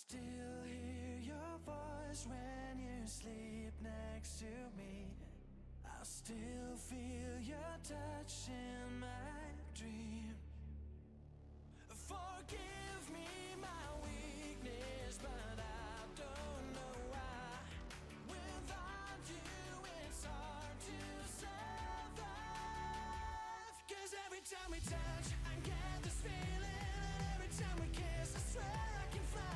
still hear your voice when you sleep next to me. I still feel your touch in my dream. Forgive me my weakness, but I don't know why. Without you it's hard to survive. 'Cause every time we touch I get this feeling, and every time we kiss I swear I can fly.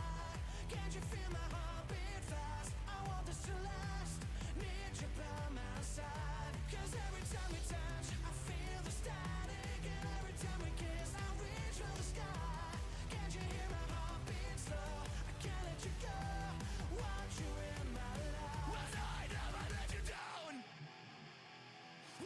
Can't you feel my heartbeat fast? I want this to last, need you by my side. 'Cause every time we touch I feel the static, and every time we kiss I reach for the sky. Can't you hear my heartbeat slow? I can't let you go, want you in my life. Well, I never let you down,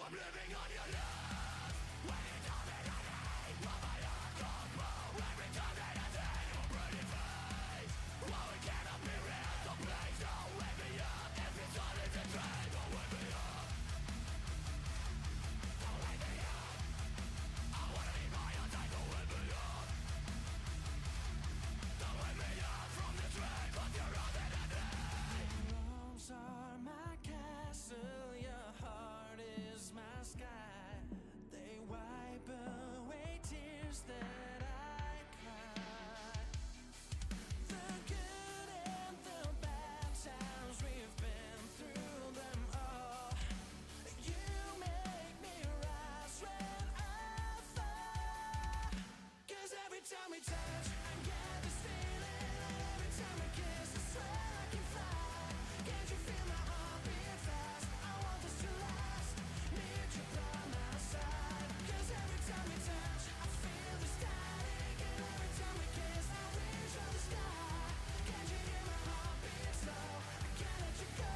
I'm living on your love. When you tell me that I need, well, my heart goes boom. Every time that I see your pretty face, well, it cannot be real, so please don't wake me up. If it's all is a dream, don't wake me up. Don't wake me up. I wanna be by your side, don't wake me up. Don't wake me up from the dream, 'cause you're all that I need. Your arms are my castle, your heart is my sky. They wipe away tears that I cry. The good and the bad times, we've been through them all. You make me rise when I fall. 'Cause every time we touch I get this feeling, and every time we kiss I swear I can fly. Can't you feel my heartbeat fast? I want this to last, need you by my side. 'Cause every time we touch I feel the static, and every time we kiss I reach for the sky. Can't you hear my heartbeat slow? I can't let you go,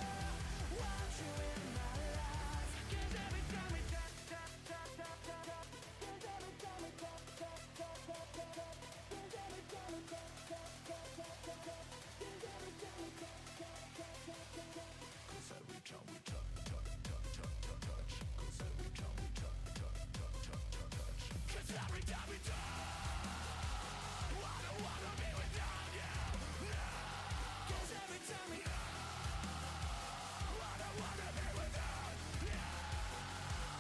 want you in my life. 'Cause every time we touch, touch, touch, touch, touch, touch. 'Cause every time we touch, touch, touch, touch, touch, touch. 'Cause every time we touch, touch, touch, touch, touch, touch. 'Cause every time we touch, touch, touch, touch, touch, touch. 'Cause every time we touch, touch, touch, touch, touch, touch. 'Cause every time we touch, touch, touch, touch, touch, touch. 'Cause every time we touch, I don't wanna be without you. No. 'Cause every time we I don't wanna be without you.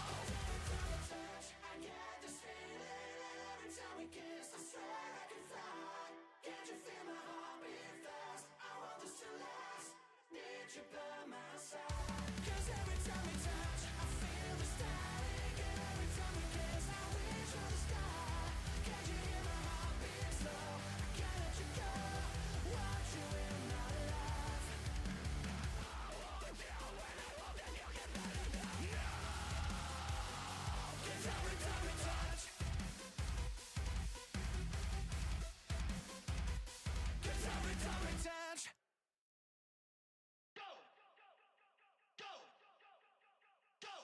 'Cause every time we touch I get this feeling, and every time we kiss I swear I can fly. Can't you feel my heartbeat fast? I want this to last, need you by my side. 'Cause every time we touch I feel the static, and every time we kiss I reach for the sky. Can't you hear my heartbeat slow? I can't let you go, want you in my life. I want you when I hope that you can let it go. No. 'Cause every time we touch, 'cause every time we touch. Go, go, go, go.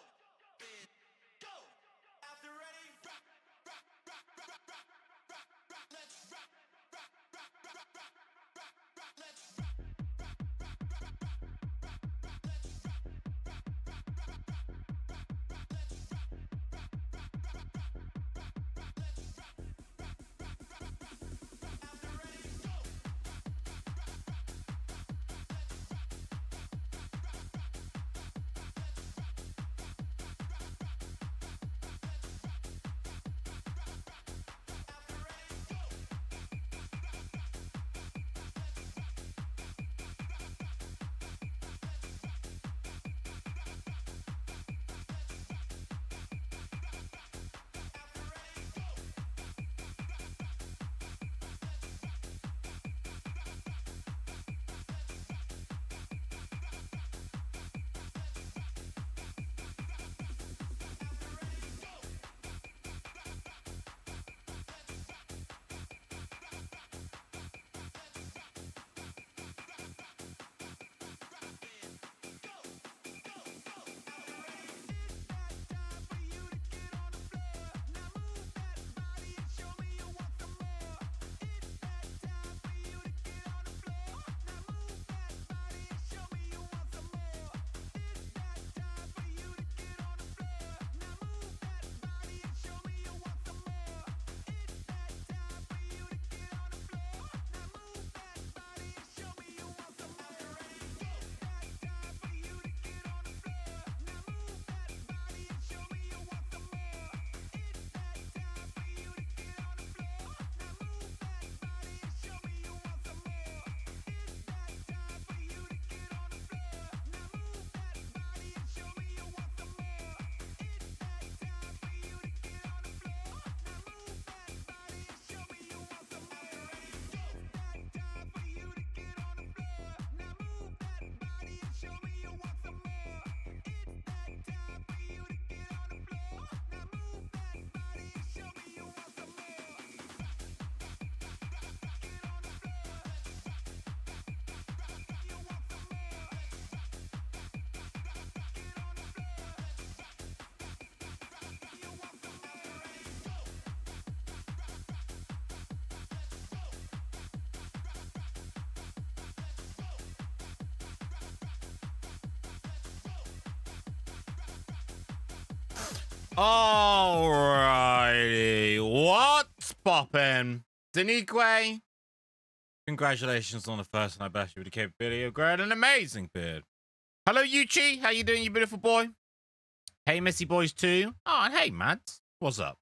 Alrighty, what's poppin'? Danique, congratulations on the first anniversary with the capability of growing an amazing beard. Hello, Yuchi. How you doing, you beautiful boy? Hey, Missy Boys too. Oh, and hey, Mads. What's up?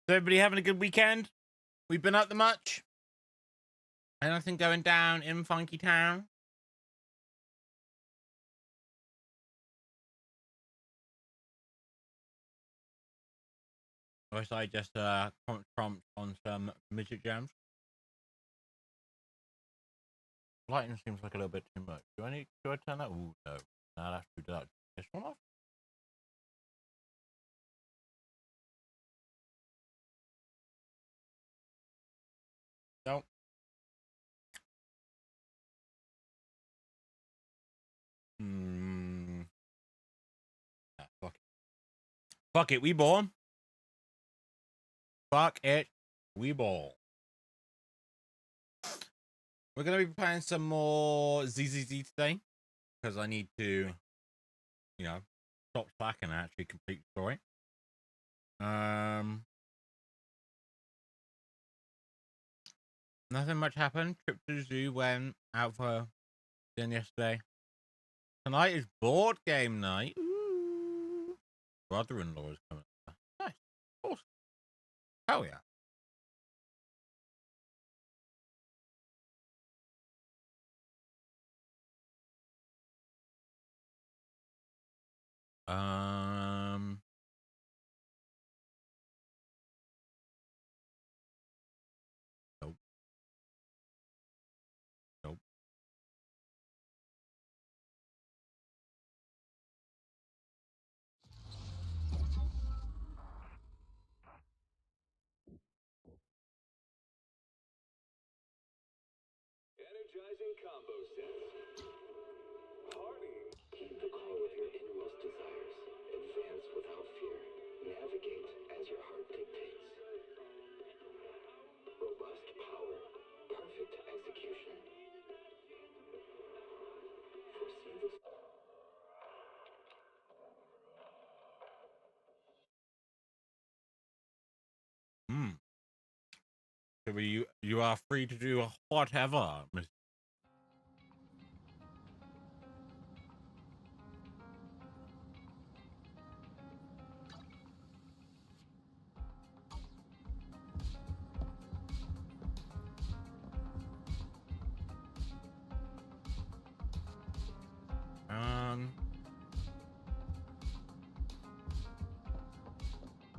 Is everybody having a good weekend? We've been up to much? Anything going down in Funky Town? Or should I just prompt on some midget jams? Lighting seems like a little bit too much. Do I turn that? Ooh, no. Nah, that's too dark. This one off? No. Nah, fuck it. Fuck it, we ball. Fuck it, we ball. We're gonna be playing some more ZZZ today because I need to, you know, stop slacking and actually complete the story. Nothing much happened. Trip to the zoo went out for dinner yesterday. Tonight is board game night. Ooh. Brother-in-law is coming. Nice. Awesome. Hell yeah. Nope. Nope. Energizing combo sets. Party. Keep the call of your innermost desires. Advance without fear. Navigate as your heart dictates. Robust power. Perfect execution. Foresee the... So you are free to do whatever, Miss.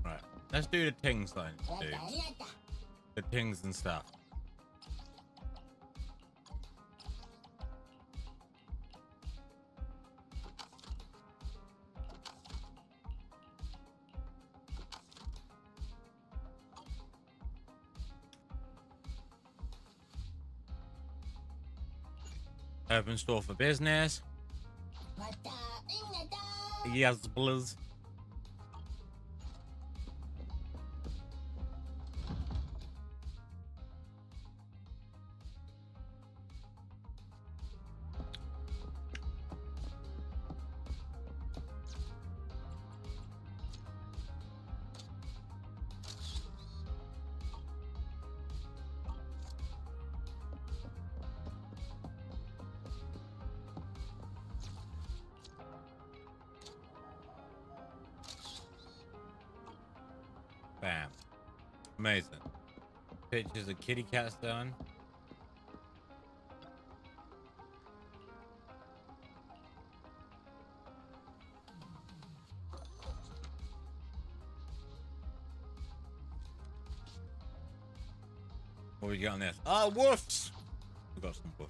Right. Let's do the things then. The things and stuff. Open store for business. Yes, please. Bam. Amazing. Pictures of kitty cats done. What we got on this? Oh, woofs! We got some woofs.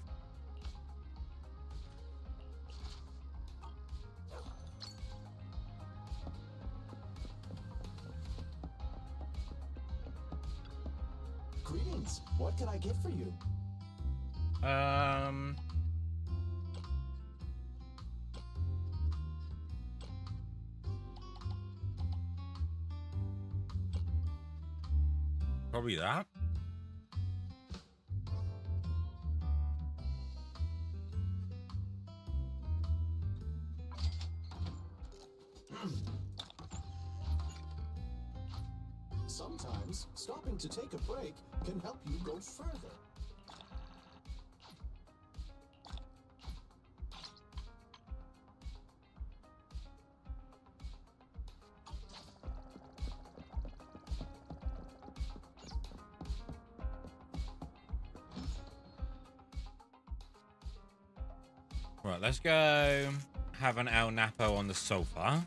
Greetings. What can I get for you? Probably that. Sometimes, stopping to take a break can help you go further. Right, let's go have an El Napo on the sofa.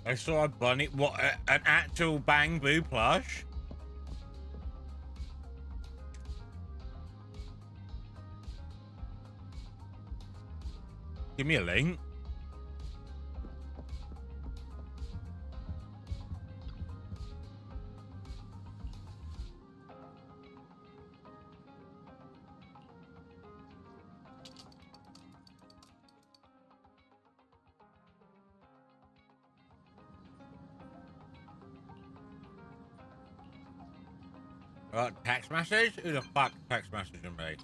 I saw a bunny. What? An actual Bang Boo plush? Give me a link. Text message? Who the fuck text messaging me?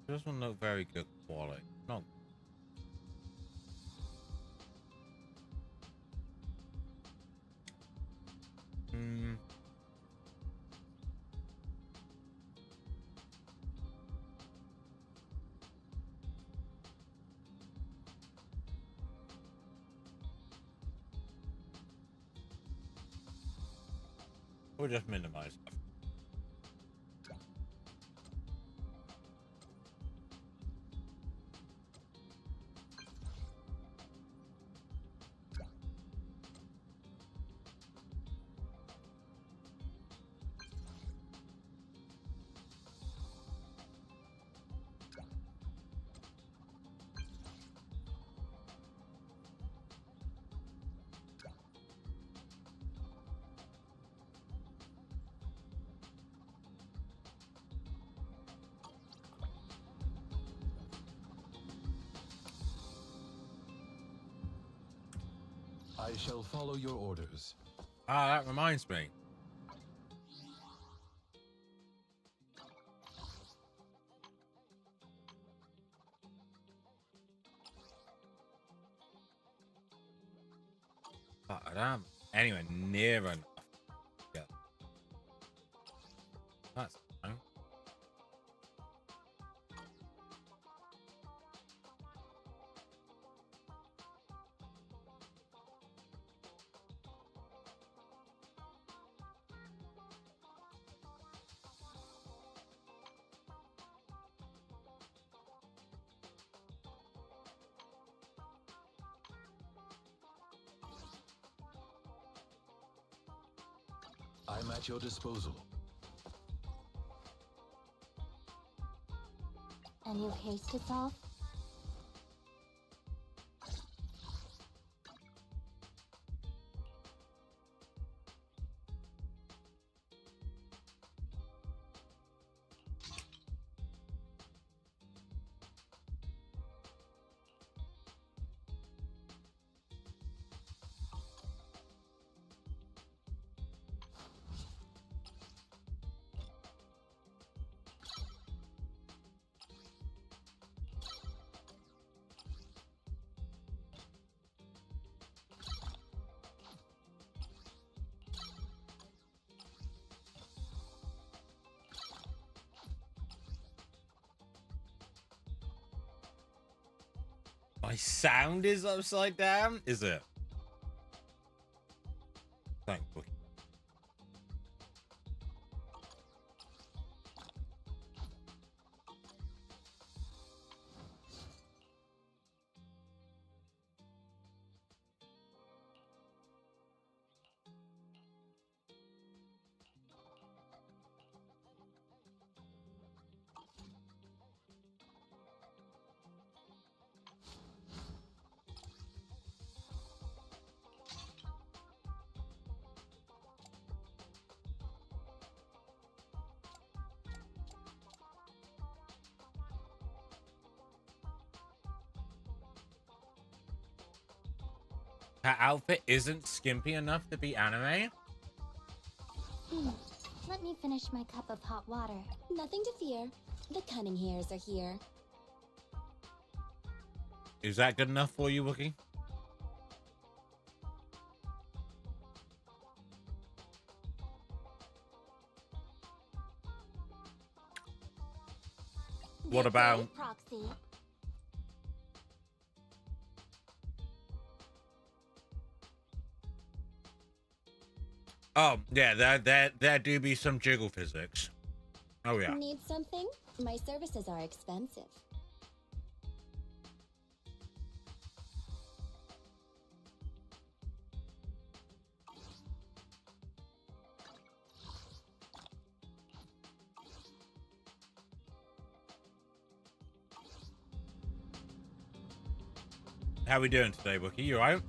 Doesn't look very good quality. No. We'll just minimize stuff. I shall follow your orders. Ah, that reminds me. Damn. Anyway, near enough. Yeah. That's fine. I'm at your disposal. Any case to solve? My sound is upside down? Is it? Thankfully. Her outfit isn't skimpy enough to be anime? Let me finish my cup of hot water. Nothing to fear. The cunning hairs are here. Is that good enough for you, Wookie? What about... Proxy. Oh, yeah, there do be some jiggle physics. Oh, yeah. Need something? My services are expensive. How we doing today, Wookie? You alright?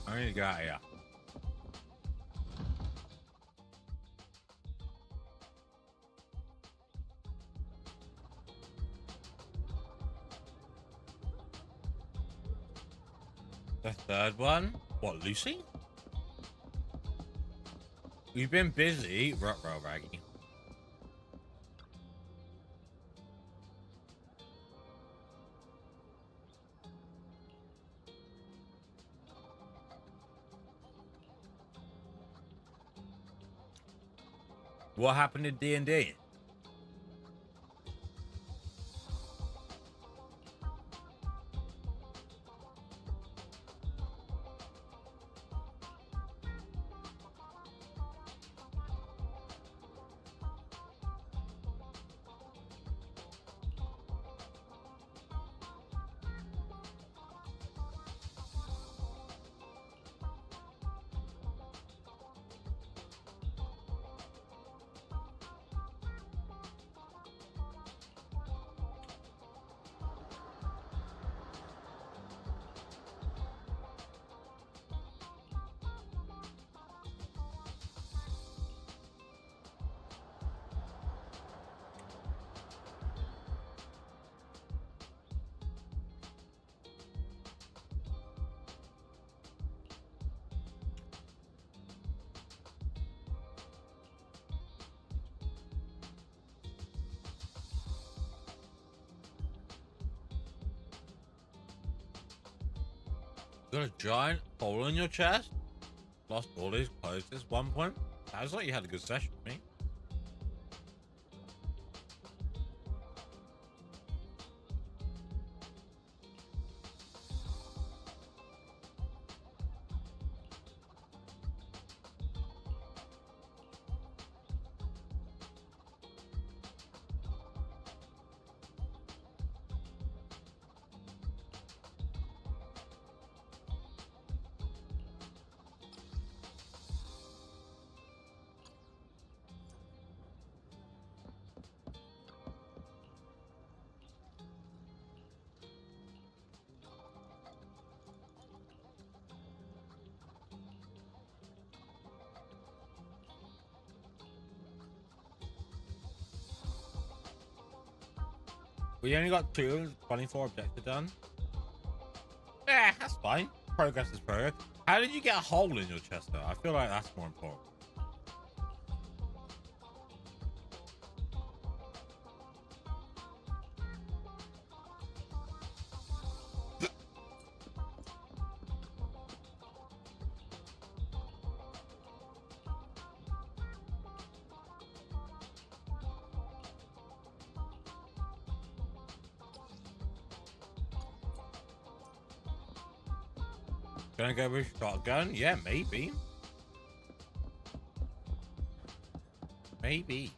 I need to get out of here. The third one? What, Lucy? We've been busy. Ruh-roh, Raggy. What happened to D&D? Got a giant hole in your chest? Lost all these clothes at one point? Sounds like you had a good session with me. We only got 24 objectives done. Yeah, that's fine. Progress is progress. How did you get a hole in your chest, though? I feel like that's more important. Gonna go with shotgun? Yeah, maybe. Maybe.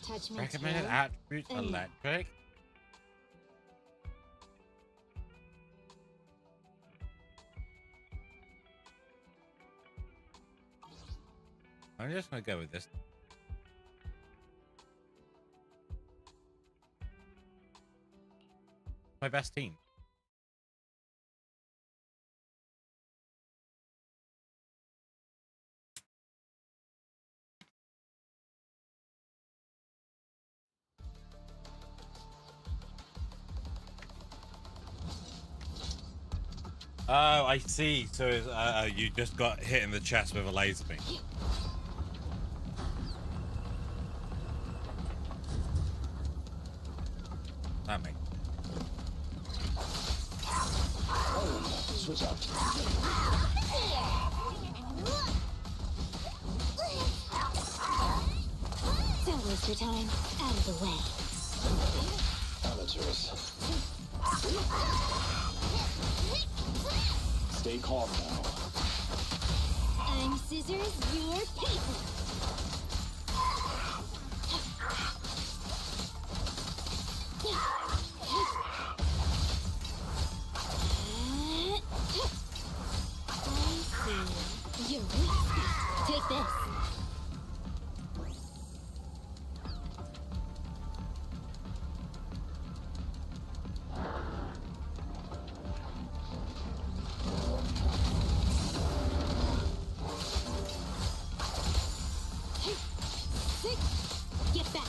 touch my Recommended tail? attributes Oh, yeah. electric. I'm just gonna go with this. My best team. Oh, I see. So you just got hit in the chest with a laser beam. That makes Switch out. Don't waste your time. Out of the way. Amateurs. Stay calm now. I'm scissors, you're paper. I see. You're weak. Take this. Get back.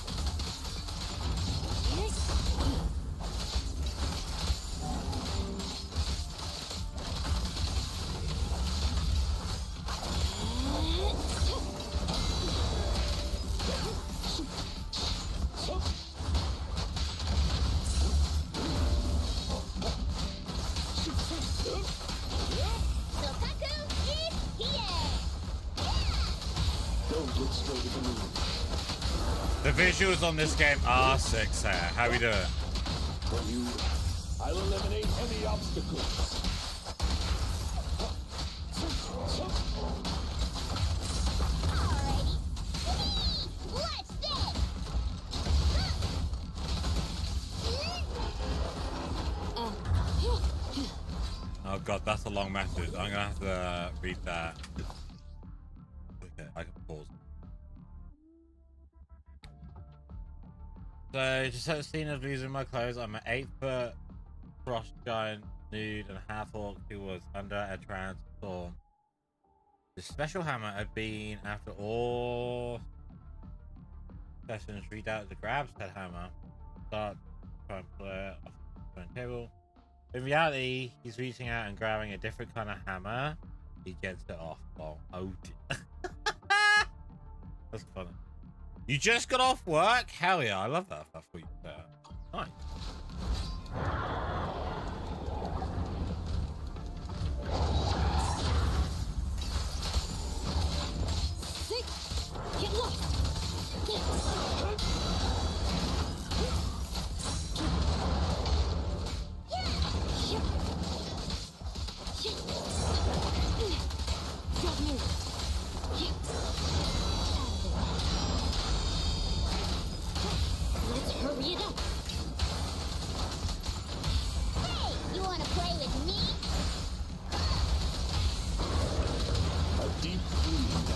Don't get straight to the moon. the visuals on this game are sick, Sarah. How we doing? For you, I'll eliminate any obstacles. Oh god, that's a long message. I'm gonna have to read that. Okay, I can pause. So, just at the scene of losing my clothes, I'm an 8-foot frost giant, nude, and half orc who was under a transform. The special hammer had been, after all sessions, read out the grab said hammer. Start trying to play it off the table. In reality, he's reaching out and grabbing a different kind of hammer. He gets it off. Oh dear. That's funny. You just got off work? Hell yeah, I love that. I thought you said that. Nice. Get lost. Don't move. Let's hurry it up. Hey, you want to play with me? A deep bleed.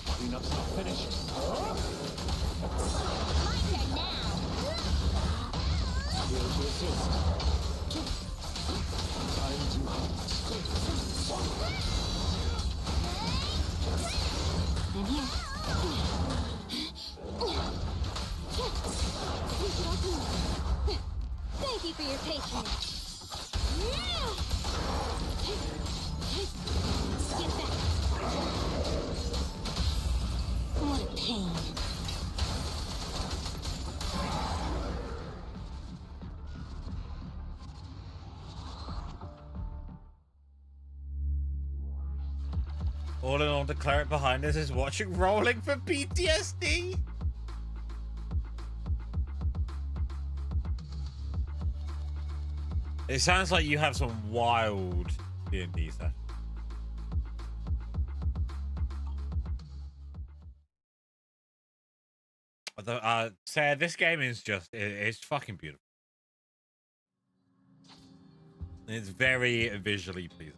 Cleanup's not finished. My turn now. Here to assist. Time to hunt. I'm here. Thank you for your patience. Get back. What a pain. All in all, the cleric behind us is watching Rolling for PTSD. It sounds like you have some wild D&D sessions. Sarah, this game is just, it's fucking beautiful. It's very visually pleasing.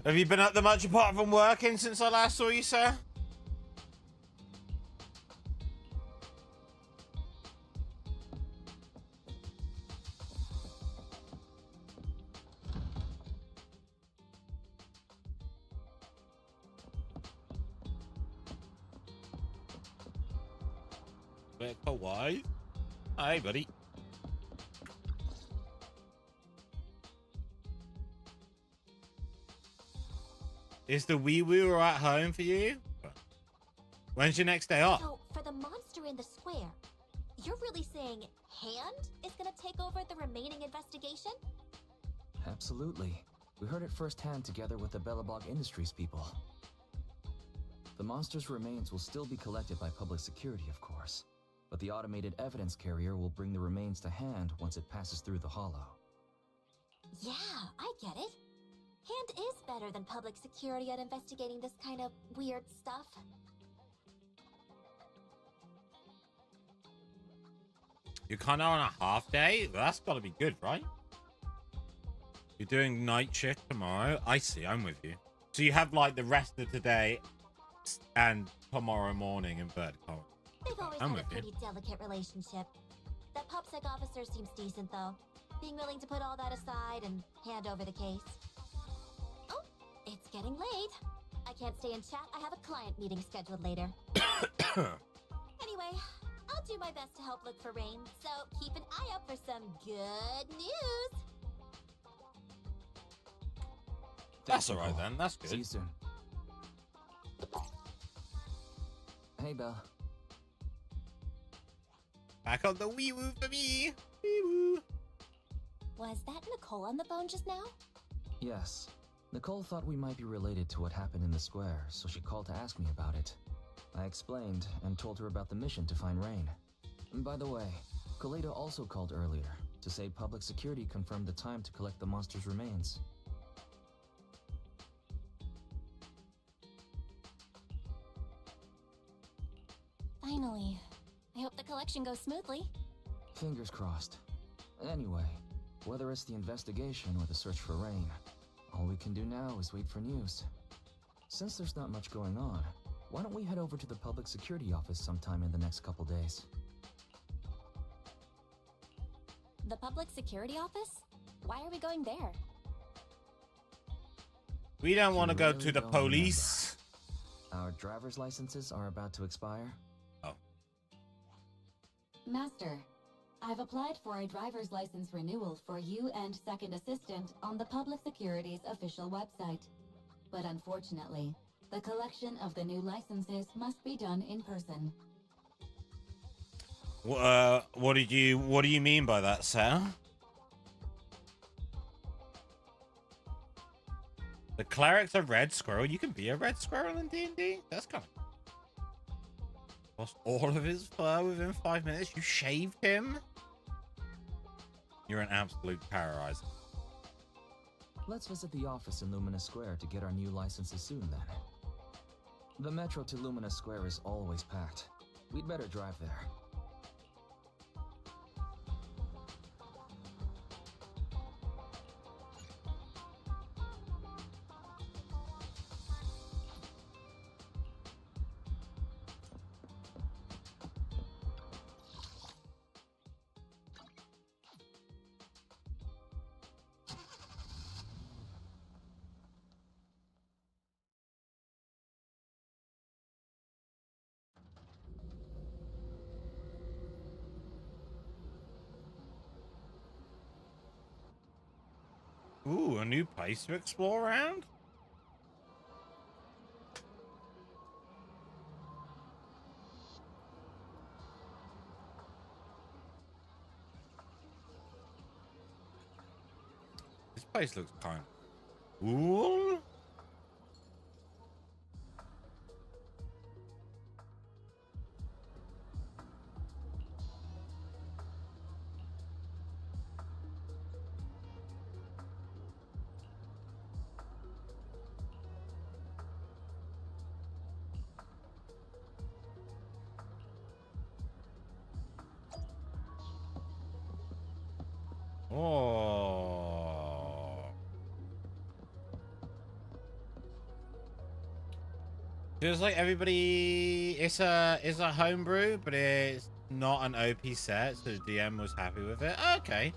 Have you been up to much apart from working since I last saw you, sir? Bit kawaii. Hey, buddy. Is the wee woo at home for you? When's your next day off? So, for the monster in the square, you're really saying Hand is gonna take over the remaining investigation? Absolutely. We heard it firsthand together with the Bellabog Industries people. The monster's remains will still be collected by public security, of course. But the automated evidence carrier will bring the remains to Hand once it passes through the hollow. Yeah, I get it. Hand is better than public security at investigating this kind of weird stuff. You're kind of on a half day? Well, that's got to be good, right? You're doing night shift tomorrow? I see, I'm with you. So you have like the rest of today and tomorrow morning in inverted commas. They've always I'm had a with you. pretty delicate relationship. That PopSec officer seems decent, though. Being willing to put all that aside and hand over the case. Oh, it's getting late. I can't stay and chat. I have a client meeting scheduled later. Anyway, I'll do my best to help look for Rain, so keep an eye out for some good news. That's all right then. That's See you good. soon. Hey, Belle. Back on the wee woo for me. Wee woo. Was that Nicole on the phone just now? Yes. Nicole thought we might be related to what happened in the square, so she called to ask me about it. I explained and told her about the mission to find Rain. And by the way, Kaleido also called earlier to say public security confirmed the time to collect the monster's remains. Finally. I hope the collection goes smoothly. Fingers crossed. Anyway, whether it's the investigation or the search for Rain, all we can do now is wait for news. Since there's not much going on, why don't we head over to the public security office sometime in the next couple days? The public security office? Why are we going there? We don't want to You go really to the don't police. Our driver's licenses are about to expire. Oh. Master, I've applied for a driver's license renewal for you and second assistant on the Public Security's official website. But unfortunately, the collection of the new licenses must be done in person. What do you mean by that, sir? The cleric's a red squirrel. You can be a red squirrel in D&D? That's kind of... Lost all of his fur within 5 minutes. You shaved him? You're an absolute terrorizer. Let's visit the office in Lumina Square to get our new licenses soon then. The metro to Lumina Square is always packed. We'd better drive there. Ooh, a new place to explore around? place looks kind of cool. Oh. Feels like everybody it's a homebrew, but it's not an OP set, so the DM was happy with it. Okay.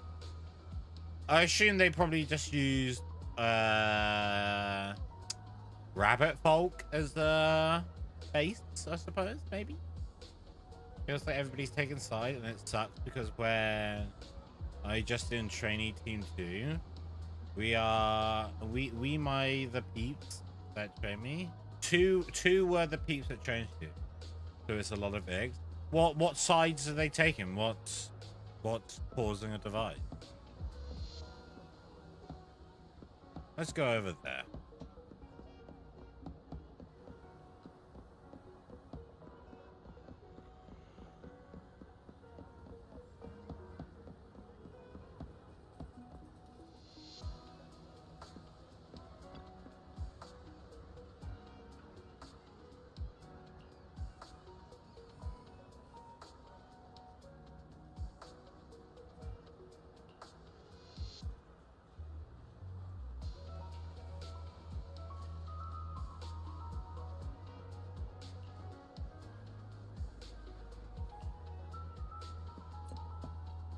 I assume they probably just used Rabbit Folk as the base, I suppose, maybe. Feels like everybody's taking side, and it sucks because when I just in trainee team 2, we the peeps that train me. Two were the peeps that trained you. So it's a lot of eggs. What sides are they taking? What's causing a divide? Let's go over there.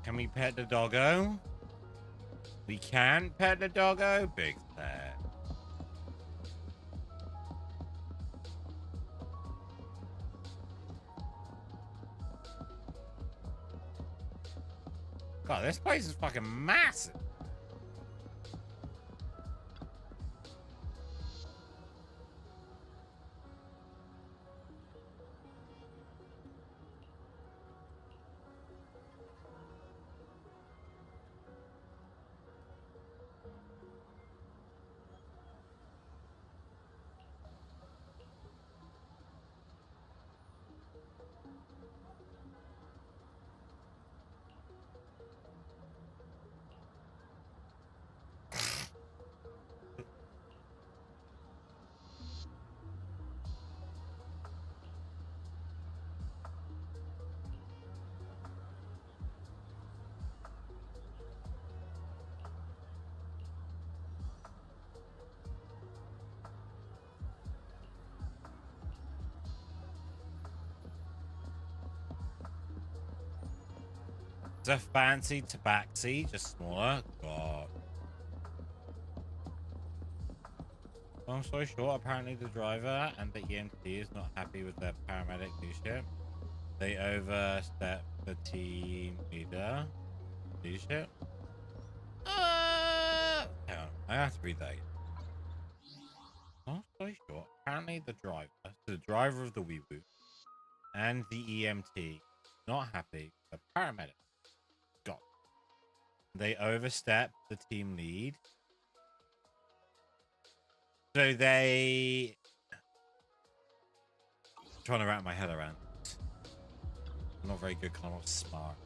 Can we pet the doggo? We can pet the doggo? Big sad. God, this place is fucking massive. It's a fancy tabaxi, just smaller. God. Long story short, apparently the driver and the EMT is not happy with their paramedic leadership. They overstep the team leader leadership. Hang on, I have to read that again. Long story short, apparently the driver of the wee woo, and the EMT not happy with the paramedic. They overstep the team lead. So they... I'm trying to wrap my head around it. I'm not very good because I'm not smart.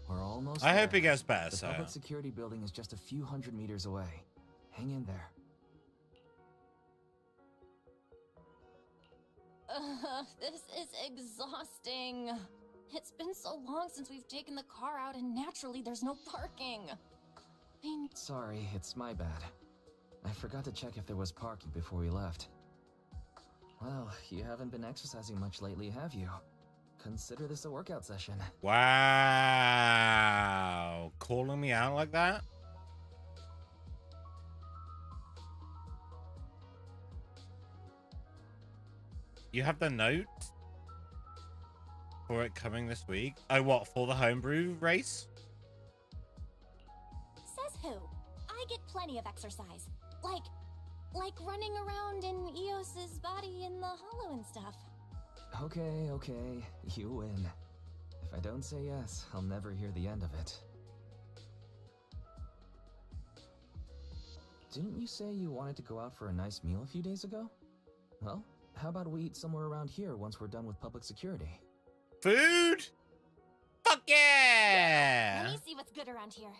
We're almost I there. hope it gets better, The so... public security building is just a few hundred meters away. Hang in there. This is exhausting. It's been so long since we've taken the car out, and naturally there's no parking. Sorry, it's my bad. I forgot to check if there was parking before we left. Well, you haven't been exercising much lately, have you? Consider this a workout session. Wow. Calling me out like that? You have the note for it coming this week? Oh, what? For the homebrew race? Says who? I get plenty of exercise. Like, Like running around in Eos's body in the hollow and stuff. Okay, okay, you win. If I don't say yes, I'll never hear the end of it. Didn't you say you wanted to go out for a nice meal a few days ago? Well, how about we eat somewhere around here once we're done with public security? Food? Fuck yeah! Let me see what's good around here.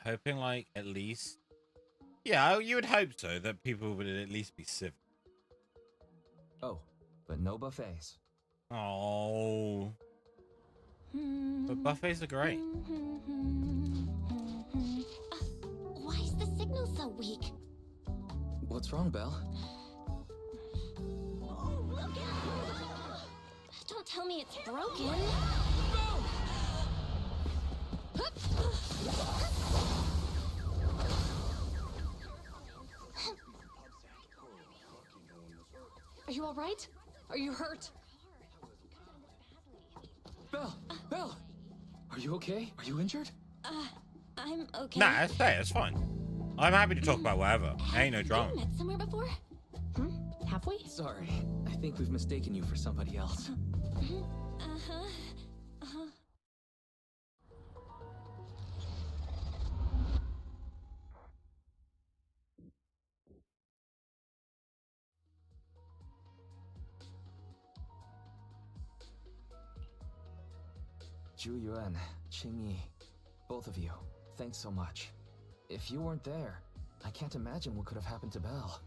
Hoping, like, at least... Yeah, you would hope so, that people would at least be civil. Oh, but no buffets. Oh. But buffets are great. Why is the signal so weak? What's wrong, Belle? Oh, look out! Don't tell me it's broken. Are you all right? Are you hurt? Belle! Belle! Are you okay? Are you injured? I'm okay. Nah, it's fine. I'm happy to talk about whatever. Ain't no drama. Have we met somewhere before? Have we? Sorry, I think we've mistaken you for somebody else. Zhu Yuan, Qinyi, both of you, thanks so much. If you weren't there, I can't imagine what could have happened to Belle.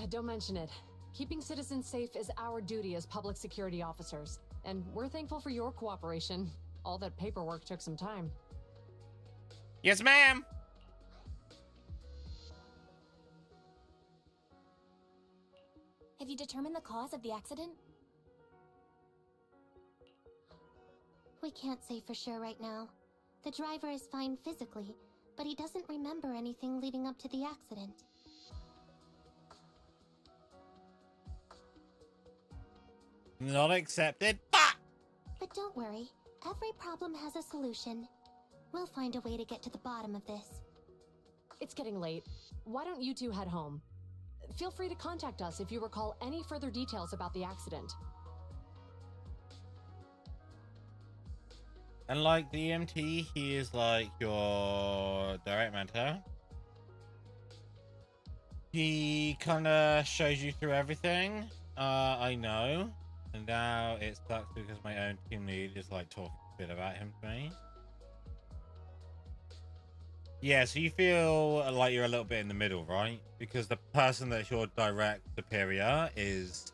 Don't mention it. Keeping citizens safe is our duty as public security officers, and we're thankful for your cooperation. All that paperwork took some time. Yes, ma'am. Have you determined the cause of the accident? We can't say for sure right now. The driver is fine physically, but he doesn't remember anything leading up to the accident. Not accepted. Fuck! But don't worry, every problem has a solution. We'll find a way to get to the bottom of this. It's getting late. Why don't you two head home? Feel free to contact us if you recall any further details about the accident. And like the EMT, he is like your direct mentor. He kind of shows you through everything. I know. And now it sucks because my own team lead is like talking a bit about him to me. Yeah, so you feel like you're a little bit in the middle, right? Because the person that's your direct superior is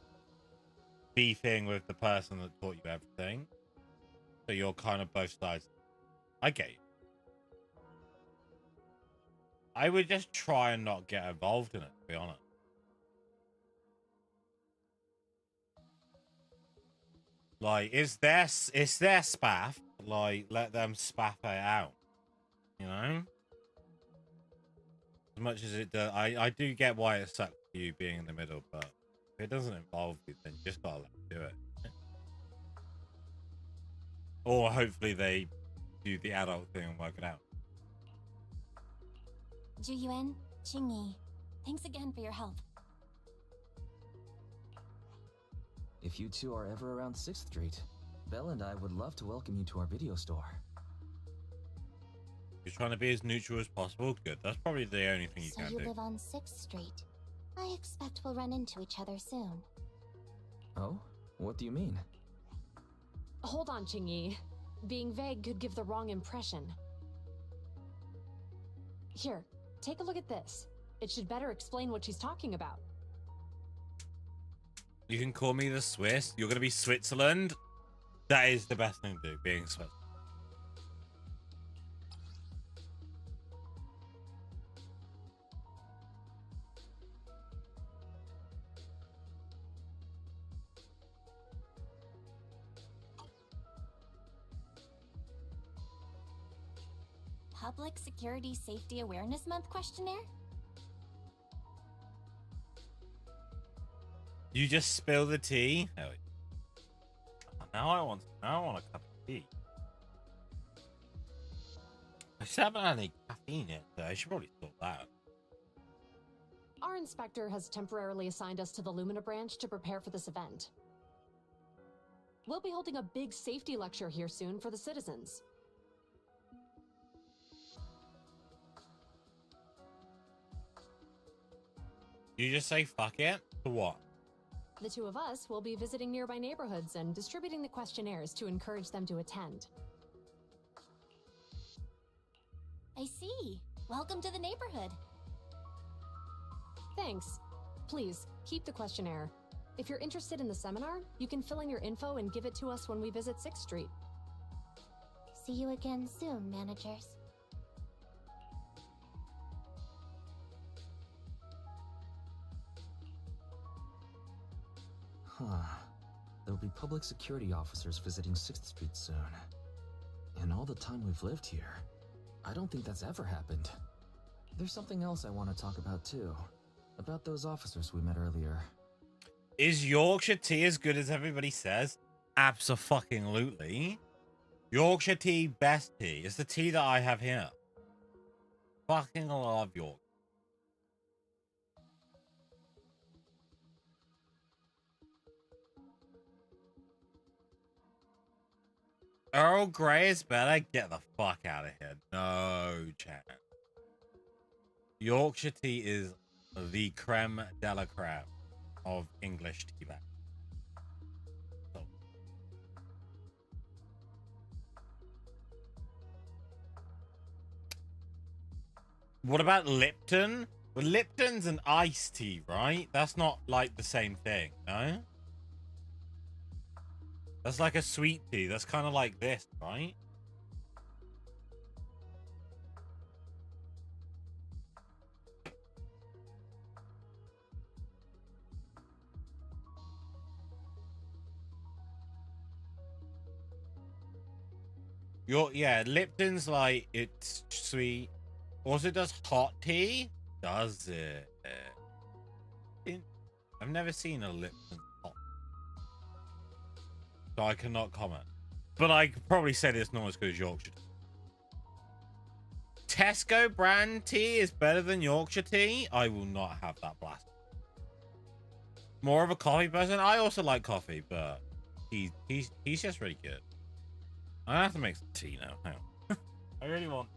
beefing with the person that taught you everything. So you're kind of both sides. I get you. I would just try and not get involved in it, to be honest. Like, it's their spaff. Like, let them spaff it out. You know? As much as it does, I do get why it sucks for you being in the middle, but if it doesn't involve you, then you just gotta let them do it. Or hopefully they do the adult thing and work it out. Zhu Yuan, Qinyi, thanks again for your help. If you two are ever around 6th Street, Belle and I would love to welcome you to our video store. You're trying to be as neutral as possible? Good. That's probably the only thing you So can you do. live on 6th Street. I expect we'll run into each other soon. Oh? What do you mean? Hold on, Qingyi. Being vague could give the wrong impression. Here, take a look at this. It should better explain what she's talking about. You can call me the Swiss. You're going to be Switzerland. That is the best thing to do, being Swiss. Public Security Safety Awareness Month questionnaire? You just spill the tea. Oh, now I want a cup of tea. just haven't had any caffeine yet, so I should probably sort that. Our inspector has temporarily assigned us to the Lumina branch to prepare for this event. We'll be holding a big safety lecture here soon for the citizens. You just say fuck it? For what? The two of us will be visiting nearby neighborhoods and distributing the questionnaires to encourage them to attend. I see. Welcome to the neighborhood. Thanks. Please, keep the questionnaire. If you're interested in the seminar, you can fill in your info and give it to us when we visit 6th Street. See you again soon, managers. Huh. There'll be public security officers visiting 6th Street soon. In all the time we've lived here, I don't think that's ever happened. There's something else I want to talk about too. About those officers we met earlier. Is Yorkshire tea as good as everybody says? Abso-fucking-lutely. Yorkshire tea, best tea. It's the tea that I have here. Fucking love York. Earl Grey is better? Get the fuck out of here. No chance. Yorkshire tea is the creme de la creme of English tea bag. So. What about Lipton? Well, Lipton's an iced tea, right? That's not like the same thing, no? That's like a sweet tea. That's kind of like this, right? Yeah, Lipton's like, it's sweet. Also does hot tea? Does it? I've never seen a Lipton hot. So I cannot comment. But I could probably say that it's not as good as Yorkshire tea. Tesco brand tea is better than Yorkshire tea? I will not have that blast. More of a coffee person? I also like coffee, but he's just really good. I have to make some tea now. Hang on. I really want.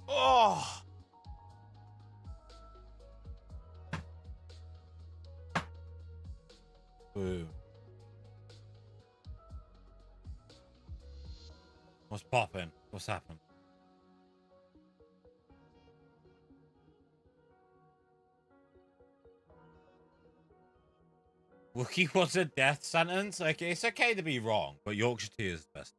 Oh. Ooh. What's poppin'? What's happened? Wookie was a death sentence? Okay, it's okay to be wrong, but Yorkshire tea is the best.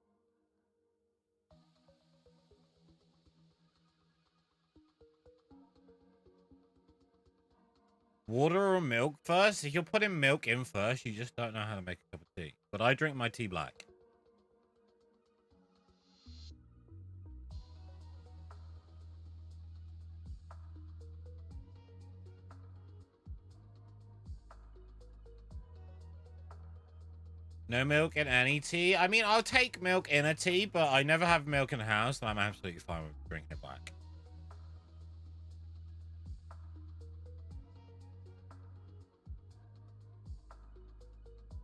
Water or milk first? If you're putting milk in first, you just don't know how to make a cup of tea. But I drink my tea black. No milk in any tea? I mean, I'll take milk in a tea, but I never have milk in the house, and I'm absolutely fine with drinking it black.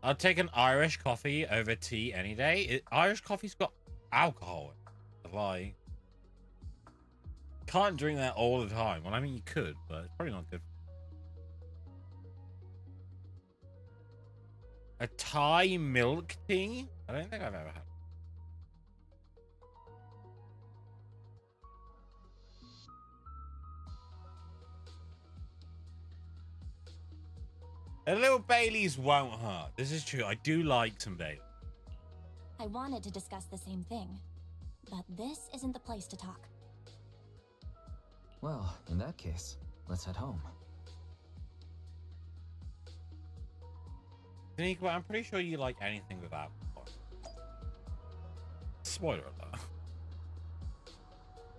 I'll take an Irish coffee over tea any day. Irish coffee's got alcohol in it. Like, can't drink that all the time. Well, I mean, you could, but it's probably not good. A Thai milk tea? I don't think I've ever had. A little Bailey's won't hurt. This is true. I do like some Bailey. I wanted to discuss the same thing, but this isn't the place to talk. Well, in that case, let's head home. Daniqua, I'm pretty sure you like anything with alcohol. Spoiler alert.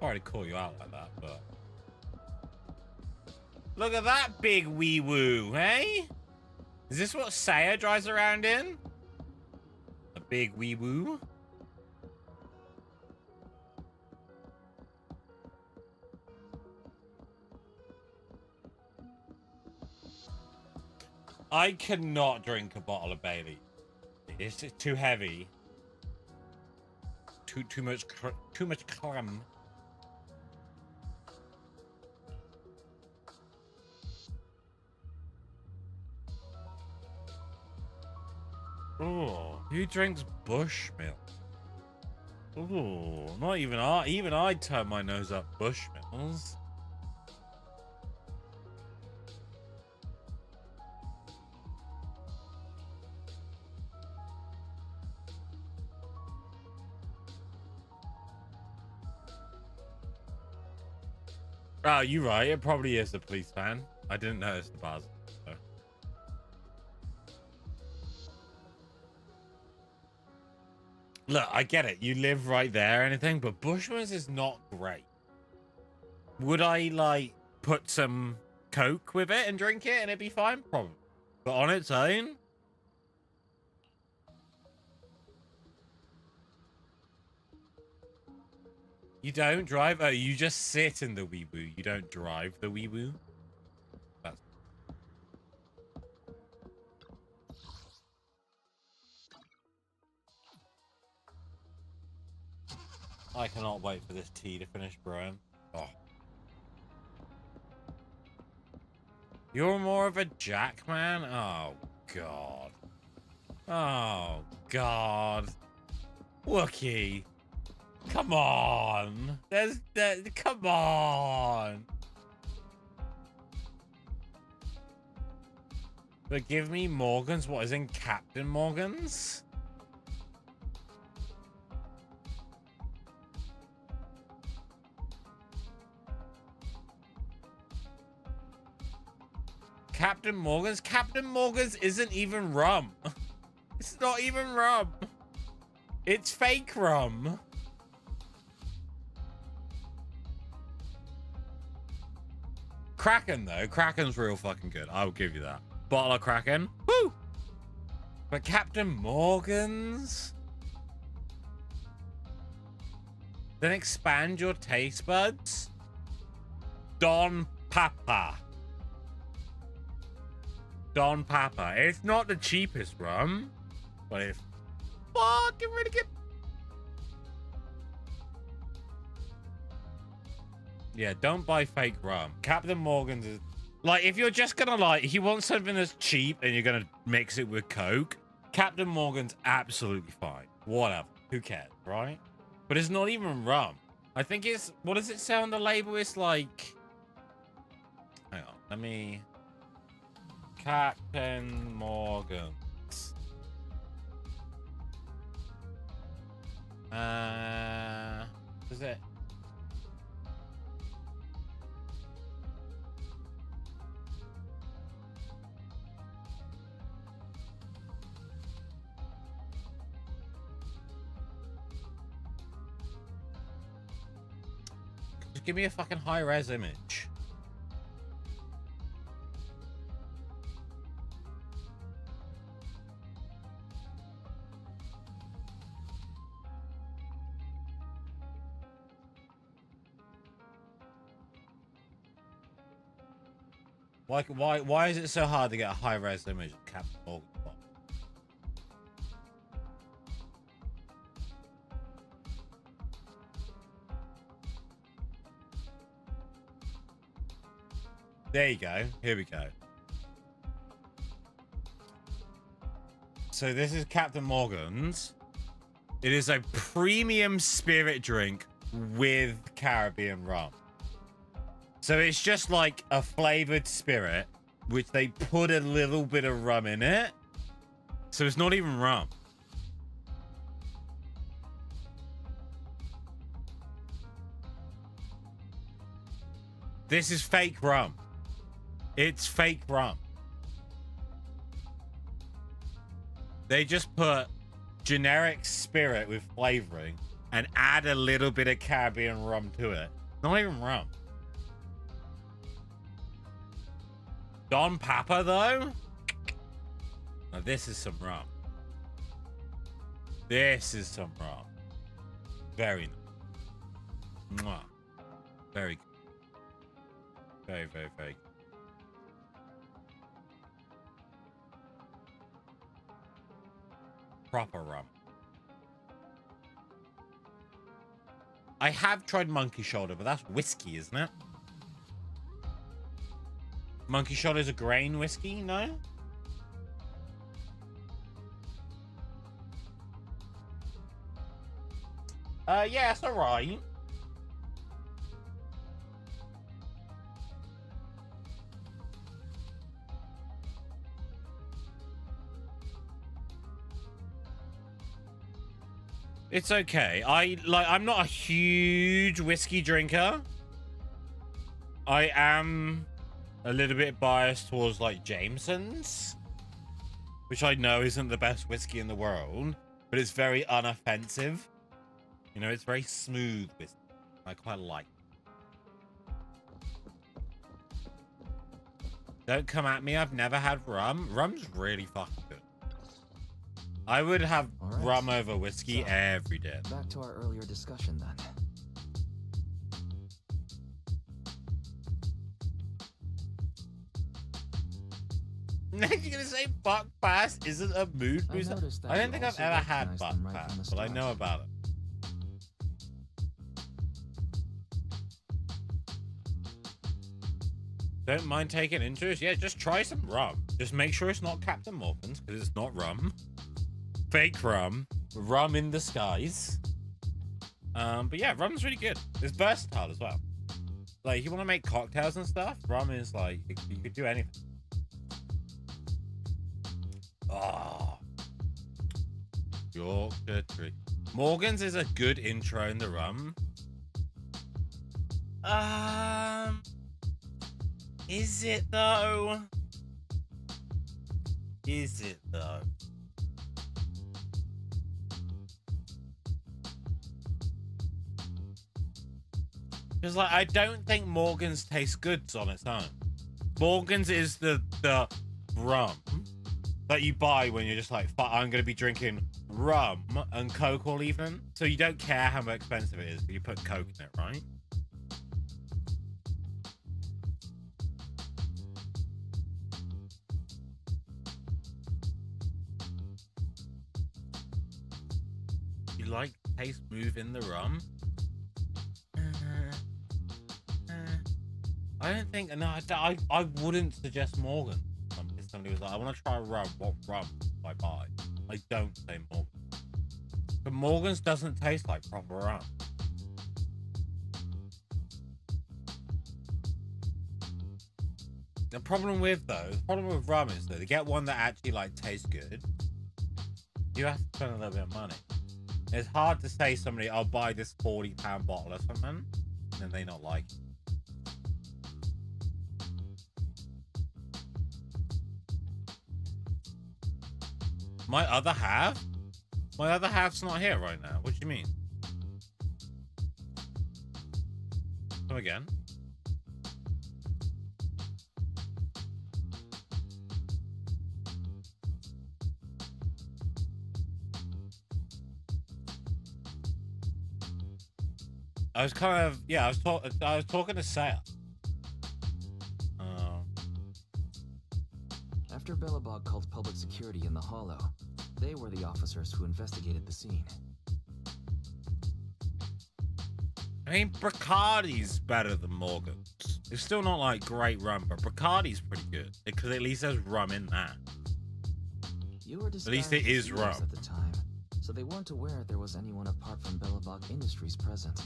Sorry to call you out like that, but... Look at that big wee woo, hey? Is this what Saya drives around in? A big wee woo? I cannot drink a bottle of Bailey. It's just too heavy. Too much crumb. Oh, who drinks Bushmilk? Oh, not even I. Even I turn my nose up Bushmills. Oh, you're right. It probably is the police van. I didn't notice the bars. So. Look, I get it. You live right there or anything, but Bushman's is not great. Would I, like, put some Coke with it and drink it and it'd be fine? Probably. But on its own? You don't drive? Oh, you just sit in the wee woo. You don't drive the wee woo? That's... I cannot wait for this tea to finish brewing. Oh. You're more of a Jack man? Oh, God. Oh, God. Wookie. Come on. Come on. But give me Morgan's. What is in Captain Morgan's? Captain Morgan's? Captain Morgan's isn't even rum. It's not even rum. It's fake rum. Kraken, though. Kraken's real fucking good. I'll give you that. Bottle of Kraken. Woo! But Captain Morgan's? Then expand your taste buds? Don Papa. Don Papa. It's not the cheapest rum, but it's fucking really good. Yeah, don't buy fake rum. Captain Morgan's is... Like, if you're just gonna, like, if you want something that's cheap and you're gonna mix it with Coke, Captain Morgan's absolutely fine. Whatever. Who cares, right? But it's not even rum. I think it's... What does it say on the label? It's like... Hang on. Let me... Captain Morgan's. Is it? Just give me a fucking high-res image. Why is it so hard to get a high-res image of Captain Morgan? There you go. Here we go. So this is Captain Morgan's. It is a premium spirit drink with Caribbean rum. So it's just like a flavored spirit, which they put a little bit of rum in it. So it's not even rum. This is fake rum. It's fake rum. They just put generic spirit with flavoring and add a little bit of Caribbean rum to it. Not even rum. Don Papa, though? Now, this is some rum. This is some rum. Very nice. Mwah. Very good. Very, very, very good. Proper rum. I have tried Monkey Shoulder, but that's whiskey, isn't it? Monkey Shoulder is a grain whiskey, no? Yeah, it's alright. It's okay. I'm not a huge whiskey drinker. I am a little bit biased towards like Jameson's, which I know isn't the best whiskey in the world, but it's very unoffensive. You know, it's very smooth whiskey. I quite like it. Don't come at me. I've never had rum. Rum's really fucking good. I would have rum over whiskey every day. Back to our earlier discussion then. You're gonna say Buck Pass isn't a mood booster? I don't think I've ever had Buck Pass, but I know about it. Don't mind taking interest. Yeah, just try some rum. Just make sure it's not Captain Morgan's, because it's not rum. Fake rum. Rum in disguise. But yeah, rum's really good. It's versatile as well. Like, you want to make cocktails and stuff, rum is like, you could do anything. Oh. Yorkshire tree. Morgan's is a good intro in the rum. Is it though? Is it though? Because like, I don't think Morgan's tastes good on its own. Morgan's is the rum that you buy when you're just like, fuck, I'm going to be drinking rum and Coke all evening. So you don't care how expensive it is. You put Coke in it, right? You like taste move in the rum? I don't think. No, I wouldn't suggest Morgan. If somebody was like, I want to try rum. What rum do I buy? I don't say Morgan. But Morgan's doesn't taste like proper rum. The problem with rum is that to get one that actually like tastes good, you have to spend a little bit of money. It's hard to say somebody, I'll buy this £40 bottle or something, and they not like it. My other half? My other half's not here right now. What do you mean? Come again? I was kind of, yeah, I was talking to Saya. After Belobog called public security in the Hollow, they were the officers who investigated the scene. I mean, Bacardi's better than Morgan's. It's still not like great rum, but Bacardi's pretty good because at least there's rum in that. You were At least it is rum. at the time, so they weren't aware there was anyone apart from Belobog Industries present.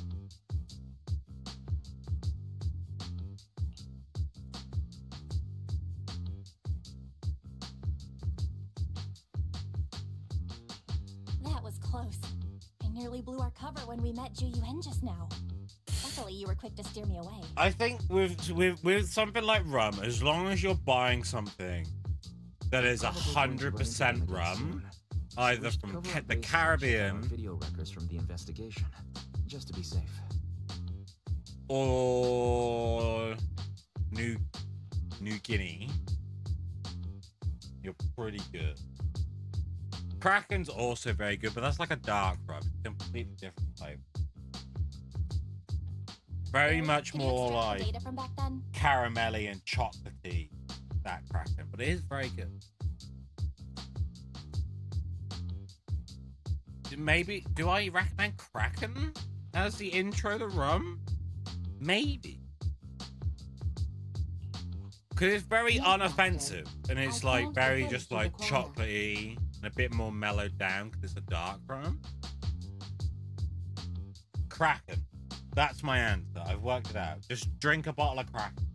That was close. I nearly blew our cover when we met Ju Yuen just now. Luckily, you were quick to steer me away. I think with something like rum, as long as you're buying something that is 100% rum, either from the Caribbean video records from the investigation, just to be safe, or New Guinea, you're pretty good. Kraken's also very good, but that's like a dark rum, completely different type. Very much more like data from back then? caramelly and chocolatey, that Kraken, but it is very good. Maybe, do I recommend Kraken as the intro to rum? Maybe. Because it's very unoffensive, and it's like very just like chocolatey and a bit more mellowed down because it's a dark rum. Kraken. That's my answer. I've worked it out. Just drink a bottle of Kraken.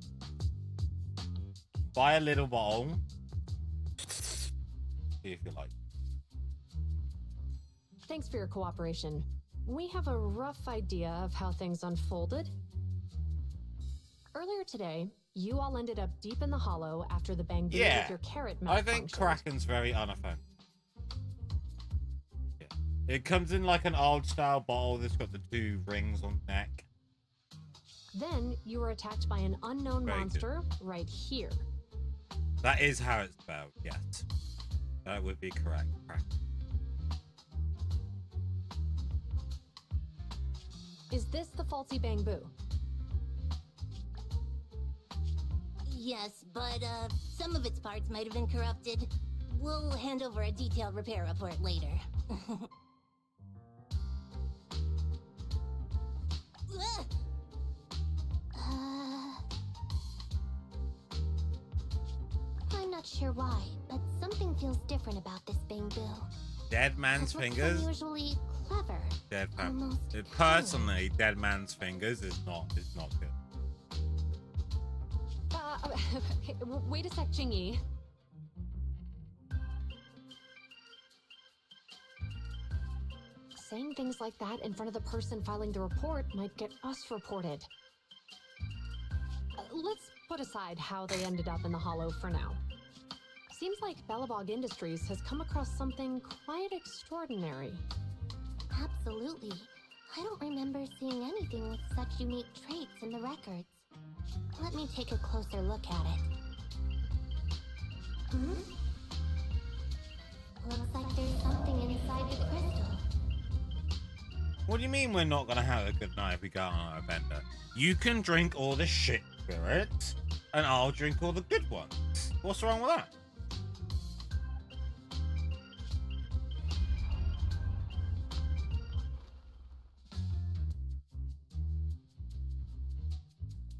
Buy a little bottle. See if you like. Thanks for your cooperation. We have a rough idea of how things unfolded. Earlier today, you all ended up deep in the hollow after the bang boom with your carrot I think malfunctioned. Kraken's very unoffensive. Yeah. It comes in like an old style bottle that's got the 2 rings on the neck. Then you were attacked by an unknown Very monster right here. That is how it's spelled, yes. That would be correct. Kraken. Is this the faulty bamboo? Yes, but some of its parts might have been corrupted. We'll hand over a detailed repair report later. I'm not sure why, but something feels different about this bamboo. Dead man's It looks fingers? unusually clever. Dead man. Almost Personally, dead man's fingers is not good. Wait a sec, Quinyi. Saying things like that in front of the person filing the report might get us reported. Let's put aside how they ended up in the hollow for now. Seems like Belobog Industries has come across something quite extraordinary. Absolutely. I don't remember seeing anything with such unique traits in the records. Let me take a closer look at it. Looks like there's something inside the crystal. What do you mean we're not gonna have a good night if we go on our adventure? You can drink all the shit spirits, and I'll drink all the good ones. What's wrong with that?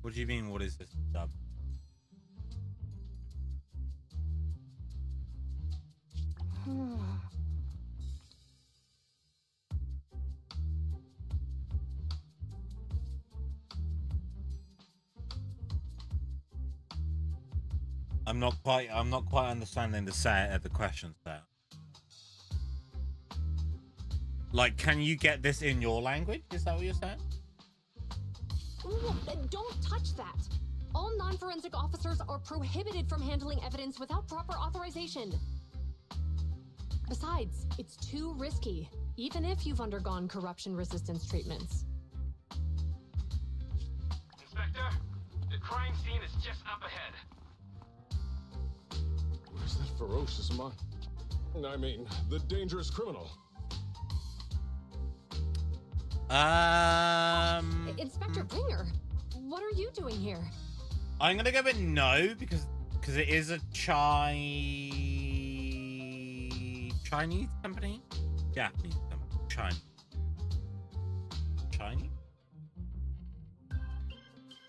What do you mean? What is this dub? I'm not quite understanding the question set. Like, can you get this in your language? Is that what you're saying? Ooh, don't touch that. All non-forensic officers are prohibited from handling evidence without proper authorization. Besides, it's too risky, even if you've undergone corruption resistance treatments. Inspector, the crime scene is just up ahead. Where's that ferocious I mean, the dangerous criminal. Inspector Bringer, what are you doing here? I'm gonna go with no because it is a Chinese company, Japanese company, Chinese,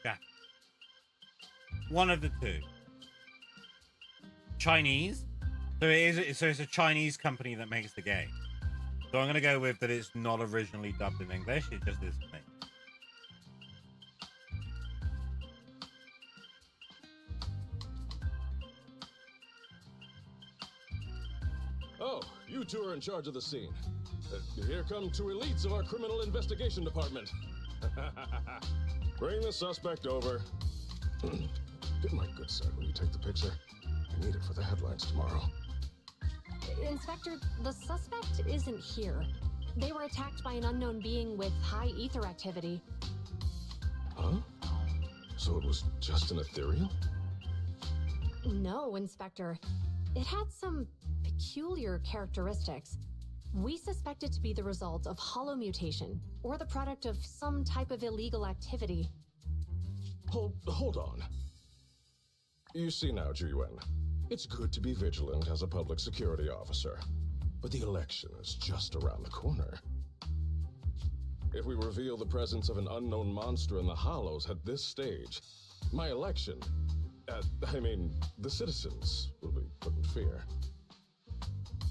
yeah, one of the two. Chinese, so it's a Chinese company that makes the game. So I'm gonna go with that it's not originally dubbed in English. It just is me. Oh, you two are in charge of the scene. Here come two elites of our criminal investigation department. Bring the suspect over. Get my good side when you take the picture. I need it for the headlines tomorrow. Inspector, the suspect isn't here. They were attacked by an unknown being with high ether activity. Huh? So it was just an ethereal? No, Inspector. It had some peculiar characteristics. We suspect it to be the result of holomutation, or the product of some type of illegal activity. Hold on. You see now, Jiyuan, it's good to be vigilant as a public security officer, but the election is just around the corner. If we reveal the presence of an unknown monster in the Hollows at this stage, my election, the citizens will be put in fear.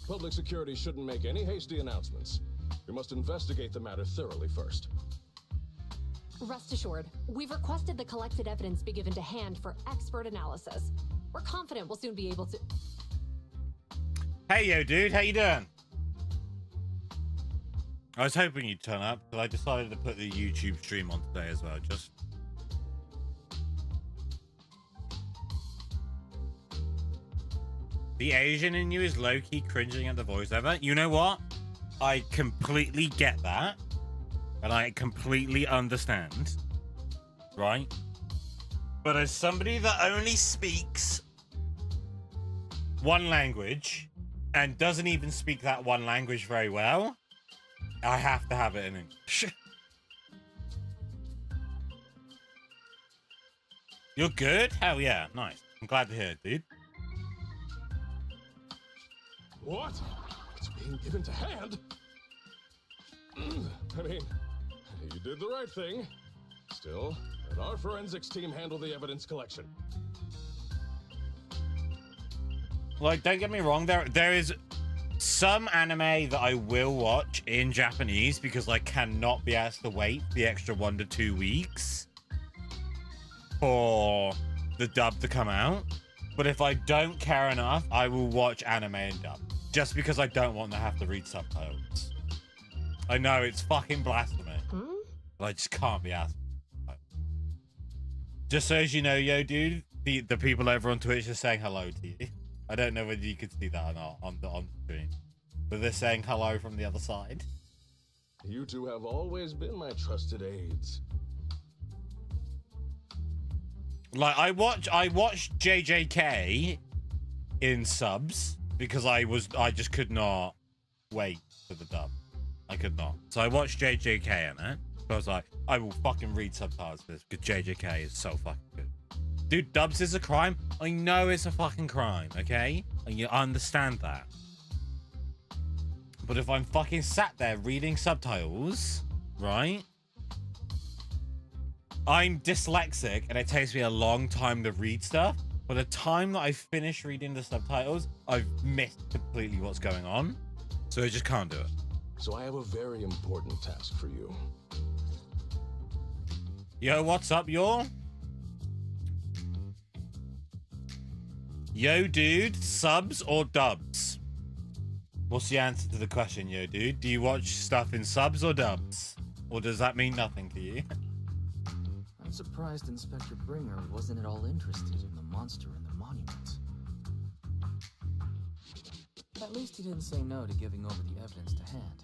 Public security shouldn't make any hasty announcements. We must investigate the matter thoroughly first. Rest assured, we've requested the collected evidence be given to hand for expert analysis. We're confident we'll soon be able to... Hey, yo, dude, how you doing? I was hoping you'd turn up, but I decided to put the YouTube stream on today as well, just... The Asian in you is low-key cringing at the voiceover. You know what? I completely get that. And I completely understand. Right? But as somebody that only speaks one language and doesn't even speak that one language very well, I have to have it in English. You're good? Hell yeah. Nice. I'm glad to hear it, dude. What? It's being given to hand? I mean, you did the right thing. Still, let our forensics team handle the evidence collection. Like, don't get me wrong, there is some anime that I will watch in Japanese because I cannot be asked to wait the extra 1 to 2 weeks for the dub to come out. But if I don't care enough, I will watch anime and dub. Just because I don't want to have to read subtitles. I know, it's fucking blasphemy. But I just can't be asked. Just so as you know, yo, dude, the people over on Twitch are saying hello to you. I don't know whether you could see that or not on the stream. But they're saying hello from the other side. You two have always been my trusted aides. Like, I watched JJK in subs because I just could not wait for the dub. I could not. So I watched JJK in it. So I was like, I will fucking read subtitles for this because JJK is so fucking good. Dude, dubs is a crime. I know it's a fucking crime, okay? And you understand that. But if I'm fucking sat there reading subtitles, right? I'm dyslexic and it takes me a long time to read stuff. By the time that I finish reading the subtitles, I've missed completely what's going on. So I just can't do it. So I have a very important task for you. Yo, what's up, y'all? Yo, dude, subs or dubs? What's the answer to the question, yo, dude? Do you watch stuff in subs or dubs? Or does that mean nothing to you? I'm surprised Inspector Bringer wasn't at all interested in the monster in the monument. At least he didn't say no to giving over the evidence to hand.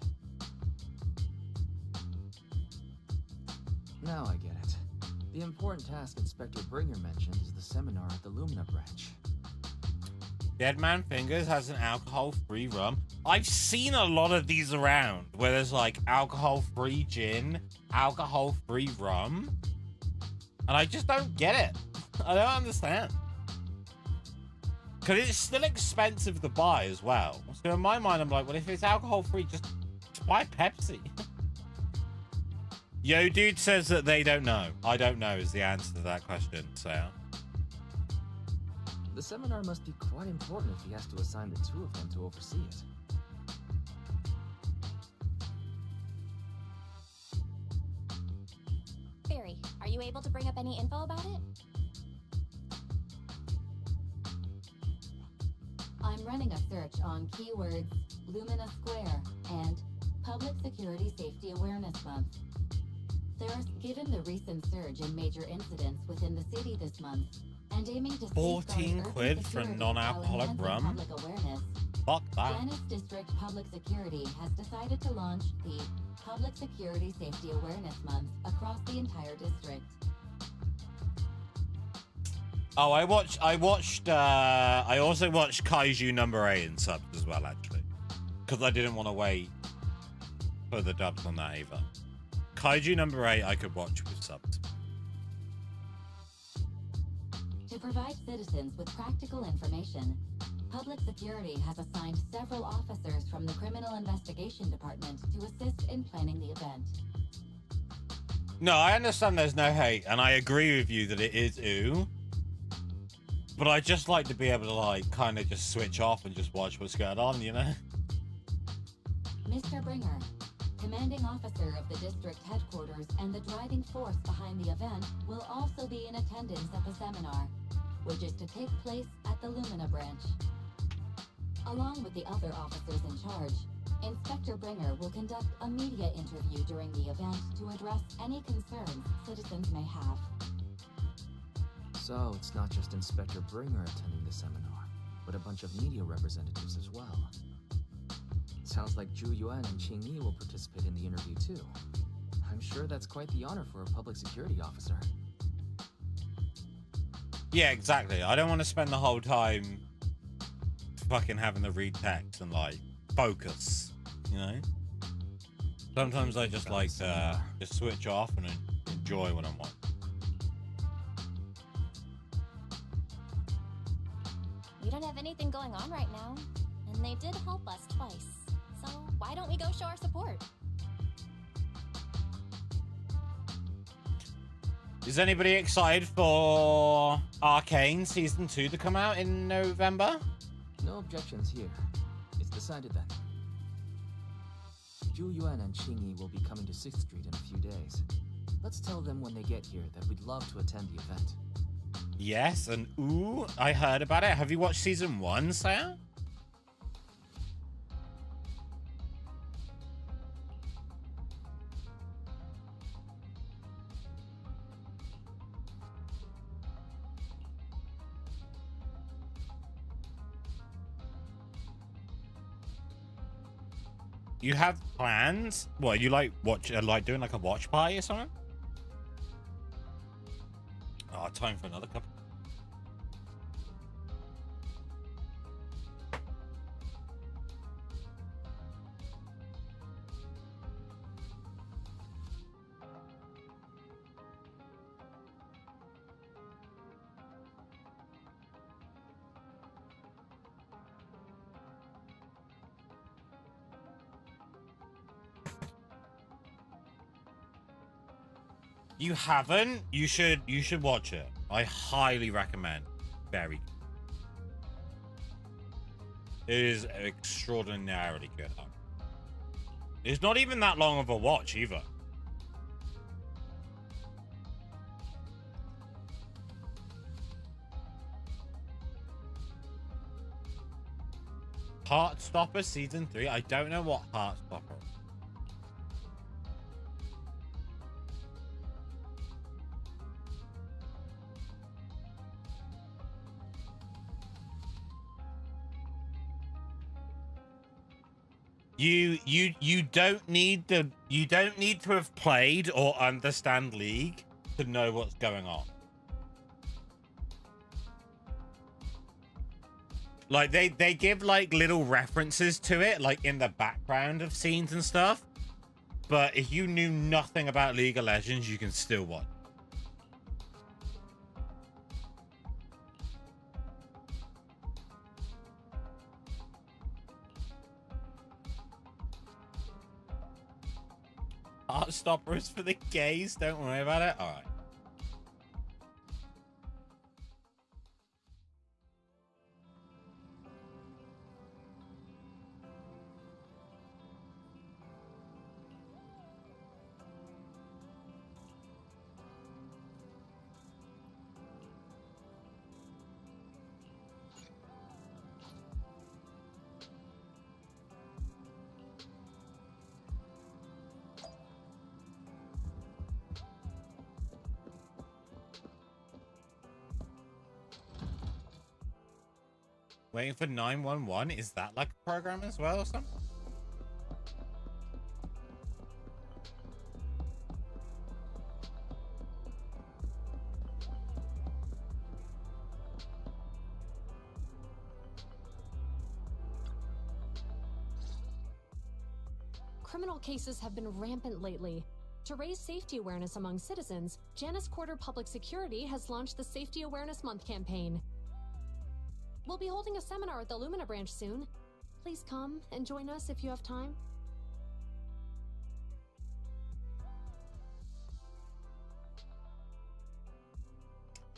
Now I get it. The important task Inspector Bringer mentioned is the seminar at the Lumina branch. Dead Man Fingers has an alcohol-free rum. I've seen a lot of these around where there's like alcohol-free gin, alcohol-free rum. And I just don't get it. I don't understand. Because it's still expensive to buy as well. So in my mind, I'm like, well, if it's alcohol-free, just buy Pepsi. Yo, dude says that they don't know. I don't know is the answer to that question, so. The seminar must be quite important if he has to assign the two of them to oversee it. Barry, are you able to bring up any info about it? I'm running a search on keywords Lumina Square and Public Security Safety Awareness Month. Given the recent surge in major incidents within the city this month, and aiming to 14 quid for non-alcoholic rum? Public awareness, Fuck that. Janice District Public Security has decided to launch the Public Security Safety Awareness Month across the entire district. Oh, I also watched Kaiju number 8 in subs as well, actually. Because I didn't want to wait for the dubs on that either. Kaiju number 8 I could watch with subs. To provide citizens with practical information, Public Security has assigned several officers from the Criminal Investigation Department to assist in planning the event. No, I understand there's no hate, and I agree with you that it is ooh. But I just like to be able to, like, kind of just switch off and just watch what's going on, you know? Mr. Bringer, commanding officer of the district headquarters and the driving force behind the event, will also be in attendance at the seminar, which is to take place at the Lumina branch. Along with the other officers in charge, Inspector Bringer will conduct a media interview during the event to address any concerns citizens may have. So it's not just Inspector Bringer attending the seminar, but a bunch of media representatives as well. Sounds like Zhu Yuan and Quinyi will participate in the interview too. I'm sure that's quite the honor for a public security officer. Yeah, exactly. I don't want to spend the whole time fucking having to read text and, like, focus, you know? Sometimes I just like to just switch off and enjoy what I'm watching. We don't have anything going on right now, and they did help us twice. So why don't we go show our support? Is anybody excited for Arcane Season 2 to come out in November? No objections here. It's decided then. Zhu Yuan and Quinyi will be coming to 6th Street in a few days. Let's tell them when they get here that we'd love to attend the event. Yes, and ooh, I heard about it. Have you watched Season 1, Saya? You have plans? What, you like like doing like a watch party or something? Oh, time for another cup. You haven't? You should watch it. I highly recommend. Very good. It is extraordinarily good. It's not even that long of a watch either. Heartstopper season 3. I don't know what Heartstopper is. You don't need to have played or understand League to know what's going on. Like they give like little references to it like in the background of scenes and stuff. But if you knew nothing about League of Legends, you can still watch. Heartstopper is for the gays. Don't worry about it. All right. Waiting for 911? Is that like a program as well or something? Criminal cases have been rampant lately. To raise safety awareness among citizens, Janus Quarter Public Security has launched the Safety Awareness Month campaign. We'll be holding a seminar at the Lumina branch soon. Please come and join us if you have time.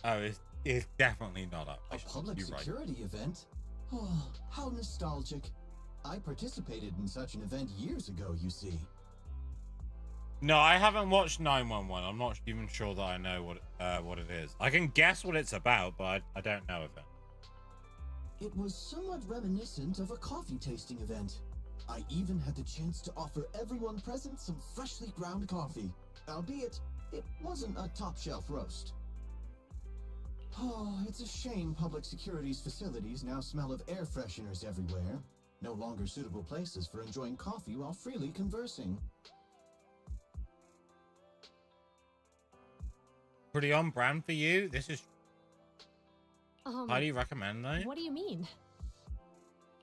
Oh, it's definitely not up. A public security event? Oh, how nostalgic. I participated in such an event years ago, you see. No, I haven't watched 911. I'm not even sure that I know what it is. I can guess what it's about, but I don't know of it. It was somewhat reminiscent of a coffee tasting event. I even had the chance to offer everyone present some freshly ground coffee, albeit it wasn't a top-shelf roast. Oh, it's a shame public security's facilities now smell of air fresheners everywhere. No longer suitable places for enjoying coffee while freely conversing. Pretty on brand for you. This is highly recommend though. What do you mean?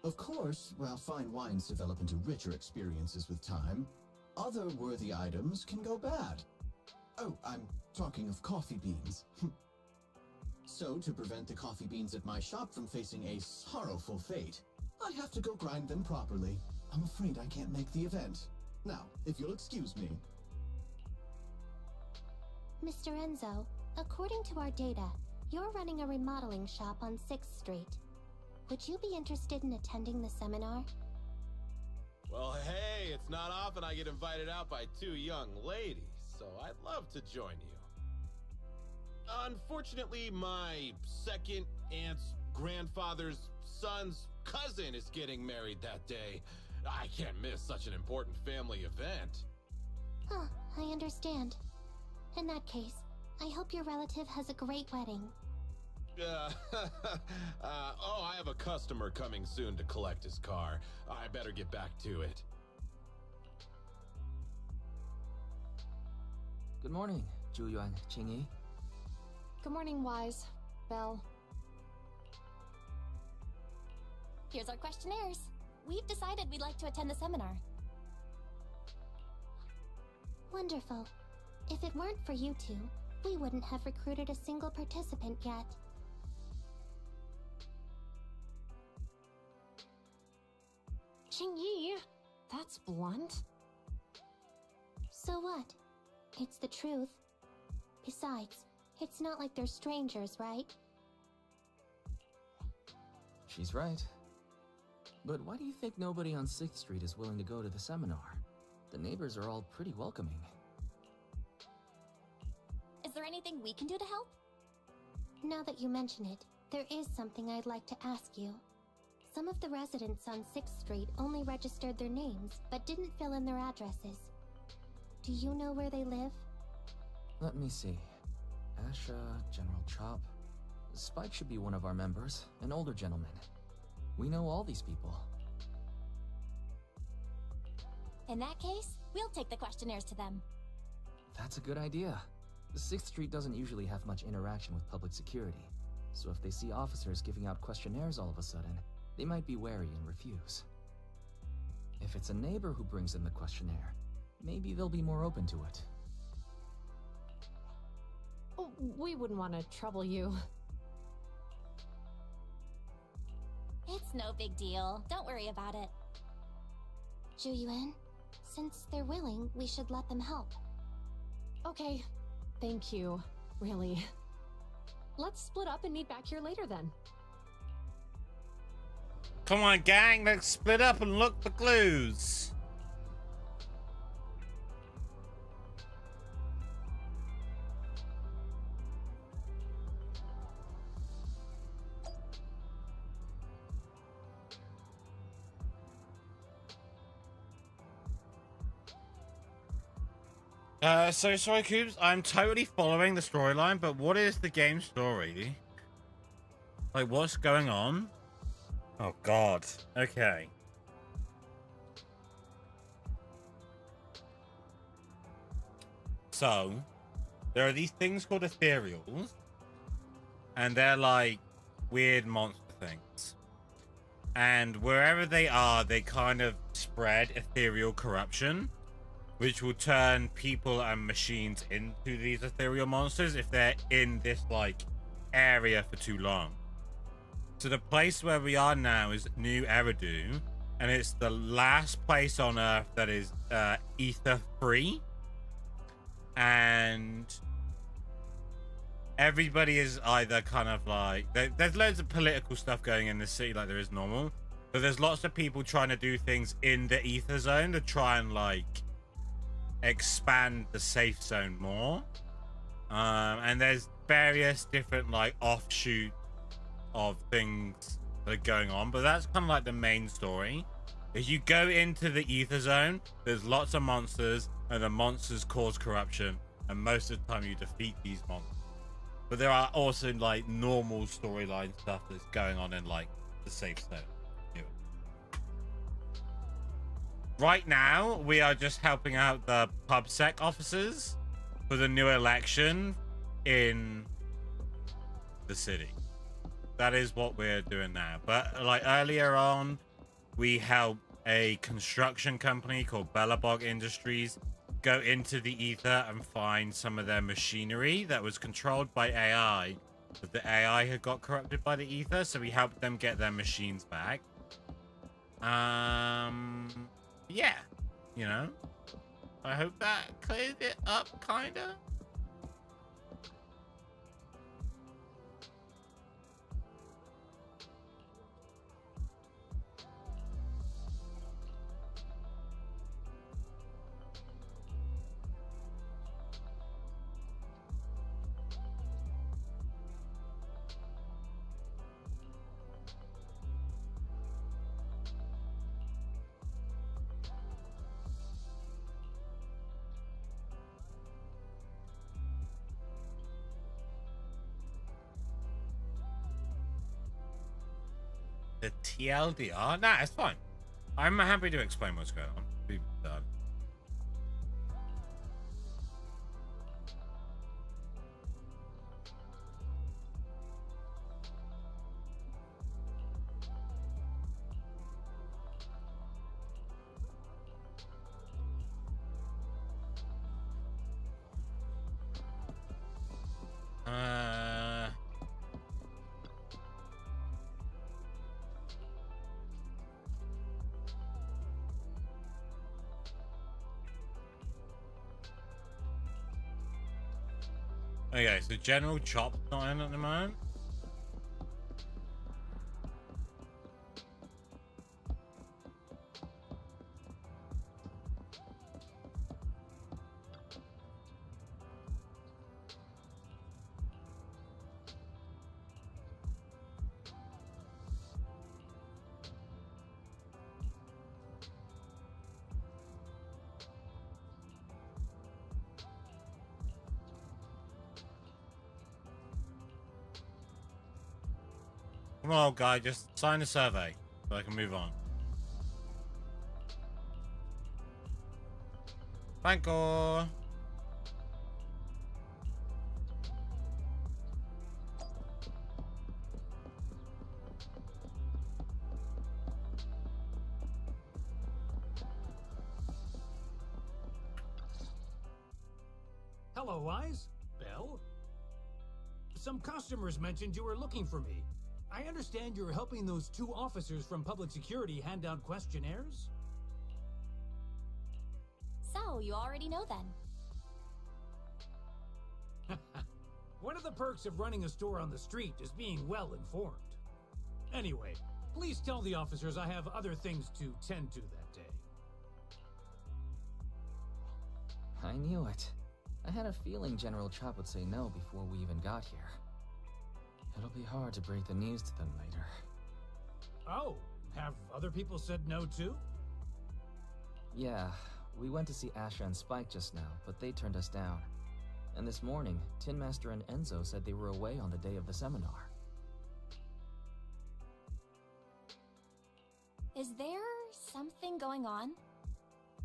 Of course, while fine wines develop into richer experiences with time, other worthy items can go bad. Oh, I'm talking of coffee beans. So, to prevent the coffee beans at my shop from facing a sorrowful fate, I have to go grind them properly. I'm afraid I can't make the event. Now, if you'll excuse me. Mr. Enzo, according to our data, you're running a remodeling shop on 6th Street. Would you be interested in attending the seminar? Well, hey, it's not often I get invited out by two young ladies, so I'd love to join you. Unfortunately, my second aunt's grandfather's son's cousin is getting married that day. I can't miss such an important family event. Huh, I understand. In that case, I hope your relative has a great wedding. Oh, I have a customer coming soon to collect his car. I better get back to it. Good morning, Zhuyuan, Qingyi. Good morning, Wise. Belle. Here's our questionnaires. We've decided we'd like to attend the seminar. Wonderful. If it weren't for you two, we wouldn't have recruited a single participant yet. Qingyi, that's blunt. So what? It's the truth. Besides, it's not like they're strangers, right? She's right. But why do you think nobody on 6th Street is willing to go to the seminar? The neighbors are all pretty welcoming. Is there anything we can do to help? Now that you mention it, there is something I'd like to ask you. Some of the residents on 6th Street only registered their names, but didn't fill in their addresses. Do you know where they live? Let me see. Asha, General Chop. Spike should be one of our members, an older gentleman. We know all these people. In that case, we'll take the questionnaires to them. That's a good idea. The 6th Street doesn't usually have much interaction with public security, so if they see officers giving out questionnaires all of a sudden, they might be wary and refuse. If it's a neighbor who brings in the questionnaire, maybe they'll be more open to it. Oh, we wouldn't want to trouble you. It's no big deal. Don't worry about it. Zhu since they're willing, we should let them help. Okay, thank you, really. Let's split up and meet back here later then. Come on, gang, let's split up and look for clues. So sorry, Cubes. I'm totally following the storyline, but what is the game story? Like, what's going on? Oh, God. Okay. So, there are these things called ethereals, and they're like weird monster things. And wherever they are, they kind of spread ethereal corruption, which will turn people and machines into these ethereal monsters if they're in this like area for too long. So the place where we are now is New Eridu, and it's the last place on Earth that is ether free, and everybody is either kind of like there's loads of political stuff going in the city like there is normal, but there's lots of people trying to do things in the ether zone to try and like expand the safe zone more, and there's various different like offshoot of things that are going on, but that's kind of like the main story. If you go into the ether zone, there's lots of monsters, and the monsters cause corruption, and most of the time you defeat these monsters. But there are also like normal storyline stuff that's going on in like the safe zone. Right now, we are just helping out the PubSec officers for the new election in the city. That is what we're doing now. But like earlier on, we helped a construction company called Bellabog Industries go into the ether and find some of their machinery that was controlled by AI. But the AI had got corrupted by the ether, so we helped them get their machines back. Yeah, you know, I hope that cleared it up, kinda. The TLDR? Nah, it's fine. I'm happy to explain what's going on. Be done. Okay, so General Chop's not in at the moment. Come on, guy, just sign the survey so I can move on. Thank you. Hello, Eyes. Belle? Some customers mentioned you were looking for me. I understand you're helping those 2 officers from public security hand out questionnaires? So, you already know then. One of the perks of running a store on the street is being well informed. Anyway, please tell the officers I have other things to tend to that day. I knew it. I had a feeling General Chop would say no before we even got here. It'll be hard to break the news to them later. Oh, have other people said no too? Yeah, we went to see Asha and Spike just now, but they turned us down. And this morning, Tin Master and Enzo said they were away on the day of the seminar. Is there something going on?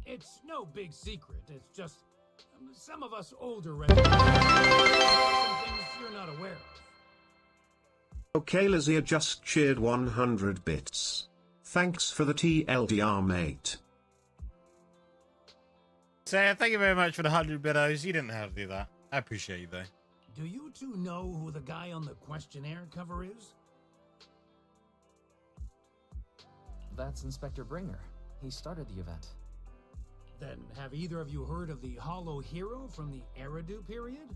It's no big secret. It's just some of us older residents some things you're not aware of. Okay, Lazia just cheered 100 bits. Thanks for the TLDR, mate. So, thank you very much for the 100 bitos. You didn't have to do that. I appreciate you, though. Do you two know who the guy on the questionnaire cover is? That's Inspector Bringer. He started the event. Then have either of you heard of the Hollow Hero from the Eridu period?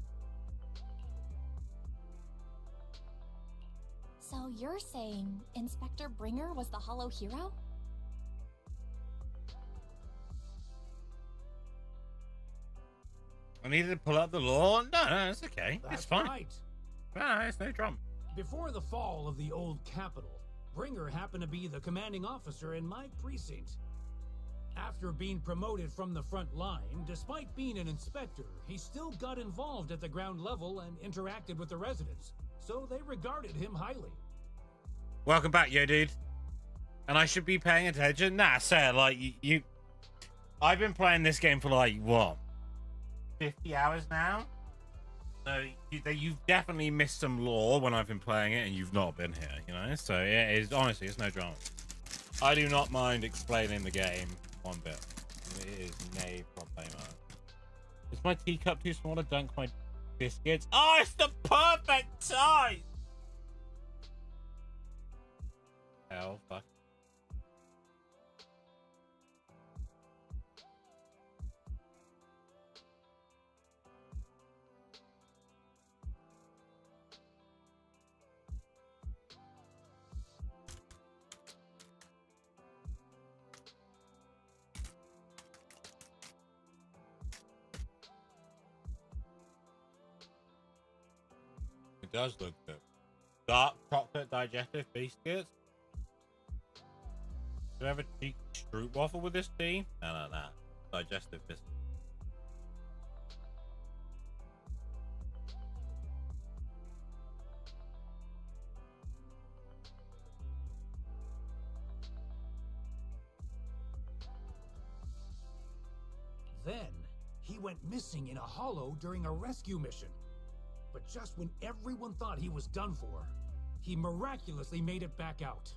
So you're saying Inspector Bringer was the Hollow Hero? I needed to pull up the law. No, it's okay. That's it's fine. Right. No, it's no drama. Before the fall of the old capital, Bringer happened to be the commanding officer in my precinct. After being promoted from the front line, despite being an inspector, he still got involved at the ground level and interacted with the residents, so they regarded him highly. Welcome back, yo, dude. And I should be paying attention? Nah, sir, like, you... I've been playing this game for, like, what? 50 hours now? So, you've definitely missed some lore when I've been playing it, and you've not been here, you know? So, yeah, honestly, it's no drama. I do not mind explaining the game one bit. It is no problemo. Is my teacup too small to dunk my biscuits? Oh, it's the perfect size! Hell, fuck. It does look good. Dark chocolate digestive biscuits. Do you have a cheap Stroop waffle with this tea? No. Digestive biscuits. Then, he went missing in a hollow during a rescue mission. But just when everyone thought he was done for, he miraculously made it back out.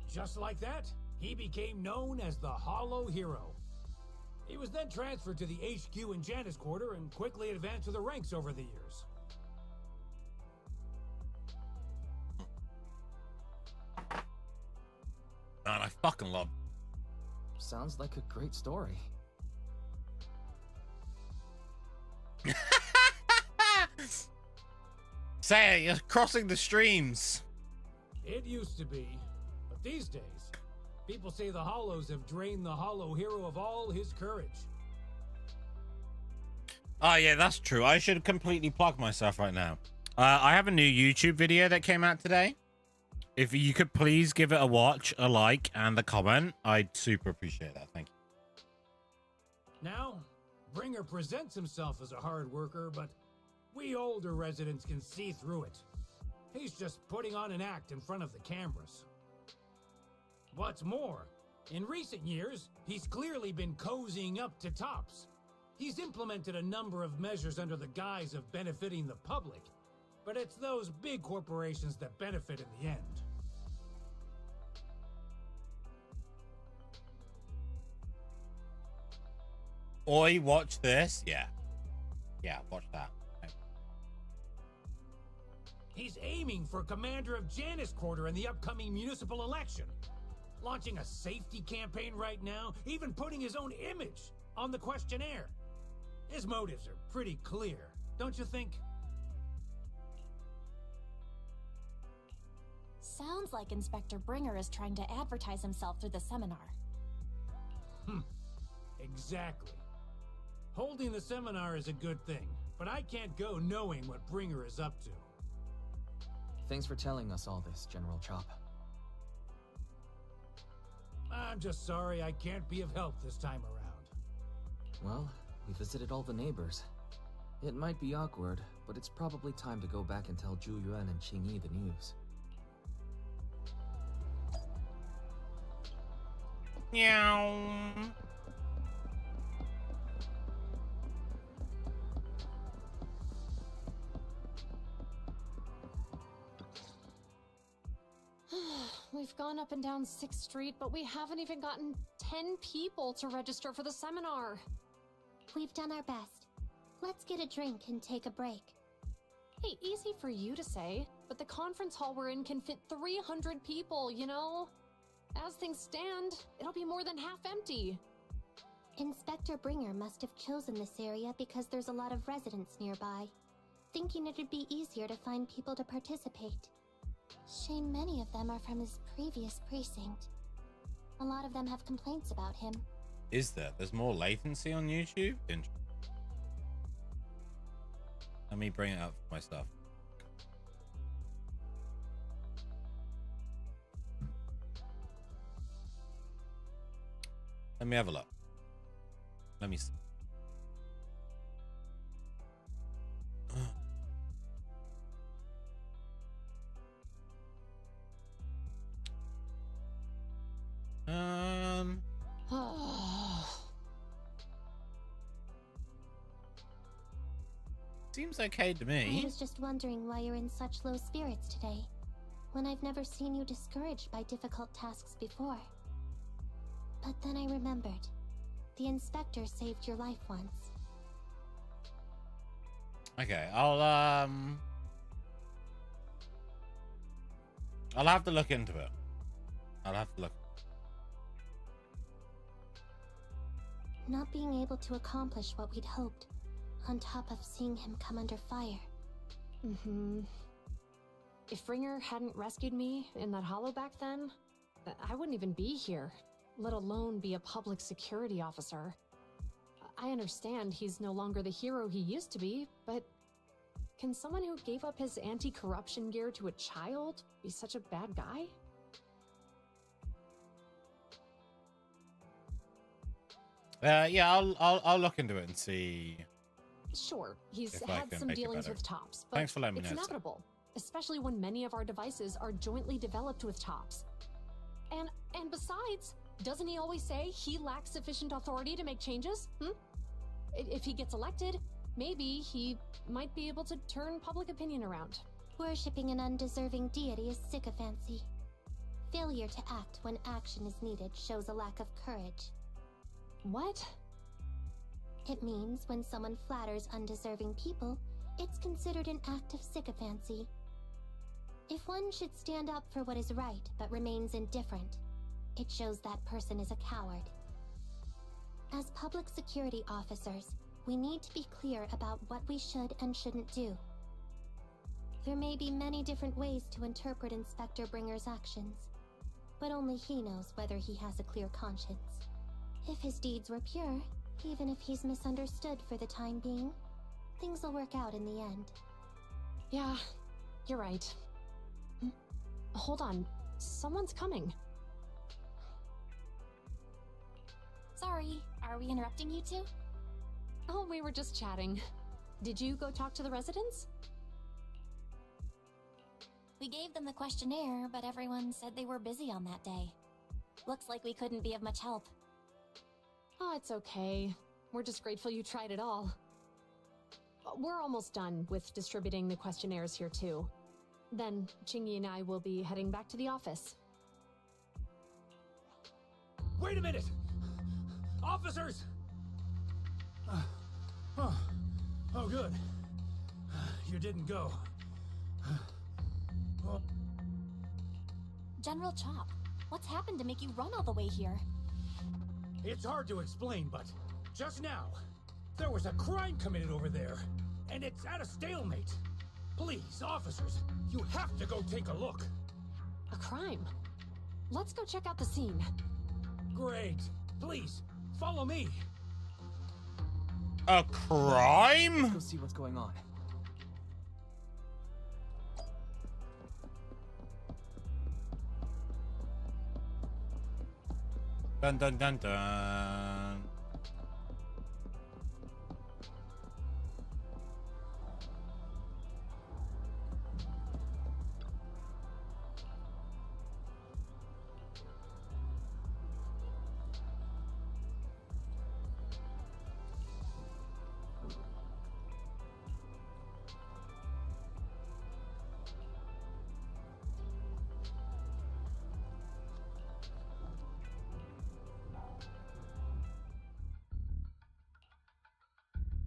Just like that, he became known as the Hollow Hero. He was then transferred to the HQ in Janus Quarter and quickly advanced to the ranks over the years. Man, I fucking love. Sounds like a great story. Say it, you're crossing the streams. It used to be, but these days, people say the Hollows have drained the Hollow hero of all his courage. Oh, yeah, that's true. I should completely plug myself right now. I have a new YouTube video that came out today. If you could please give it a watch, a like, and a comment, I'd super appreciate that. Thank you. Now, Bringer presents himself as a hard worker, but we older residents can see through it. He's just putting on an act in front of the cameras. What's more, in recent years, he's clearly been cozying up to Tops. He's implemented a number of measures under the guise of benefiting the public, but it's those big corporations that benefit in the end. Oi, watch this. Yeah. Yeah, watch that. Okay. He's aiming for commander of Janus Quarter in the upcoming municipal election. Launching a safety campaign right now, even putting his own image on the questionnaire. His motives are pretty clear, don't you think? Sounds like Inspector Bringer is trying to advertise himself through the seminar. Exactly. Holding the seminar is a good thing, but I can't go knowing what Bringer is up to. Thanks for telling us all this, General Chop. I'm just sorry I can't be of help this time around. Well, we visited all the neighbors. It might be awkward, but it's probably time to go back and tell Zhu Yuan and Qingyi the news. Meow. We've gone up and down 6th Street, but we haven't even gotten 10 people to register for the seminar. We've done our best. Let's get a drink and take a break. Hey, easy for you to say, but the conference hall we're in can fit 300 people, you know? As things stand, it'll be more than half empty. Inspector Bringer must have chosen this area because there's a lot of residents nearby, thinking it'd be easier to find people to participate. Shame many of them are from his previous precinct. A lot of them have complaints about him. Is there? There's more latency on YouTube? Let me bring it up for myself. Let me have a look. Let me see. Seems okay to me. I was just wondering why you're in such low spirits today, when I've never seen you discouraged by difficult tasks before. But then I remembered. The inspector saved your life once. Okay, I'll have to look into it. I'll have to look. Not being able to accomplish what we'd hoped, on top of seeing him come under fire. If Bringer hadn't rescued me in that hollow back then, I wouldn't even be here, let alone be a public security officer. I understand he's no longer the hero he used to be, but can someone who gave up his anti-corruption gear to a child be such a bad guy? Yeah, I'll look into it and see. Sure, he's If I had can some make it dealings better. with Tops, but Thanks for letting me it's know, Sam. inevitable, especially when many of our devices are jointly developed with Tops. And besides, doesn't he always say he lacks sufficient authority to make changes? If he gets elected, maybe he might be able to turn public opinion around. Worshipping an undeserving deity is sycophancy. Failure to act when action is needed shows a lack of courage. What? It means when someone flatters undeserving people, it's considered an act of sycophancy. If one should stand up for what is right but remains indifferent, it shows that person is a coward. As public security officers, we need to be clear about what we should and shouldn't do, There may be many different ways to interpret Inspector Bringer's actions, but only he knows whether he has a clear conscience. If his deeds were pure, even if he's misunderstood for the time being, things will work out in the end. Yeah, you're right. Hold on, someone's coming. Sorry, are we interrupting you two? Oh, we were just chatting. Did you go talk to the residents? We gave them the questionnaire, but everyone said they were busy on that day. Looks like we couldn't be of much help. Oh, it's okay. We're just grateful you tried it all. We're almost done with distributing the questionnaires here too. Then Quinyi and I will be heading back to the office. Wait a minute! Officers! Oh, good. You didn't go. General Chop, what's happened to make you run all the way here? It's hard to explain, but just now, there was a crime committed over there, and it's at a stalemate. Please, officers, you have to go take a look. A crime? Let's go check out the scene. Great. Please, follow me. A crime? Let's go see what's going on. Dun dun dun dun.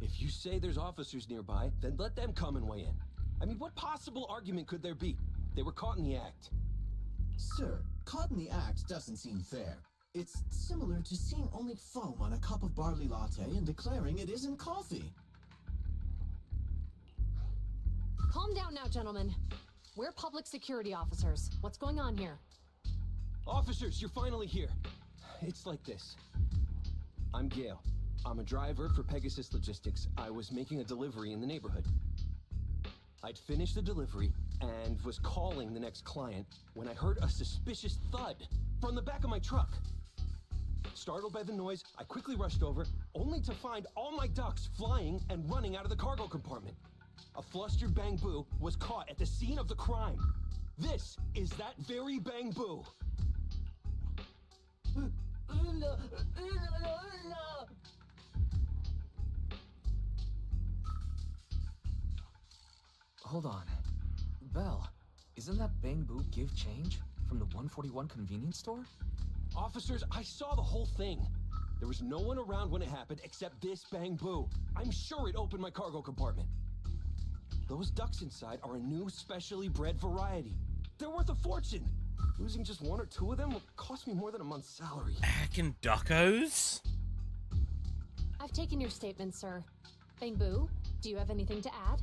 If you say there's officers nearby, then let them come and weigh in. I mean, what possible argument could there be? They were caught in the act. Sir, caught in the act doesn't seem fair. It's similar to seeing only foam on a cup of barley latte and declaring it isn't coffee. Calm down now, gentlemen. We're public security officers. What's going on here? Officers, you're finally here. It's like this. I'm Gale. I'm a driver for Pegasus Logistics. I was making a delivery in the neighborhood. I'd finished the delivery and was calling the next client when I heard a suspicious thud from the back of my truck. Startled by the noise, I quickly rushed over, only to find all my ducks flying and running out of the cargo compartment. A flustered Bang-Boo was caught at the scene of the crime. This is that very Bang-Boo. Hold on. Belle, isn't that Bang-Boo give change from the 141 convenience store? Officers, I saw the whole thing. There was no one around when it happened except this Bang-Boo. I'm sure it opened my cargo compartment. Those ducks inside are a new specially bred variety. They're worth a fortune. Losing just one or two of them will cost me more than a month's salary. Heckin' duckos? I've taken your statement, sir. Bang-Boo, do you have anything to add?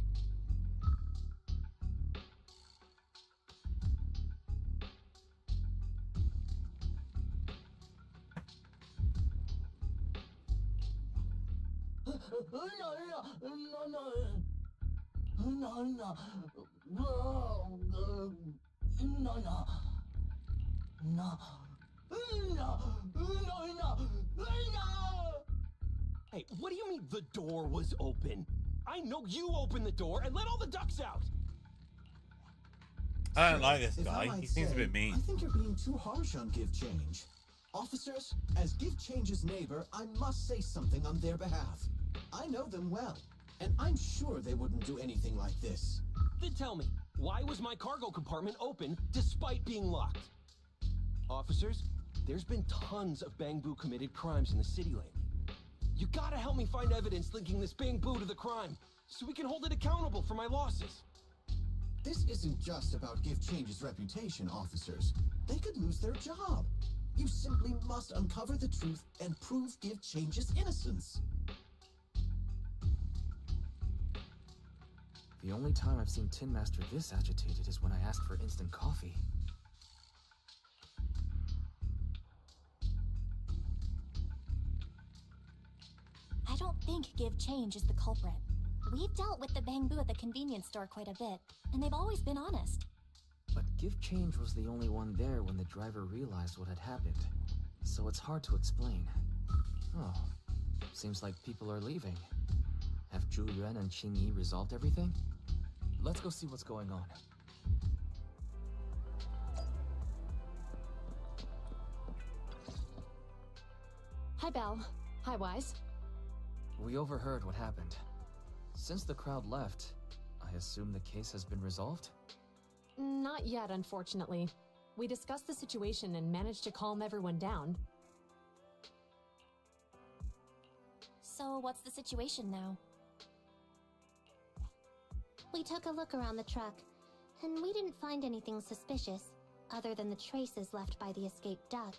Hey, what do you mean the door was open? I know you opened the door and let all the ducks out. I don't like this If I guy. might He seems a say, bit mean. I think you're being too harsh on Give Change. Officers, as Give Change's neighbor, I must say something on their behalf. I know them well, and I'm sure they wouldn't do anything like this. Then tell me, why was my cargo compartment open despite being locked? Officers, there's been tons of Bang-Boo committed crimes in the city lately. You gotta help me find evidence linking this Bang-Boo to the crime, so we can hold it accountable for my losses. This isn't just about Give Change's reputation, officers. They could lose their job. You simply must uncover the truth and prove Give Change's innocence. The The only time I've seen Tin Master this agitated is when I asked for instant coffee. I don't think Give Change is the culprit. We've dealt with the Bangbu at the convenience store quite a bit, and they've always been honest. But Give Change was the only one there when the driver realized what had happened, so it's hard to explain. Oh, seems like people are leaving. Have Zhu Yuan and Quinyi resolved everything? Let's go see what's going on. Hi, Belle. Hi, Wise. We overheard what happened. Since the crowd left, I assume the case has been resolved? Not yet, unfortunately. We discussed the situation and managed to calm everyone down. So what's the situation now? We took a look around the truck, and we didn't find anything suspicious, other than the traces left by the escaped ducks.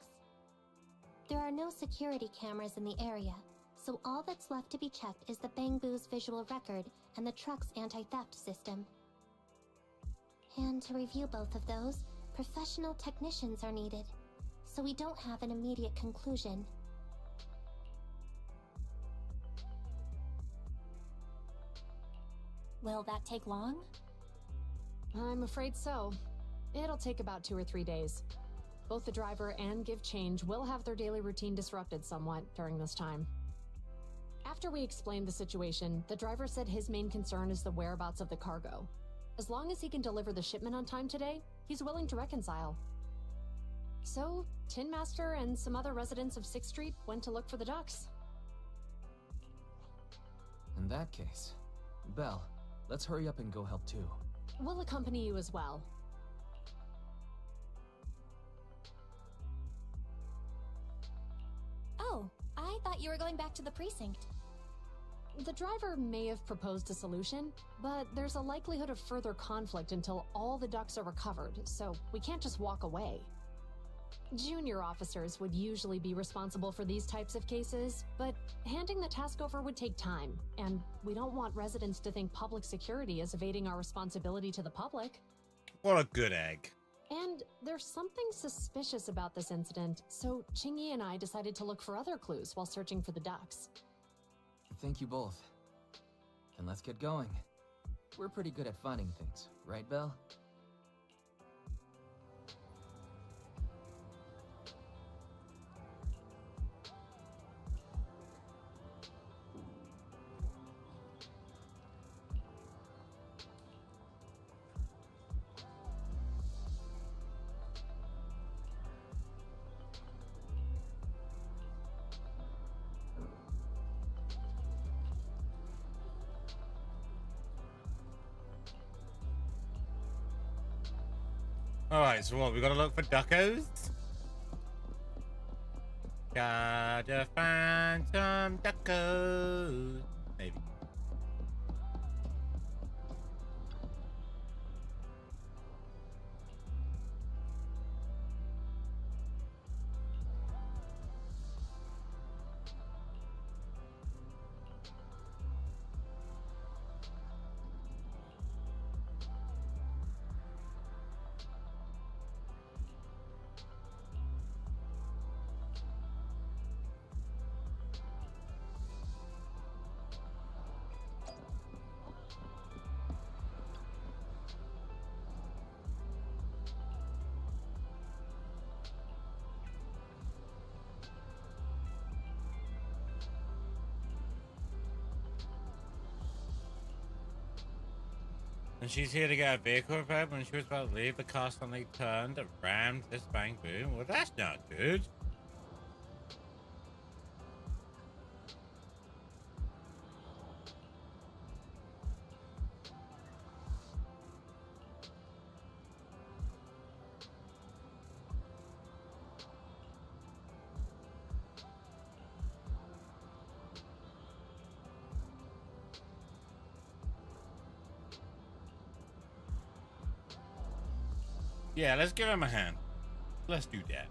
There are no security cameras in the area, so all that's left to be checked is the Bangbu's visual record and the truck's anti-theft system. And to review both of those, professional technicians are needed, so we don't have an immediate conclusion. Will that take long? I'm afraid so. It'll take about 2 or 3 days. Both the driver and Give Change will have their daily routine disrupted somewhat during this time. After we explained the situation, the driver said his main concern is the whereabouts of the cargo. As long as he can deliver the shipment on time today, he's willing to reconcile. So, Tin Master and some other residents of 6th Street went to look for the ducks. In that case, Belle, let's hurry up and go help too. We'll accompany you as well. Oh, I thought you were going back to the precinct. The driver may have proposed a solution, but there's a likelihood of further conflict until all the ducks are recovered, so we can't just walk away. Junior officers would usually be responsible for these types of cases, but handing the task over would take time, and we don't want residents to think public security is evading our responsibility to the public. What a good egg. And there's something suspicious about this incident, so Quinyi and I decided to look for other clues while searching for the ducks. Thank you both. Then let's get going. We're pretty good at finding things, right, Belle? Alright, so what? We gotta look for duckos? Gotta find some duckos. Maybe. And she's here to get a vehicle repaired. When she was about to leave, the car suddenly turned and rammed this bank boom. Well, that's not good. Yeah, let's give him a hand. Let's do that.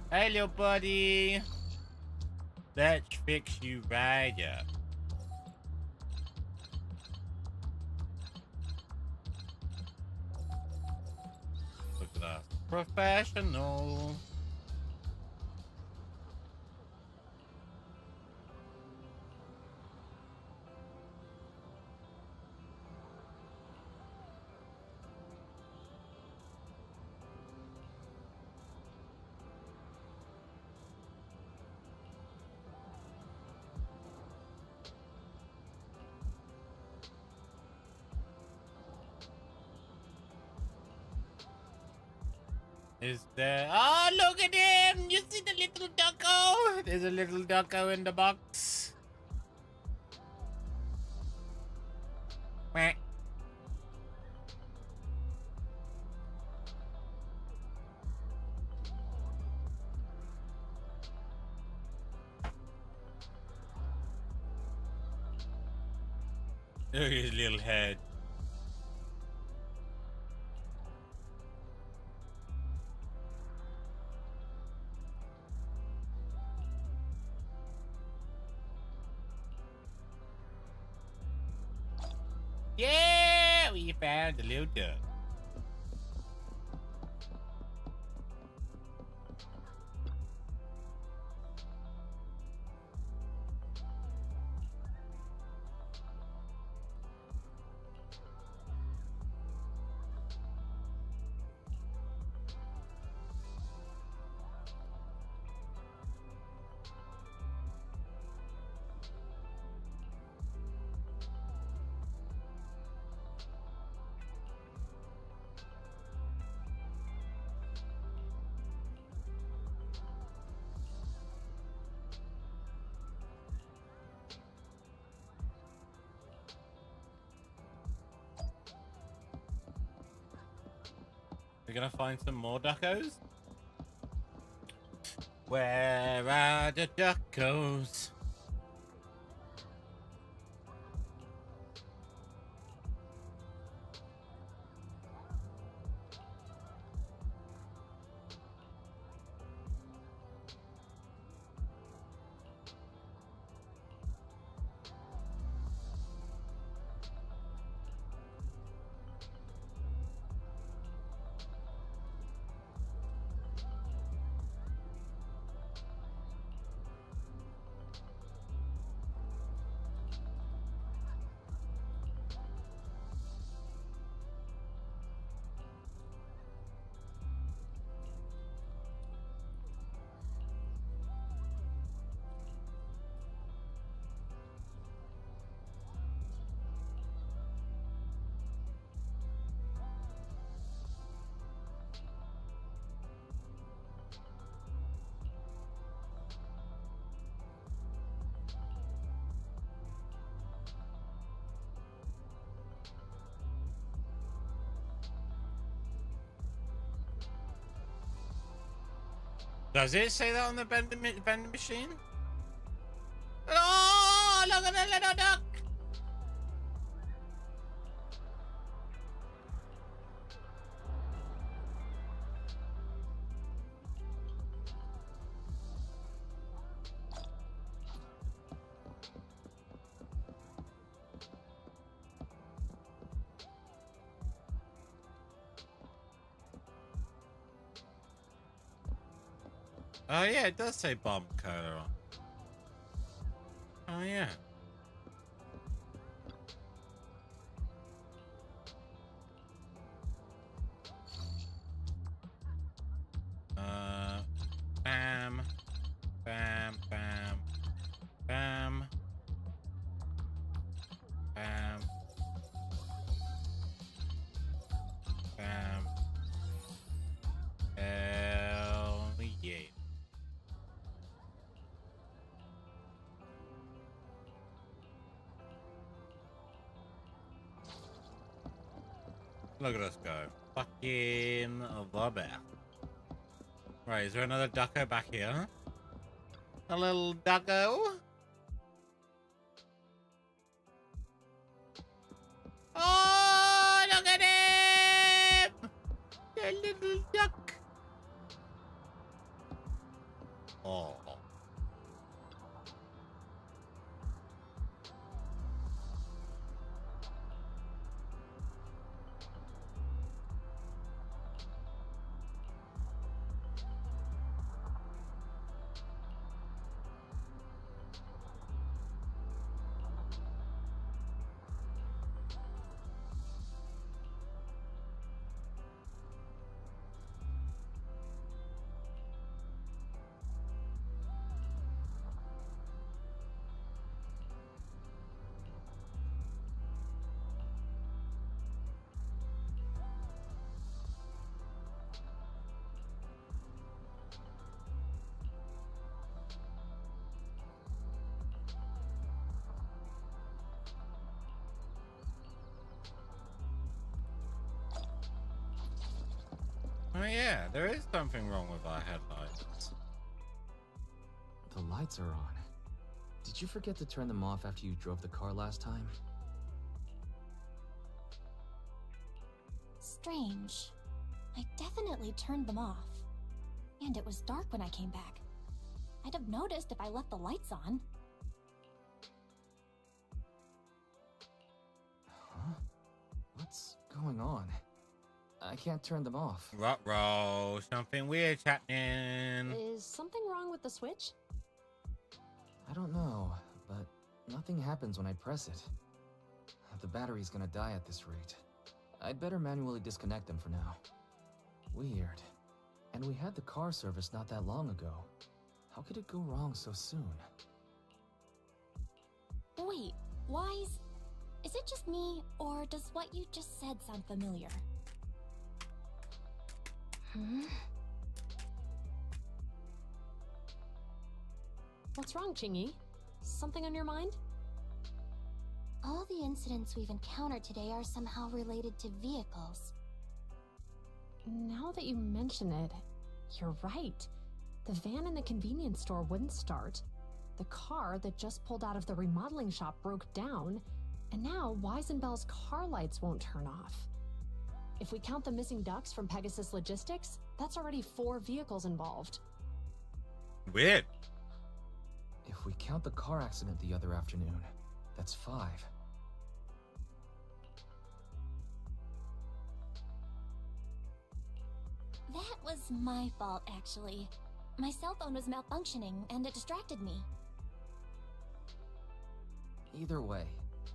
Hey, little buddy. Let's fix you right up. Look at us. Professional. Is there? Oh, look at him! You see the little ducko? There's a little ducko in the box. Meh. Look at his little head. Yeah, we found the little duck. We're gonna find some more duckos. Where are the duckos? Does it say that on the vending machine? Oh, look at the little duck! Oh yeah, it does say bomb cola on. Oh yeah. Bam, bam, bam, bam, bam, bam. Hell yeah. Look at us go. Fucking the best. Right, is there another ducko back here? A little ducko? Oh, look at him! The little duck. Oh. mean, yeah, there is something wrong with our headlights. The lights are on. Did you forget to turn them off after you drove the car last time? Strange. I definitely turned them off. And it was dark when I came back. I'd have noticed if I left the lights on. Huh? What's going on? I can't turn them off. Ruh-roh, something weird's happening. Is something wrong with the switch? I don't know, but nothing happens when I press it. The battery's gonna die at this rate. I'd better manually disconnect them for now. Weird. And we had the car service not that long ago. How could it go wrong so soon? Wait, Wise? Is it just me, or does what you just said sound familiar? What's wrong, Quinyi? Something on your mind? All the incidents we've encountered today are somehow related to vehicles. Now that you mention it, you're right. The van in the convenience store wouldn't start. The car that just pulled out of the remodeling shop broke down, and now Wise and Bell's car lights won't turn off. If we count the missing ducks from Pegasus Logistics, that's already 4 vehicles involved. Weird. If we count the car accident the other afternoon, that's 5. That was my fault, actually. My cell phone was malfunctioning, and it distracted me. Either way,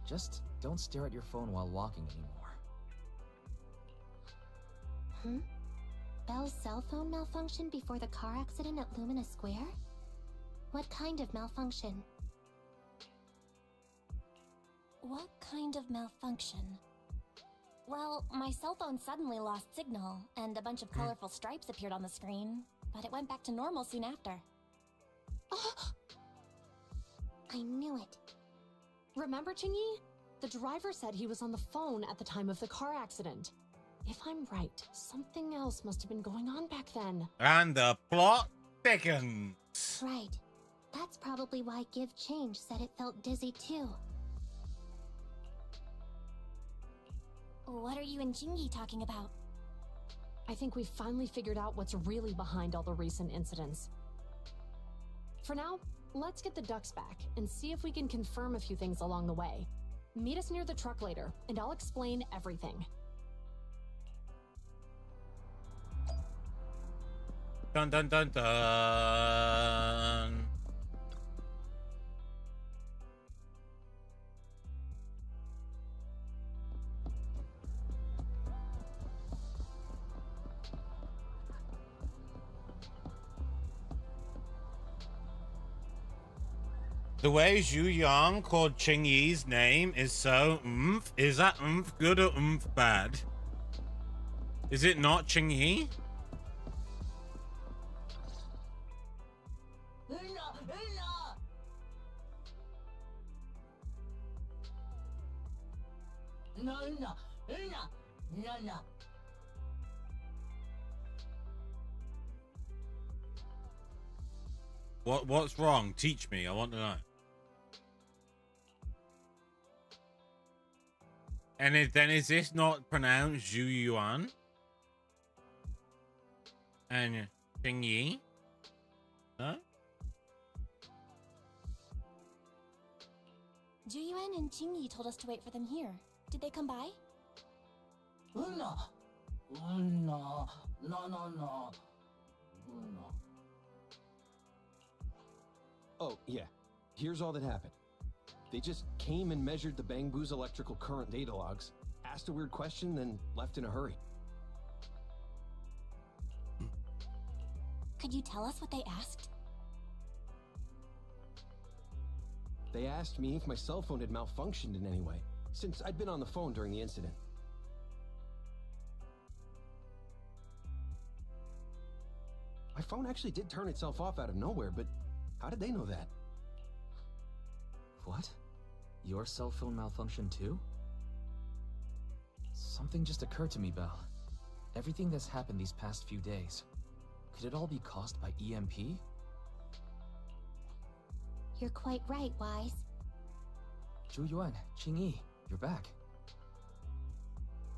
just don't stare at your phone while walking anymore. Bell's cell phone malfunctioned before the car accident at Lumina Square? What kind of malfunction? What kind of malfunction? Well, my cell phone suddenly lost signal, and a bunch of colorful stripes appeared on the screen, but it went back to normal soon after. I knew it. Remember, Quinyi? The driver said he was on the phone at the time of the car accident. If I'm right, something else must have been going on back then. And the plot thickens. Right. That's probably why Give Change said it felt dizzy too. What are you and Quinyi talking about? I think we've finally figured out what's really behind all the recent incidents. For now, let's get the ducks back and see if we can confirm a few things along the way. Meet us near the truck later, and I'll explain everything. Dun dun dun dun. The way Zhu Yang called Qingyi's name is so oomph. Is that oomph good or oomph bad? Is it not Qingyi? What's wrong? Teach me. I want to know. And then is this not pronounced Zhu Yuan? And Qingyi? No? Juyuan and Qingyi told us to wait for them here. Did they come by? No. Oh, yeah. Here's all that happened. They just came and measured the Bangbu's electrical current data logs, asked a weird question, then left in a hurry. Could you tell us what they asked? They asked me if my cell phone had malfunctioned in any way, since I'd been on the phone during the incident. My phone actually did turn itself off out of nowhere, but how did they know that? What? Your cell phone malfunctioned too? Something just occurred to me, Belle. Everything that's happened these past few days, could it all be caused by EMP? You're quite right, Wise. Zhu Yuan, Qingyi, you're back.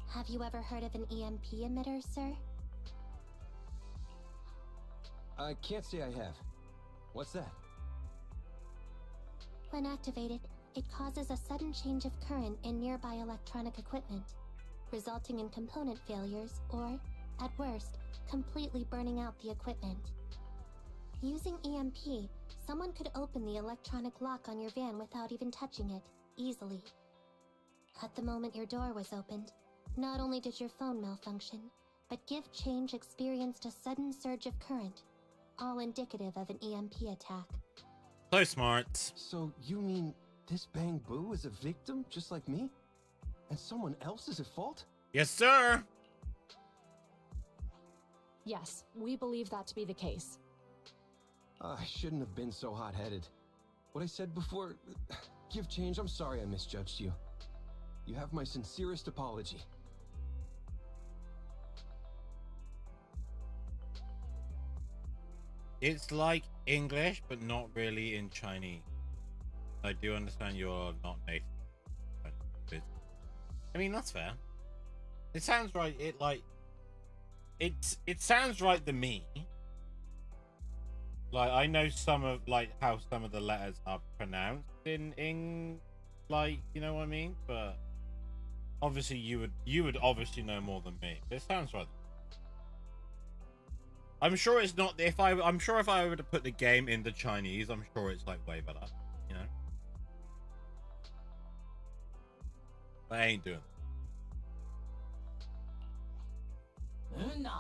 Have you ever heard of an EMP emitter, sir? I can't say I have. What's that? When activated, it causes a sudden change of current in nearby electronic equipment, resulting in component failures or, at worst, completely burning out the equipment. Using EMP, someone could open the electronic lock on your van without even touching it, easily. At the moment your door was opened, not only did your phone malfunction, but Gift Change experienced a sudden surge of current, all indicative of an EMP attack. So smart. So you mean this Bang Boo is a victim just like me? And someone else is at fault? Yes, sir. Yes, we believe that to be the case. I shouldn't have been so hot-headed. What I said before... Give Change, I'm sorry I misjudged you. You have my sincerest apology. It's like English, but not really in Chinese. I do understand you're not native. I mean, that's fair. It sounds right. It sounds right to me. Like, I know some of how some of the letters are pronounced in like, you know what I mean? But obviously you would obviously know more than me. It sounds right. I'm sure it's not. I'm sure if I were to put the game into Chinese, I'm sure it's like way better. You know. But I ain't doing it. No.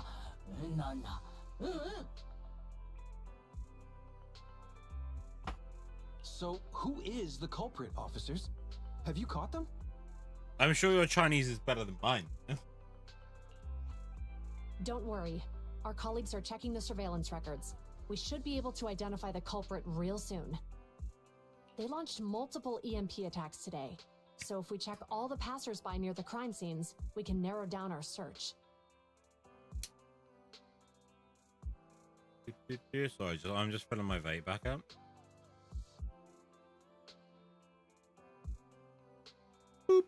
So, who is the culprit, officers? Have you caught them? I'm sure your Chinese is better than mine. Don't worry. Our colleagues are checking the surveillance records. We should be able to identify the culprit real soon. They launched multiple EMP attacks today, so if we check all the passers-by near the crime scenes, we can narrow down our search. Sorry, I'm just filling my vape back up. Boop.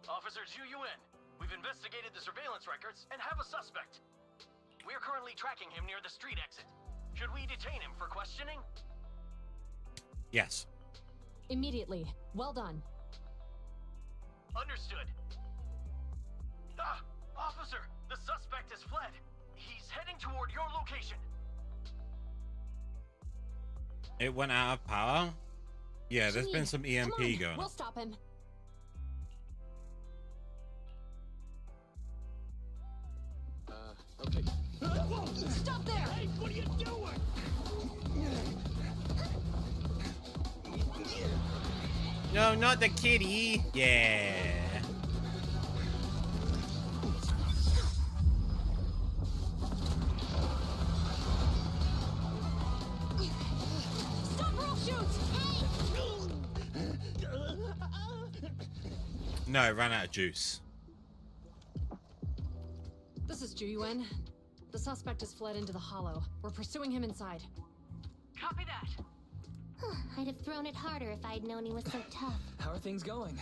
Officer Zhu Yuan, we've investigated the surveillance records and have a suspect. We are currently tracking him near the street exit. Should we detain him for questioning? Yes. Immediately. Well done. Understood. Ah! Officer! The suspect has fled. He's heading toward your location. It went out of power? Yeah, there's been some EMP going on. We'll stop him. Okay. Stop there! Hey, what are you doing? No, not the kitty. Yeah. Stop roll shoots! No, it ran out of juice. This is Zhu Yuan. The suspect has fled into the hollow. We're pursuing him inside. Copy that. I'd have thrown it harder if I'd known he was so tough. How are things going?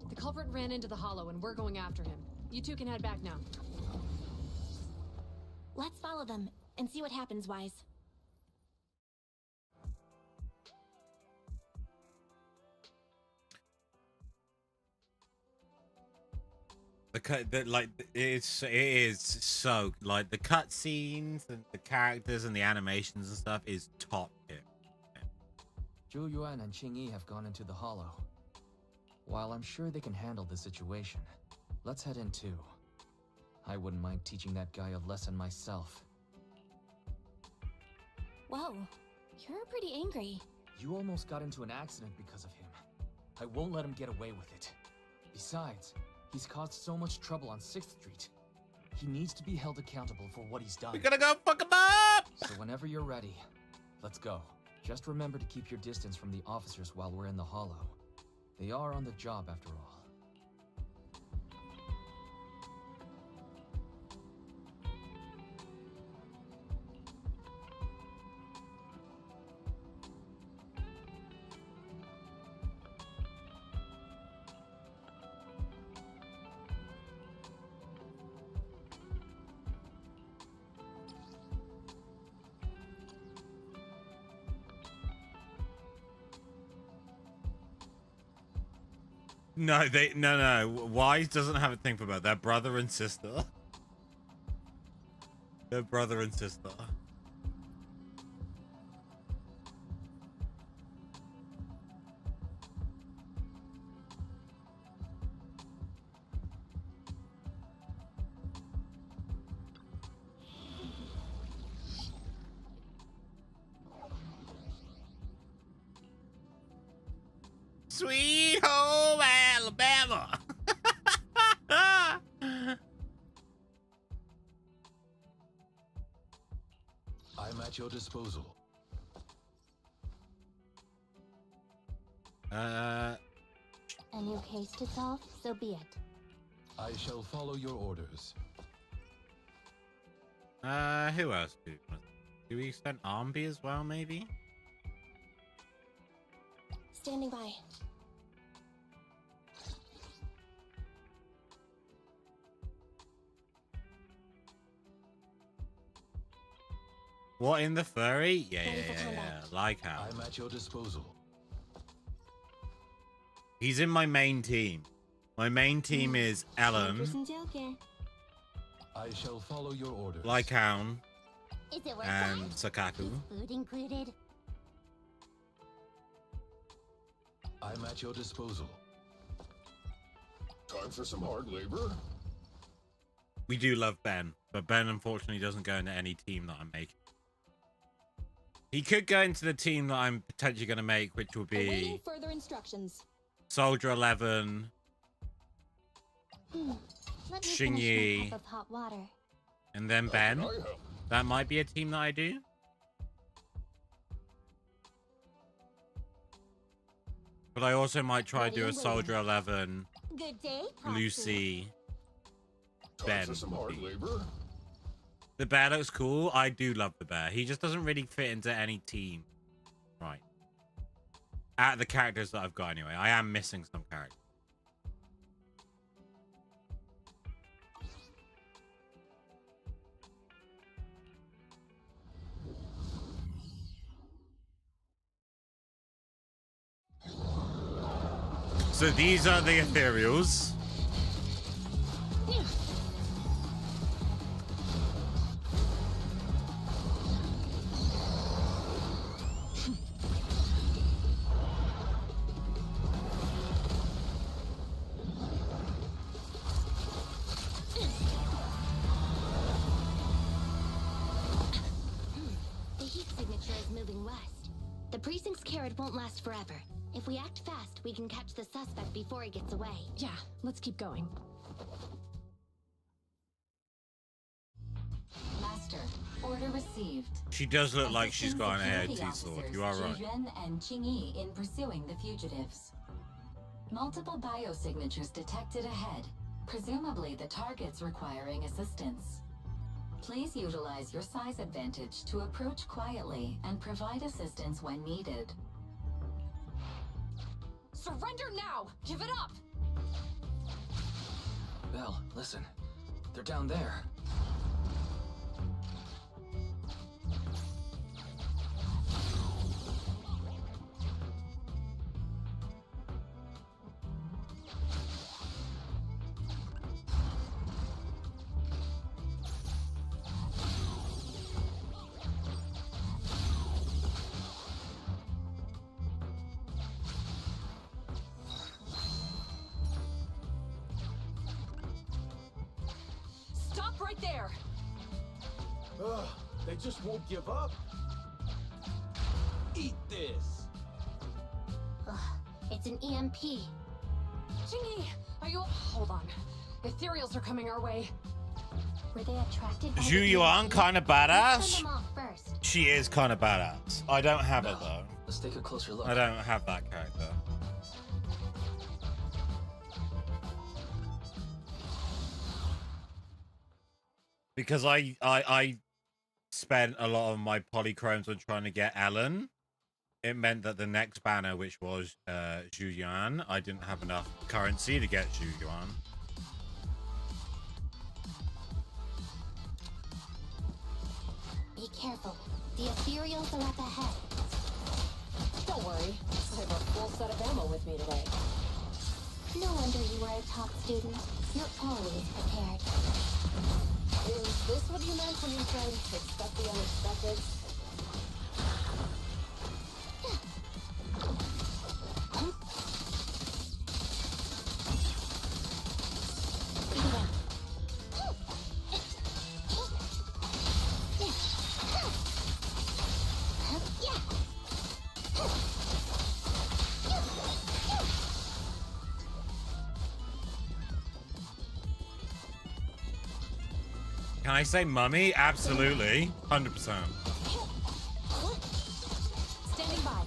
The culprit ran into the hollow and we're going after him. You two can head back now. Let's follow them and see what happens, Wise. It is so like the cutscenes and the characters and the animations and stuff is top tier. Zhu Yuan and Qingyi have gone into the hollow. While I'm sure they can handle the situation, let's head in too. I wouldn't mind teaching that guy a lesson myself. Whoa, you're pretty angry. You almost got into an accident because of him. I won't let him get away with it. Besides, he's caused so much trouble on 6th Street. He needs to be held accountable for what he's done. We gotta go fuck him up! So whenever you're ready, let's go. Just remember to keep your distance from the officers while we're in the hollow. They are on the job after all. No, no. Wise doesn't have a thing for both. They're brother and sister. They're brother and sister. Sweet home Alabama. I'm at your disposal. A new case to solve, so be it. I shall follow your orders. Who else do we send Armby as well, maybe? Standing by. What, in the furry? Yeah. Like how. I'm at your disposal. He's in my main team. My main team is Ellen, I shall follow your orders. Lycaon, Is it worth and it? Sakaku. Food included? I'm at your disposal. Time for some hard labor? We do love Ben, but Ben unfortunately doesn't go into any team that I'm making. He could go into the team that I'm potentially going to make, which will be Awaiting further instructions. Soldier 11, Let me finish Quinyi, my cup of hot water. and then Ben. That might be a team that I do. But I also might try to do a Soldier 11, Good day, Lucy, Time Ben. for some hard labor? The bear looks cool. I do love the bear. He just doesn't really fit into any team. Right. Out of the characters that I've got anyway. I am missing some characters. So these are the ethereals. The heat signature is moving west. The precinct's carrot won't last forever. If we act fast, we can catch the suspect before he gets away. Yeah, let's keep going. Master, order received. She does look like she's Assisting got an security AOT sword. officers You are right. Zhizhen and Qinyi in pursuing the fugitives. Multiple biosignatures detected ahead, presumably the targets requiring assistance. Please utilize your size advantage to approach quietly and provide assistance when needed. Surrender now! Give it up! Belle, listen. They're down there. Stop right there! Ugh, they just won't give up. Eat this. Ugh, it's an EMP. Jingy, are you... Hold on. Ethereals are coming our way. Were they attracted by Zhu the Yuan EMP? kind of Let's badass. send them off first. She is kind of badass. I don't have it though. Let's take a closer look. I don't have that character. because I spent a lot of my polychromes on trying to get Ellen. It meant that the next banner, which was Zhu Yuan, I didn't have enough currency to get Zhu Yuan. Be careful. The ethereals are up ahead. Don't worry. I have a full set of ammo with me today. No wonder you were a top student. You're always prepared. Is this what you meant when you said expect the unexpected? Can I say mummy? Absolutely. 100%. Standing by.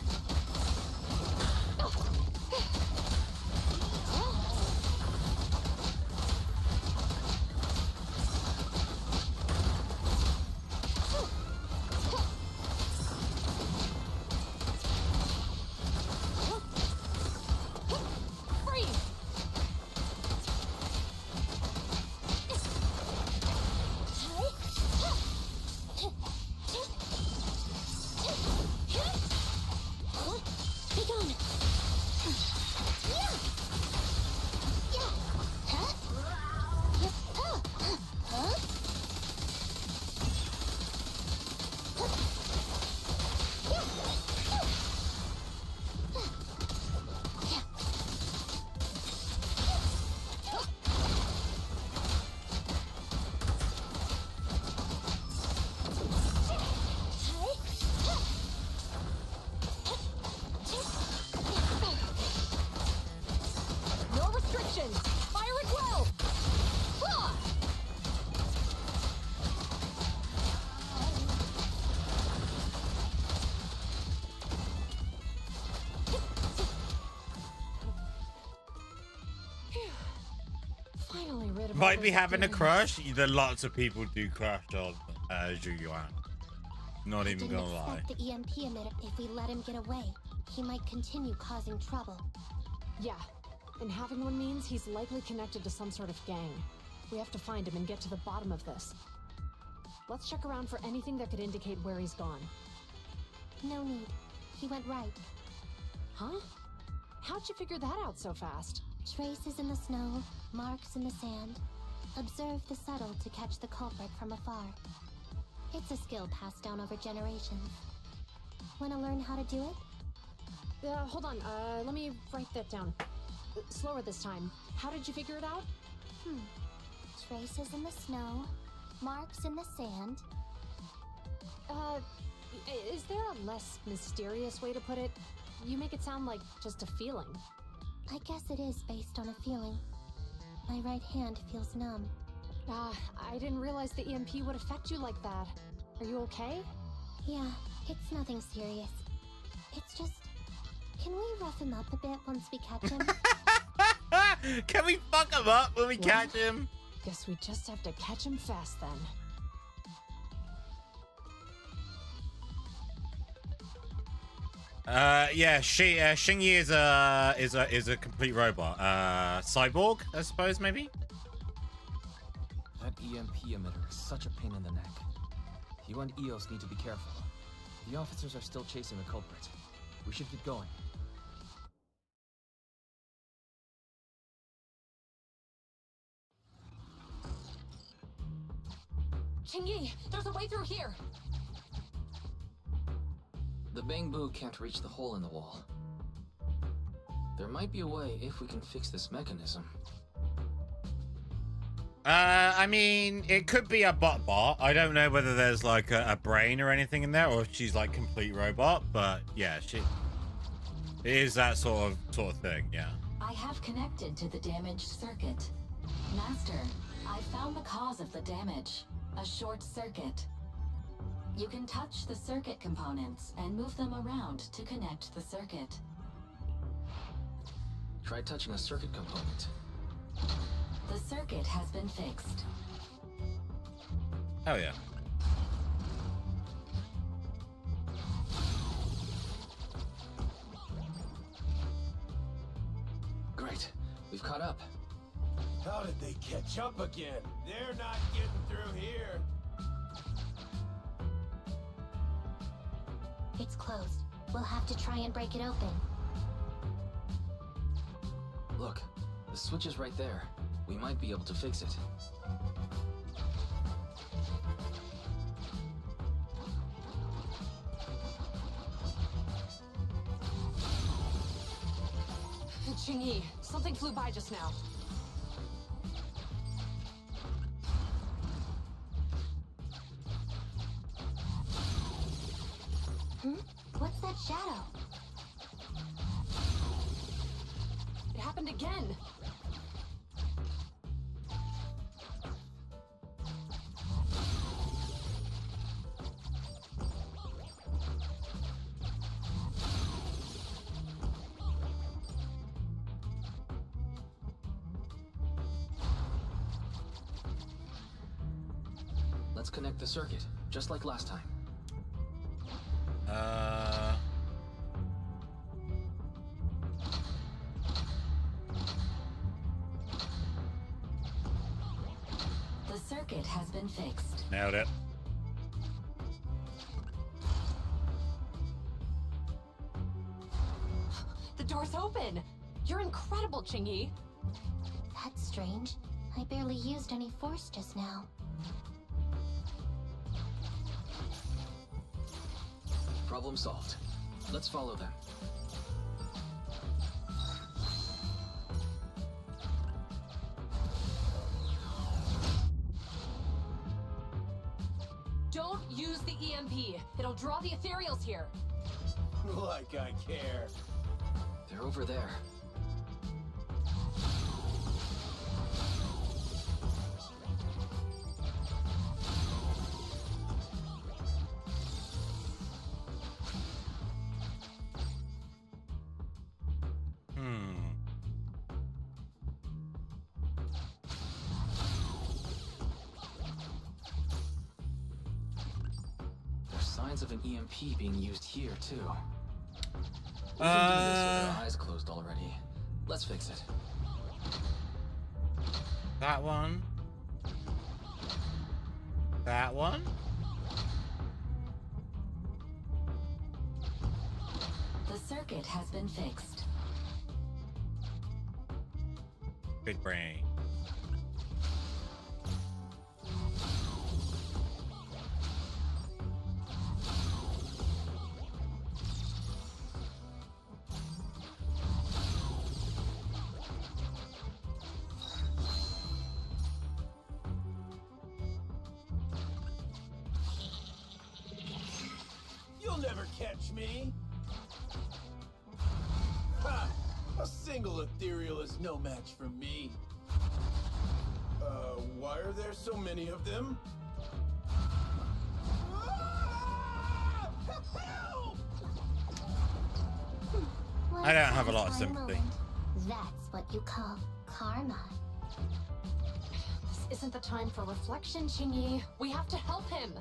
Might be having a crush. There lots of people do crush on Zhu Yuan. Not even gonna lie. The EMP emitter. If we let him get away, he might continue causing trouble. Yeah, and having one means he's likely connected to some sort of gang. We have to find him and get to the bottom of this. Let's check around for anything that could indicate where he's gone. No need. He went right. Huh? How'd you figure that out so fast? Traces in the snow, marks in the sand. Observe the subtle to catch the culprit from afar. It's a skill passed down over generations. Want to learn how to do it? Hold on. Let me write that down. Slower this time. How did you figure it out? Traces in the snow, marks in the sand. Is there a less mysterious way to put it? You make it sound like just a feeling. I guess it is based on a feeling. My right hand feels numb. I didn't realize the EMP would affect you like that. Are you okay? Yeah, it's nothing serious. It's just... Can we rough him up a bit once we catch him? Can we fuck him up when we catch him? Guess we just have to catch him fast then. Yeah, Quinyi is a complete robot. Cyborg, I suppose, maybe? That EMP emitter is such a pain in the neck. You and EOS need to be careful. The officers are still chasing the culprit. We should get going. Quinyi, there's a way through here. The bamboo can't reach the hole in the wall. There might be a way if we can fix this mechanism. I mean, it could be a bot. I don't know whether there's like a brain or anything in there, or if she's like complete robot. But yeah, it is that sort of thing. Yeah. I have connected to the damaged circuit. Master, I found the cause of the damage. A short circuit. You can touch the circuit components and move them around to connect the circuit. Try touching a circuit component. The circuit has been fixed. Oh yeah. Great. We've caught up. How did they catch up again? They're not getting through here. It's closed. We'll have to try and break it open. Look, the switch is right there. We might be able to fix it. Quinyi, something flew by just now. What's that shadow? It happened again. Let's connect the circuit, just like last time. The circuit has been fixed. Nailed it. The door's open. You're incredible, Quinyi. That's strange. I barely used any force just now. Problem solved. Let's follow them. Don't use the EMP. It'll draw the ethereals here. Like I care. They're over there. There's signs of an EMP being used here, too. We've been doing this with our eyes closed already. Let's fix it. That one. That one. The circuit has been fixed. Big brain. You'll never catch me. Ha! A single ethereal is no match for me. Why are there so many of them? Help! I don't have a lot of sympathy. That's what you call karma. This isn't the time for reflection, Quinyi. We have to help him.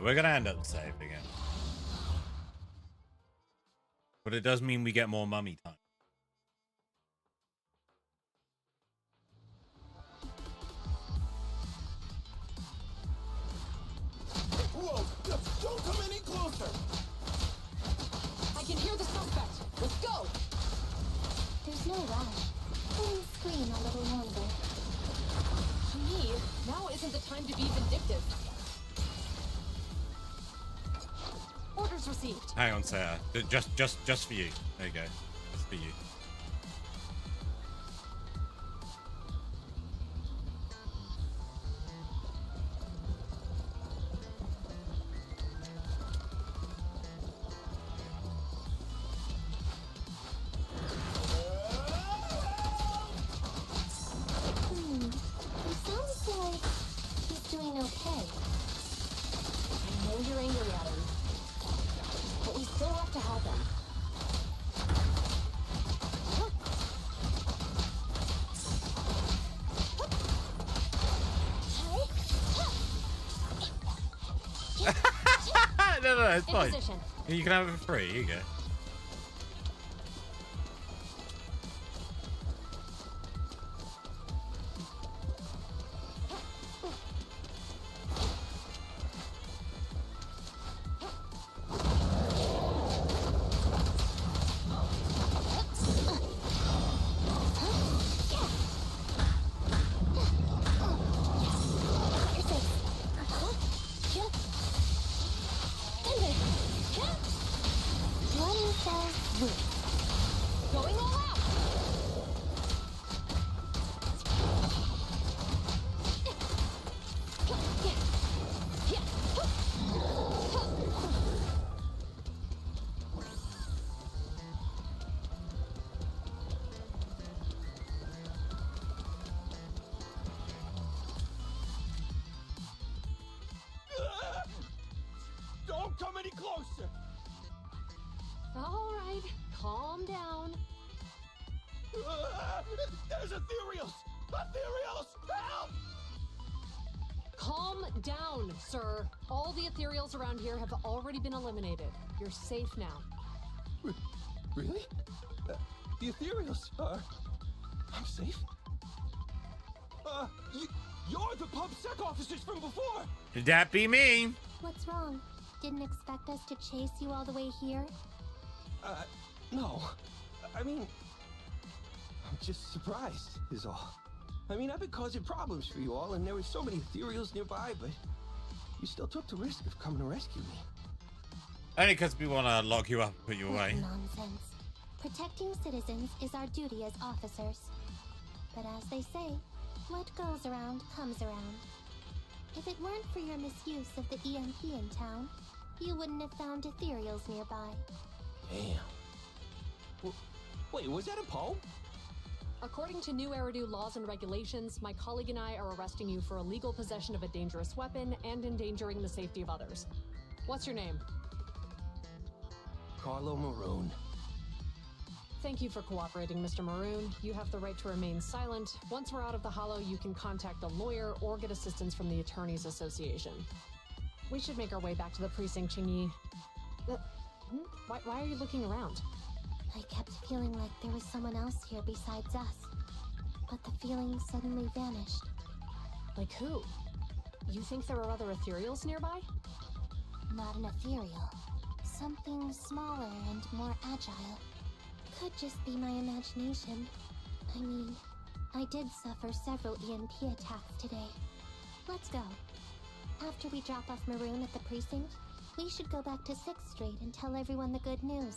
We're gonna end up saved again. But it does mean we get more mummy time. Whoa! Don't come any closer! I can hear the suspect. Let's go! There's no rush. Only scream a little longer. Quinyi, now isn't the time to be vindictive. Orders received. Hang on, Sarah. Just for you. There you go. Just for you. He sounds like he's doing okay. I know you're angry at him, but we still have to help him. no, it's In fine. position. You can have it for free. Here you go. Going all out. Don't come any closer! All right, calm down. There's ethereals! Ethereals! Help! Calm down, sir. All the ethereals around here have already been eliminated. You're safe now. Really? The ethereals are... I'm safe? You're the PubSec officers from before! Did that be me? What's wrong? Didn't expect us to chase you all the way here? No. I mean... I'm just surprised, is all. I mean, I've been causing problems for you all, and there were so many ethereals nearby, but you still took the risk of coming to rescue me. Only because we want to lock you up and put you away. Nonsense. Protecting citizens is our duty as officers. But as they say, what goes around comes around. If it weren't for your misuse of the EMP in town, you wouldn't have found ethereals nearby. Damn. Wait, was that a poem? According to new Eridu laws and regulations, my colleague and I are arresting you for illegal possession of a dangerous weapon and endangering the safety of others. What's your name? Carlo Maroon. Thank you for cooperating, Mr. Maroon. You have the right to remain silent. Once we're out of the hollow, you can contact a lawyer or get assistance from the Attorneys Association. We should make our way back to the precinct, Quinyi. Why are you looking around? I kept feeling like there was someone else here besides us. But the feeling suddenly vanished. Like who? You think there are other ethereals nearby? Not an ethereal. Something smaller and more agile. Could just be my imagination. I mean, I did suffer several EMP attacks today. Let's go. After we drop off Maroon at the precinct, we should go back to 6th Street and tell everyone the good news.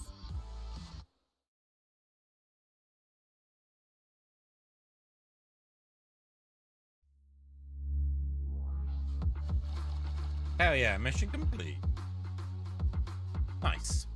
Hell yeah, mission complete. Nice.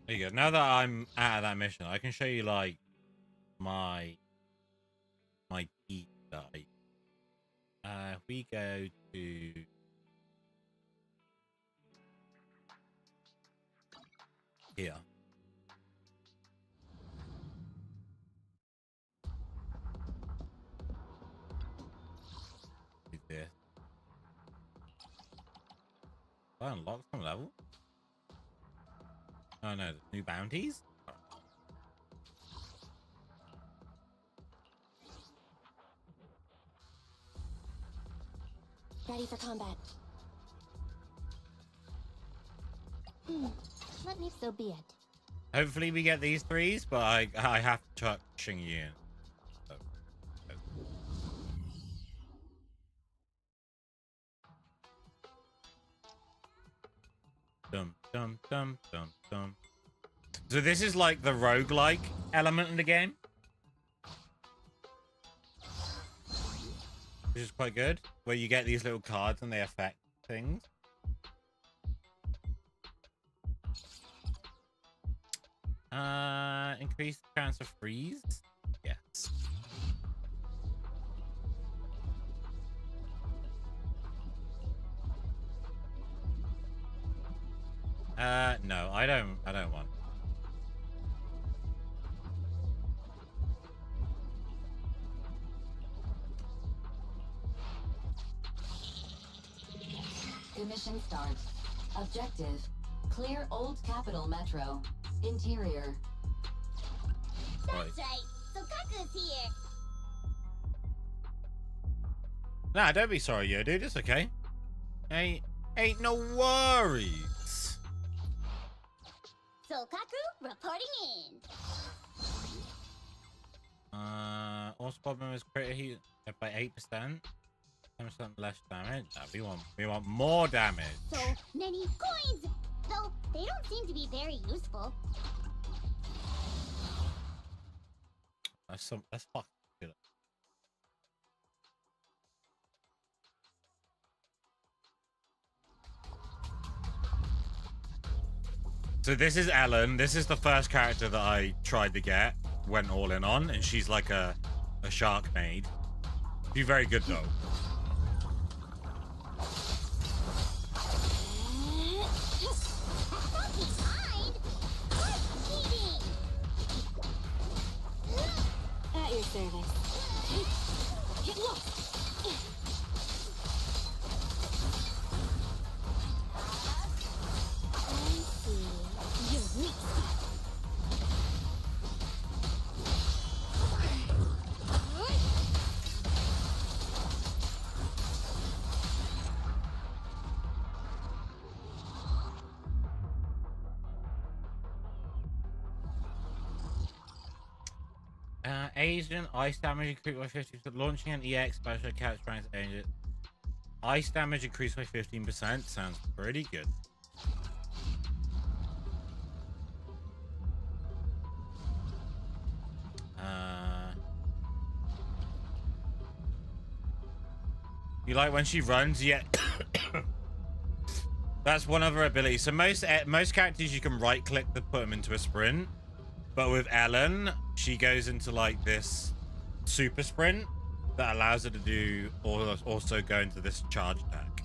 There you go. Now that I'm out of that mission, I can show you like my key that if we go to here. Do this. I unlock some level. Oh no, new bounties? Ready for combat. Let me so be it. Hopefully we get these threes, but I have to chuck Quinyi in. So, Dum dum dum dum dum. So this is like the roguelike element in the game, which is quite good, where you get these little cards and they affect things. Increase chance of freeze. Yes. No, I don't want. Commission start. Objective: clear Old Capital Metro. Interior. That's right. So Kaku's here. Nah, don't be sorry, yo, dude. It's okay. Ain't no worries. So Kaku reporting in. All squad members crit heat by 8%. 10% less damage. Nah, we want more damage. So many coins, though they don't seem to be very useful. That's fucking good. So this is Ellen. This is the first character that I tried to get, went all in on, and she's like a shark maid. She's very good though. At your service. Look! I see. You're weak. Asian ice damage increased by 50%. Launching an EX special catch ranks agent. Ice damage increased by 15%. Sounds pretty good. You like when she runs? Yeah. That's one of her abilities. So most characters you can right click to put them into a sprint. But with Ellen, she goes into like this super sprint that allows her to do also go into this charge attack.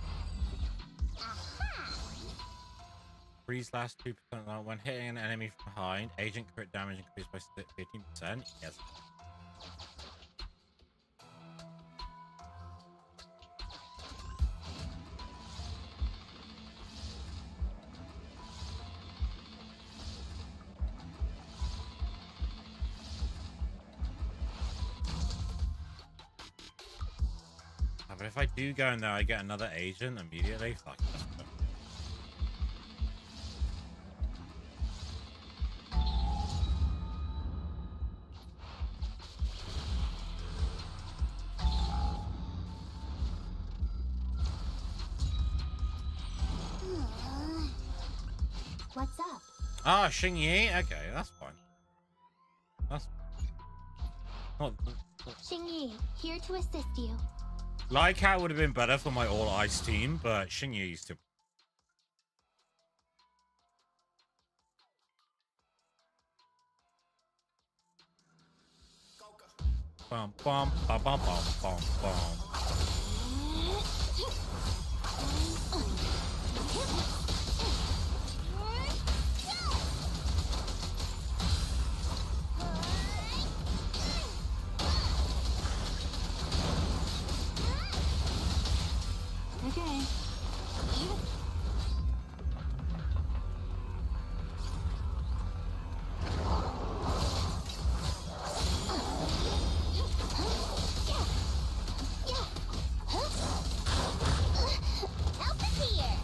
Freeze last 2% when hitting an enemy from behind. Agent crit damage increased by 15%. Yes. But if I do go in there, I get another agent immediately. Fuck. What's up? Ah, Quinyi. Okay, that's fine. That's not. Quinyi, here to assist you. Like how it would have been better for my all ice team, but Quinyi used to. Bum bum bum bum bum bum bum. Okay. Help is here.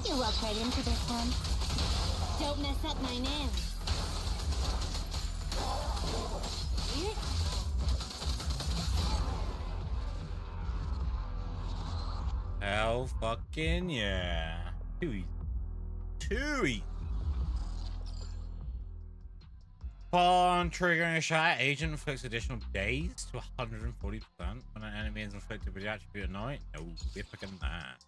You walk right into this one. Don't mess up my nails. Hell fucking yeah. Too easy. Too easy. Upon triggering a shot, agent inflicts additional days to 140% when an enemy is inflicted with the attribute of night. No, we're picking that.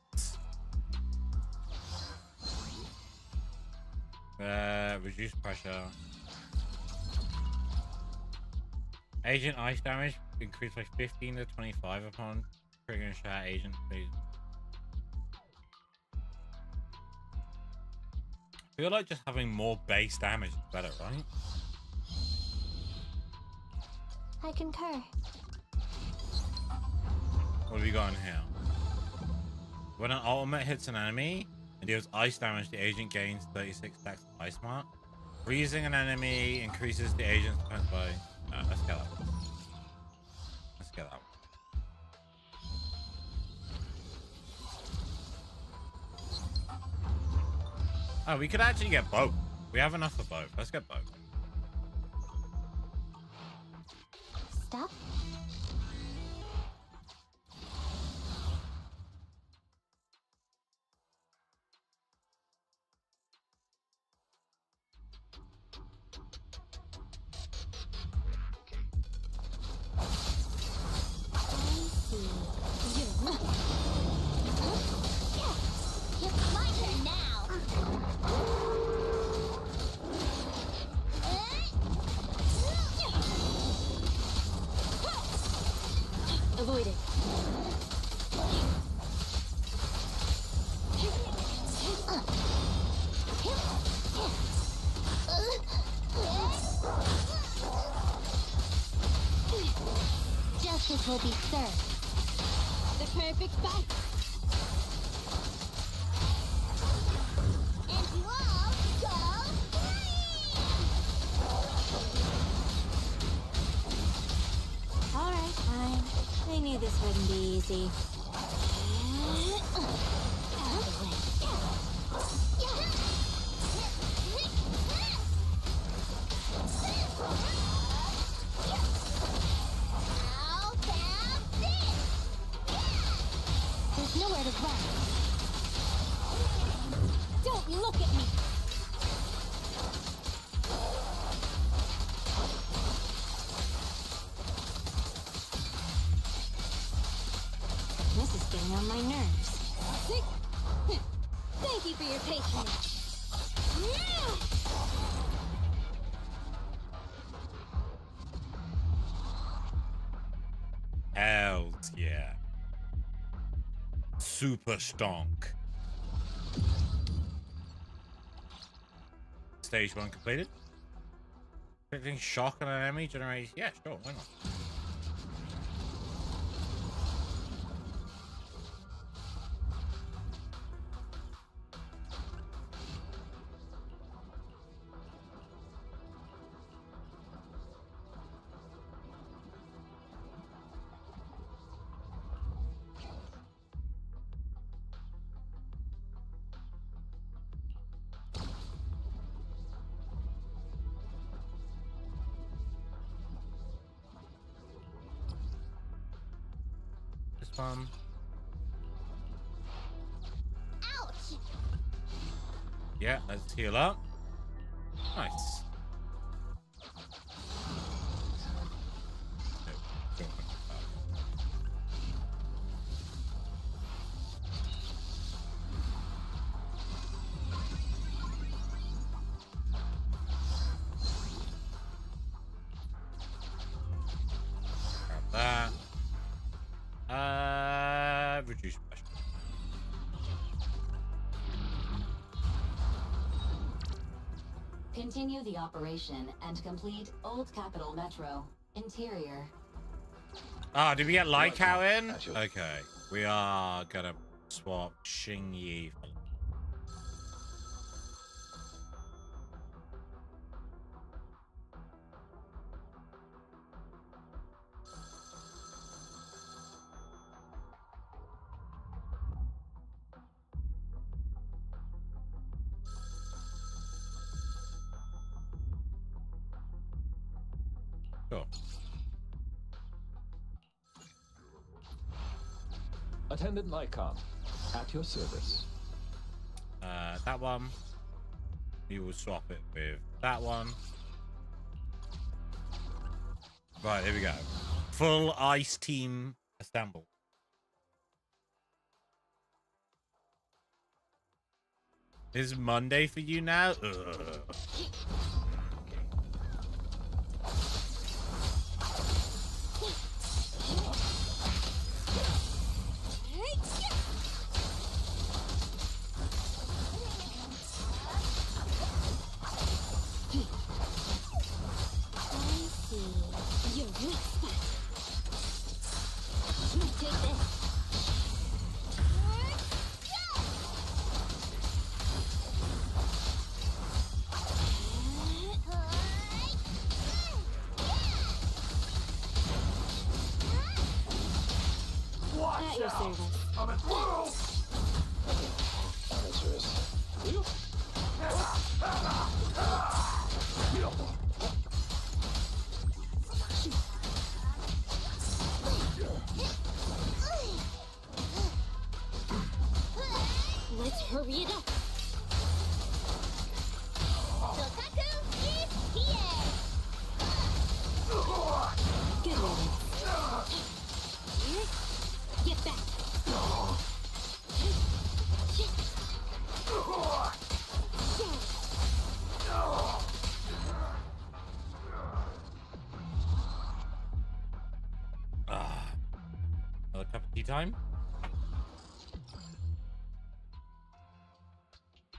Reduce pressure. Agent ice damage increased by 15 to 25 upon triggering a shot. Agent, please. feel like just having more base damage is better, right? I concur. What have we got in here? When an ultimate hits an enemy and deals ice damage, the agent gains 36 stacks of ice mark. Freezing an enemy increases the agent's defense by... let's get that one. Let's get that one. Oh, we could actually get both. We have enough for both. Let's get both. Stop. It's my turn now. Avoid it. Justice will be served. The perfect bite. And you all go free! Alright, fine. I knew this wouldn't be easy. Out of the way. How about this? There's nowhere to run. Don't look at me! This is getting on my nerves. Thank you for your patronage. Hells yeah. Super stonk. Stage 1 completed. Inflicting shock on an enemy generates... Yeah, sure, why not? This one. Ouch! Yeah, let's heal up. Nice. Grab that. Reduce pressure. Continue the operation and complete Old Capital Metro. Interior. Ah, did we get Lai Kao in? Okay. We are gonna swap Quinyi for... Sure. Attendant Lycom, at your service. That one. We will swap it with that one. Right, here we go. Full ice team assembled. Is Monday for you now? Ugh. your service. Let's hurry it up. Sotaku is here. Good riddance. Get back. Another cup of tea time?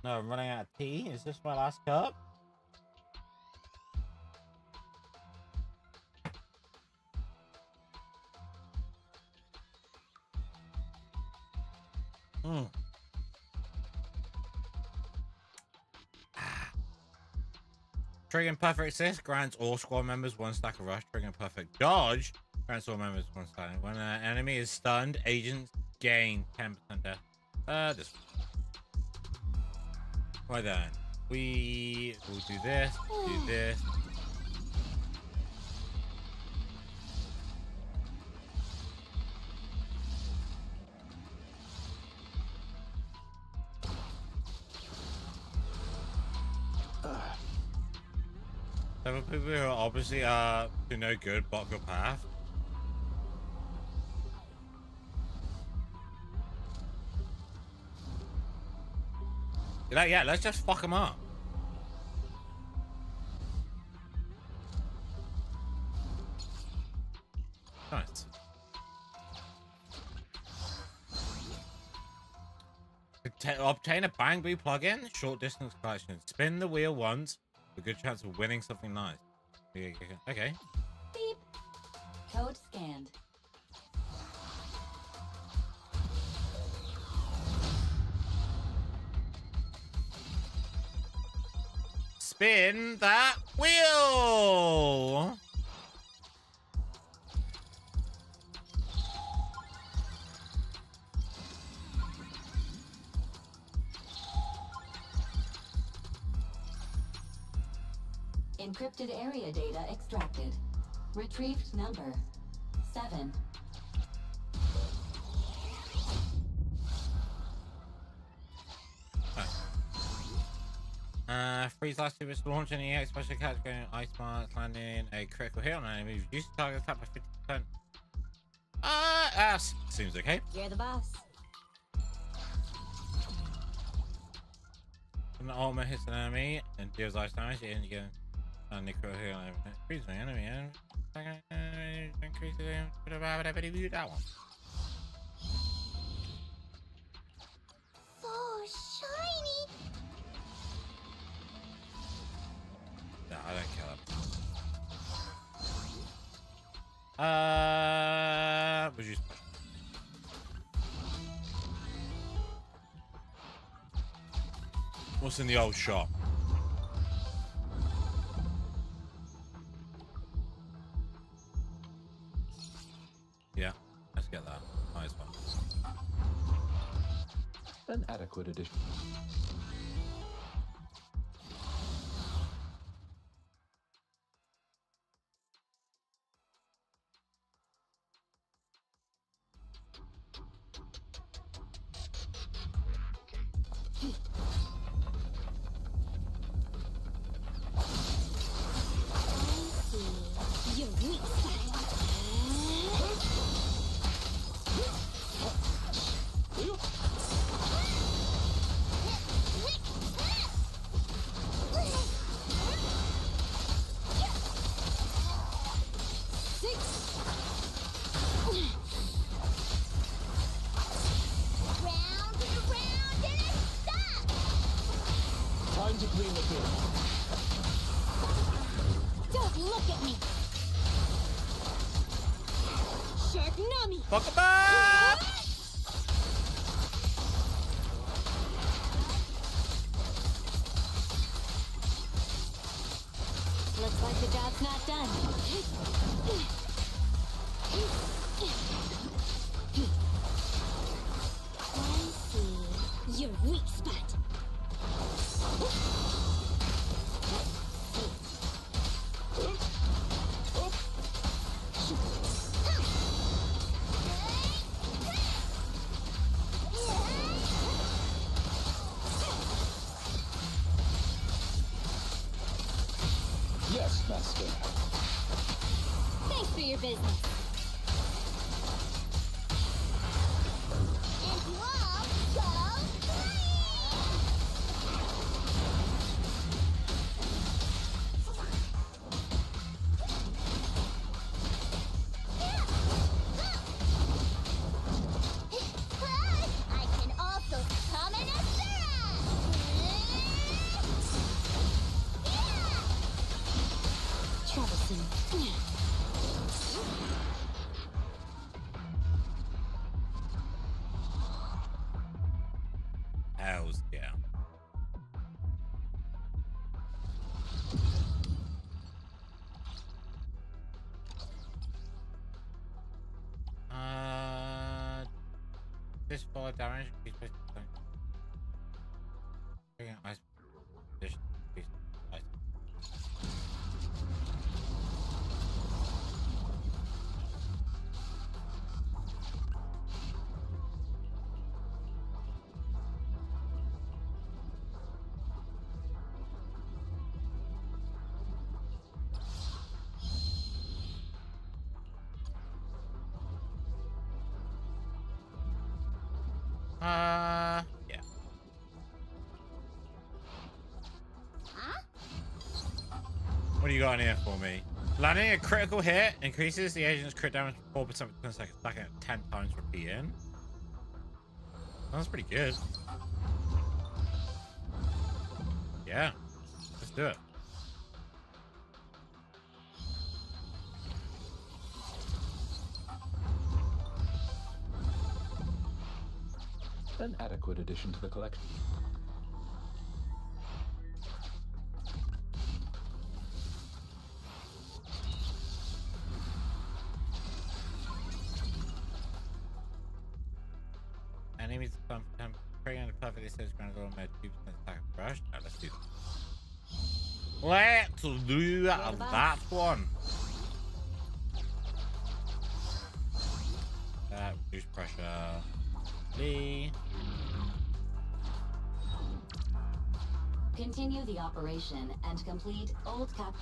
No, I'm running out of tea. Is this my last cup? Triggering Perfect Assist grants all squad members 1 stack of rush. Triggering Perfect Dodge grants all members 1 stack. When an enemy is stunned, agents gain 10% death. This one. Right then. We will do this, do this. Several people who are obviously do no good block your path. Yeah, let's just fuck them up. Nice. Obtain a Bang Boo plugin, short distance collection. Spin the wheel once, a good chance of winning something nice. Okay. Beep. Code scanned. Spin that wheel! Encrypted area data extracted. Retrieved number 7. Freeze last two to launch an EX special category ice marks landing a critical hit on an enemy. Reduce the target attack by 50%. Seems okay. You're the boss. When the ultimate hits an enemy and deals ice damage, and you get a critical hit on an enemy. Freeze the enemy and increase that one. So shiny. No, I don't care. Would you? What's in the old shop? Yeah, let's get that. Nice one. An adequate addition. Your weak side. Time to clean the field. Don't look at me. Shark Nami. Fuck him up! Looks like the job's not done. Your weak spot. Yes, Master. Thanks for your business. And you all go I can also summon a troublesome. Hells yeah. This fall damage. Ice position. Ice. Yeah. What do you got in here for me? Landing a critical hit increases the agent's crit damage 4% per second, stacking at 10 times repeating. That's pretty good. Yeah, let's do it. An adequate addition to the collection. Enemies come praying on a perfectly sized ground goal made 2% attack and brush. Now let's do that. Let's do that one. Reduce pressure. Lee. Continue the operation and complete Old Cap.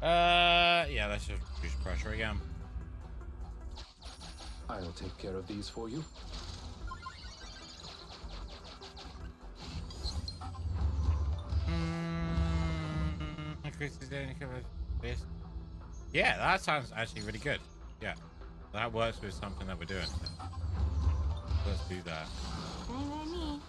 Yeah, let's just reduce pressure again. I'll take care of these for you. Increases the cover this. Yeah, that sounds actually really good. Yeah, that works with something that we're doing. Let's do that. Fine by me.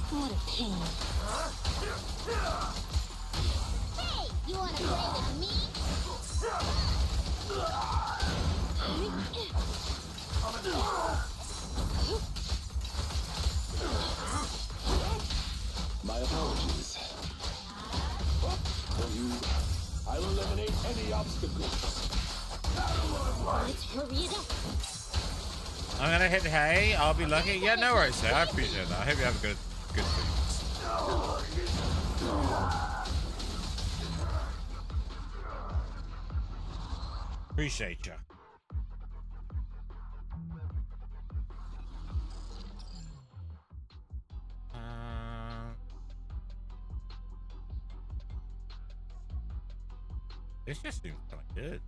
What a pain. Hey, you wanna play with me? My apologies. For you, I'll eliminate any obstacles. Let's hurry it up. I'm gonna hit hay. I'll be lucky. Yeah, no worries, sir. I appreciate that. I hope you have a good sleep. Appreciate you. This just seems kind of good.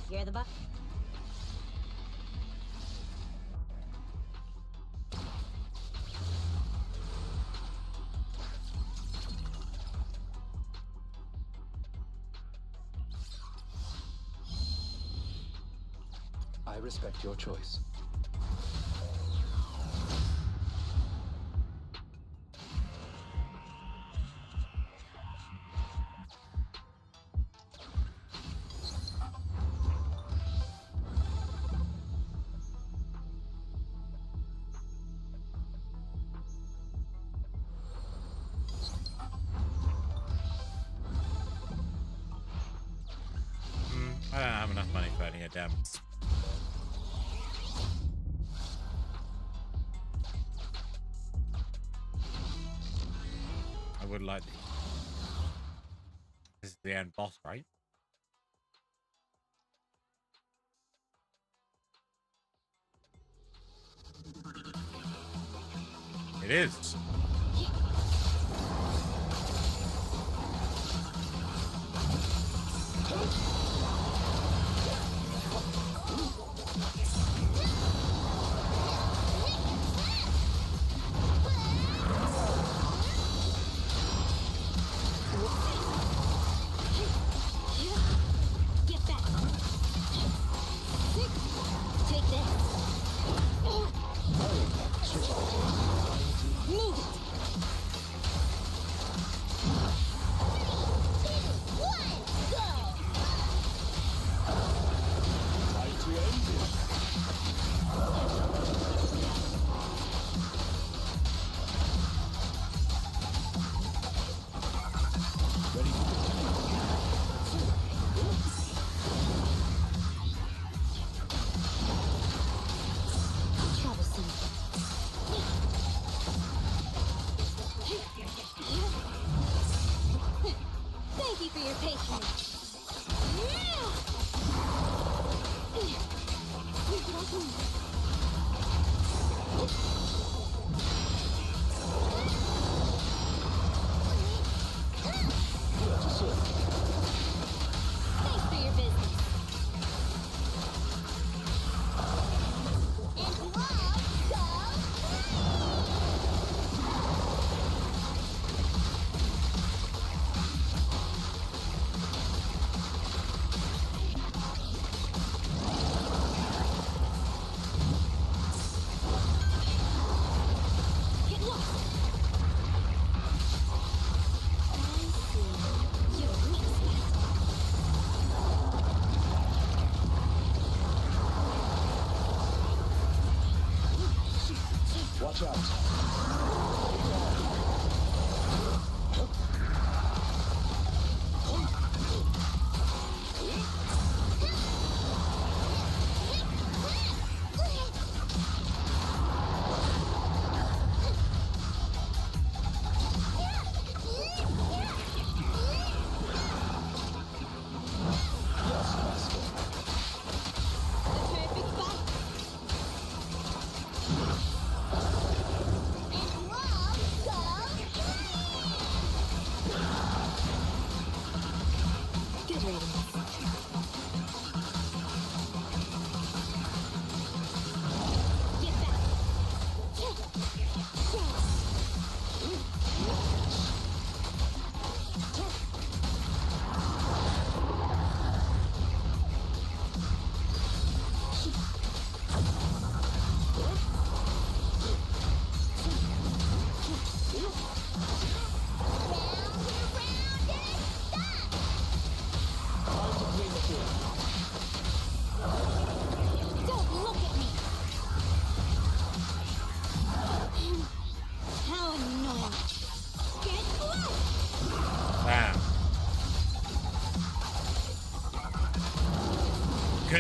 You're the buck. I respect your choice. I don't have enough money for adding a damn. I would like the... This is the end boss, right? It is. Get back. Take this. Move it. 3, 2, 1, go. Thank you for your patience. Thanks for your business. And love, go. Get lost. You're weak. Watch out. Good riddance. Get back. Don't look at me.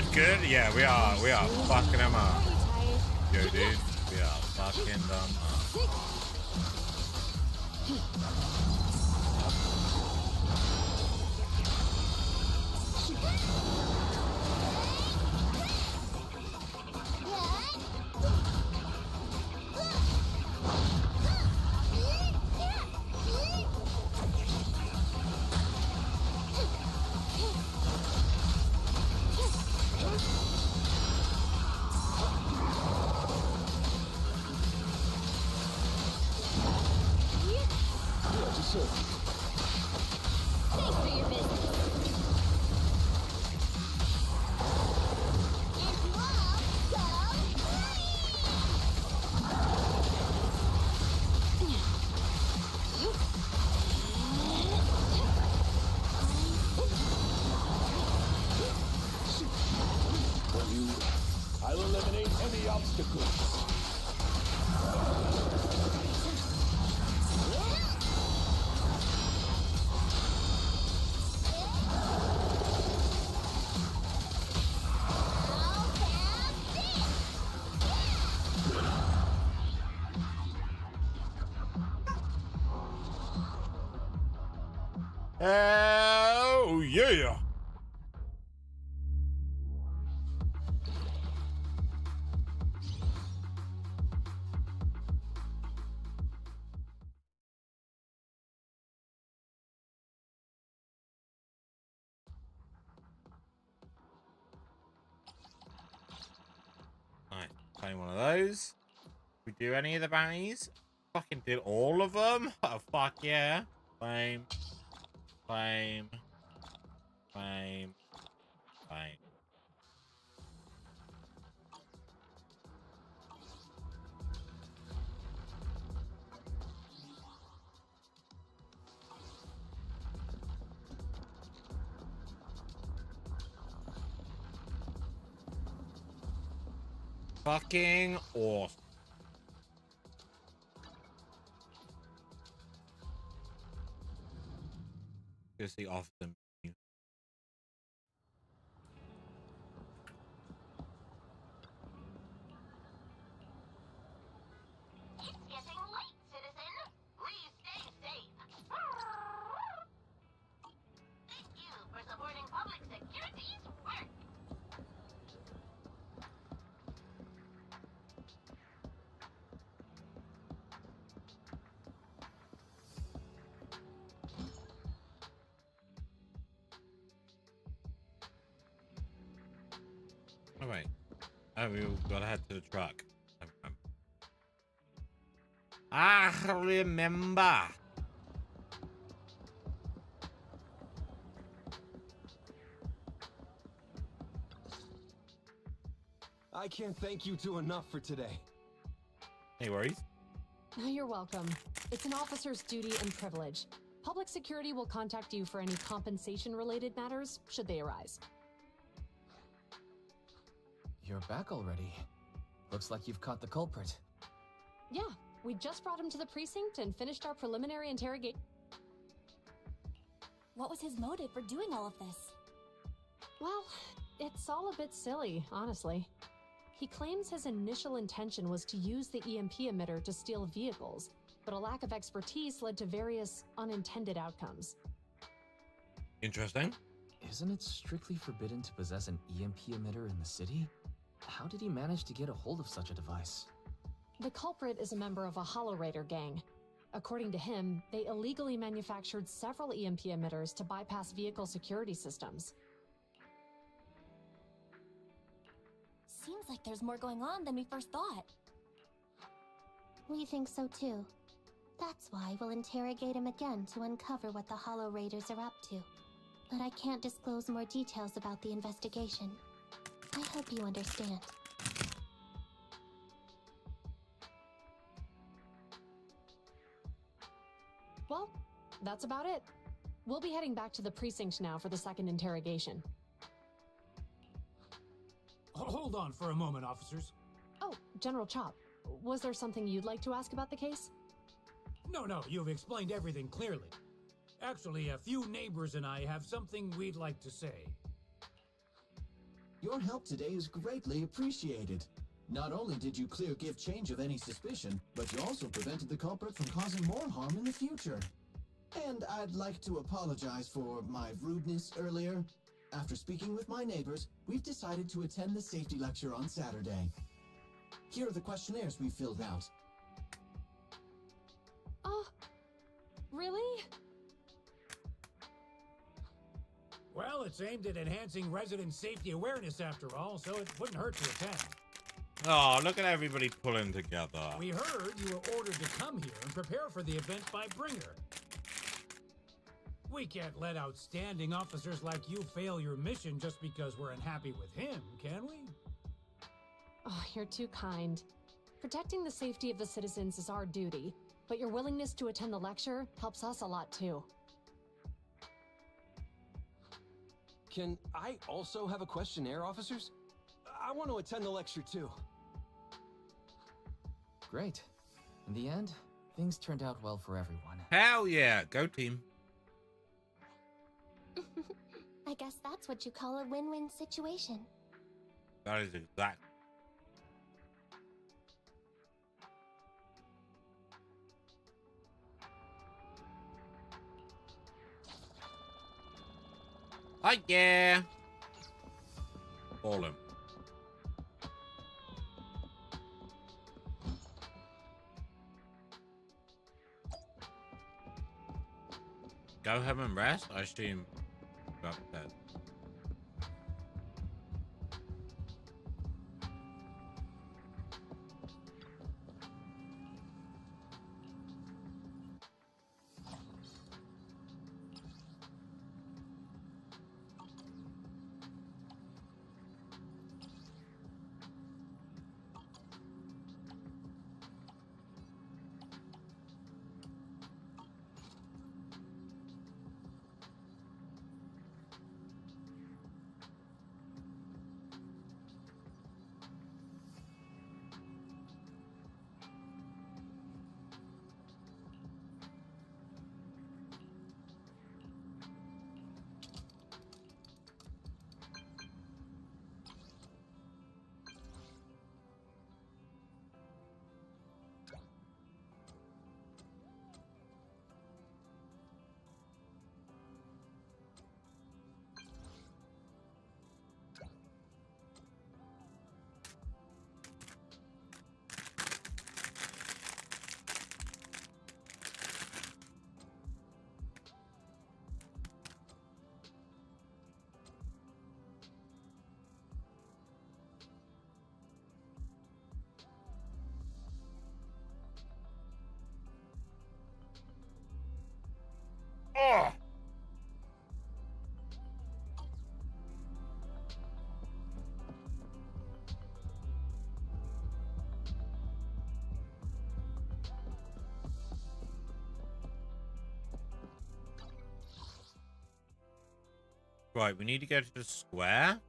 Good, good. Yeah, we are fucking them up. Yo, dude, we are fucking them up. Thanks for your business. And you all go For you, I'll eliminate any obstacles. Oh, yeah. Alright, play one of those. We do any of the bounties? Fucking did all of them? Oh, fuck yeah. Flame. Flame. Flame. Flame. Fucking awesome. Go see off them. It's getting late, citizen. Please stay safe. Thank you for supporting public security's work. Oh, wait. Oh, we gotta head to the truck. I remember. I can't thank you two enough for today. Hey, worries. You're welcome. It's an officer's duty and privilege. Public security will contact you for any compensation-related matters, should they arise. You're back already. Looks like you've caught the culprit. Yeah, we just brought him to the precinct and finished our preliminary interrogation. What was his motive for doing all of this? Well, it's all a bit silly, honestly. He claims his initial intention was to use the EMP emitter to steal vehicles, but a lack of expertise led to various unintended outcomes. Interesting. Isn't it strictly forbidden to possess an EMP emitter in the city? How did he manage to get a hold of such a device? The culprit is a member of a Hollow Raider gang. According to him, they illegally manufactured several EMP emitters to bypass vehicle security systems. Seems like there's more going on than we first thought. We think so too. That's why we'll interrogate him again to uncover what the Hollow Raiders are up to. But I can't disclose more details about the investigation. I hope you understand. Well, that's about it. We'll be heading back to the precinct now for the second interrogation. Hold on for a moment, officers. Oh, General Chop, was there something you'd like to ask about the case? No, you've explained everything clearly. Actually, a few neighbors and I have something we'd like to say. Your help today is greatly appreciated. Not only did you clear give change of any suspicion, but you also prevented the culprit from causing more harm in the future. And I'd like to apologize for my rudeness earlier. After speaking with my neighbors, we've decided to attend the safety lecture on Saturday. Here are the questionnaires we filled out. Oh, really? Well, it's aimed at enhancing resident safety awareness after all, so it wouldn't hurt to attend. Oh, look at everybody pulling together. We heard you were ordered to come here and prepare for the event by Bringer. We can't let outstanding officers like you fail your mission just because we're unhappy with him, can we? Oh, you're too kind. Protecting the safety of the citizens is our duty, but your willingness to attend the lecture helps us a lot too. Can I also have a questionnaire, officers? I want to attend the lecture too. Great. In the end, things turned out well for everyone. Hell yeah, go team. I guess that's what you call a win-win situation. That is exact. Hi, yeah. Ball him. Go home and rest? I assume about that. Oh! Right, we need to go to the square.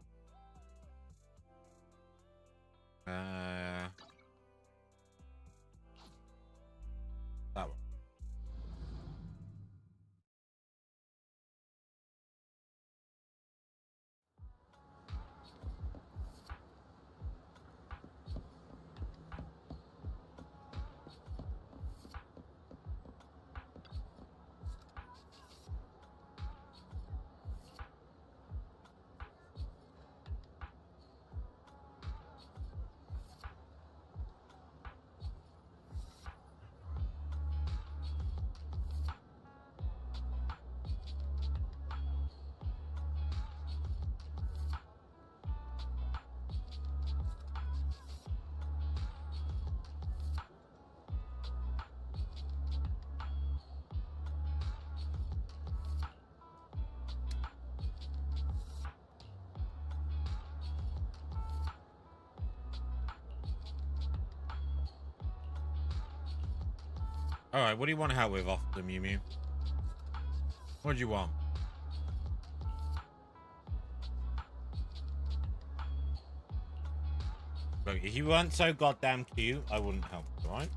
That one. Alright, what do you want help with, Officer Mew Mew? What do you want? Look, if you weren't so goddamn cute, I wouldn't help, alright?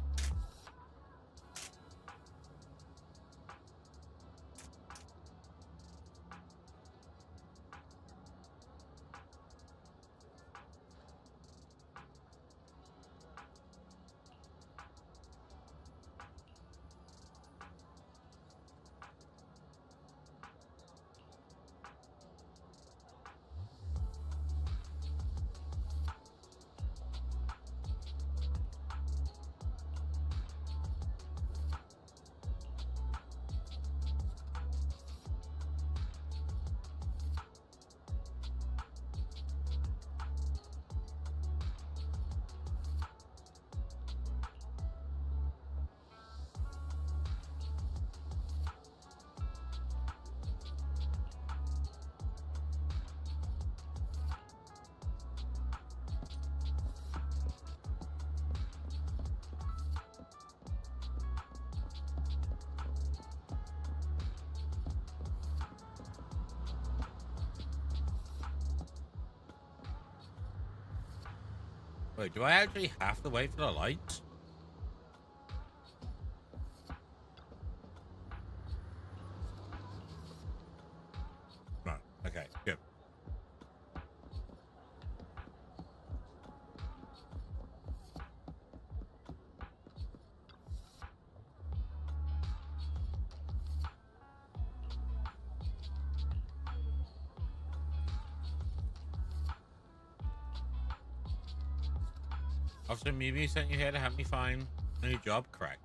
Wait, do I actually have to wait for the lights? No. Okay, good. Officer Mimi sent you here to help me find a new job, correct?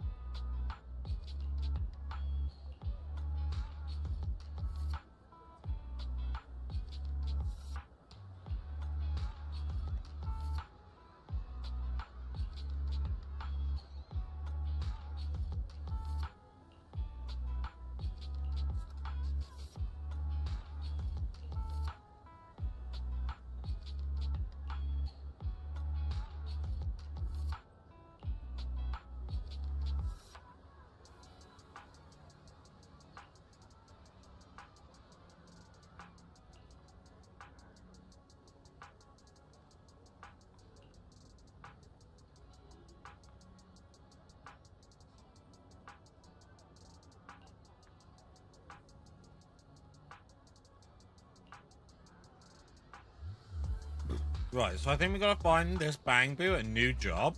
Right, so I think we gotta find this Bang Boo a new job.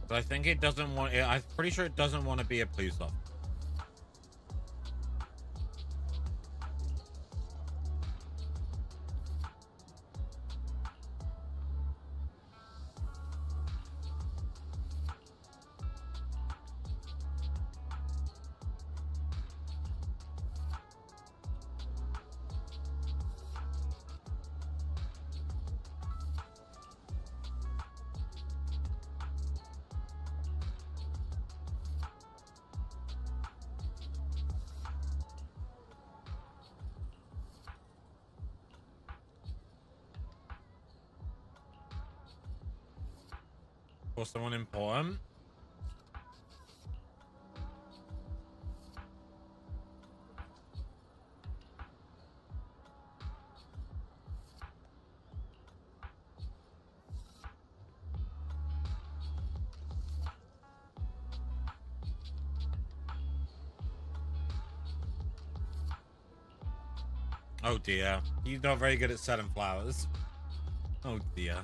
But I think it doesn't want it. I'm pretty sure it doesn't want to be a police officer. For someone important. Oh dear. He's not very good at selling flowers. Oh dear.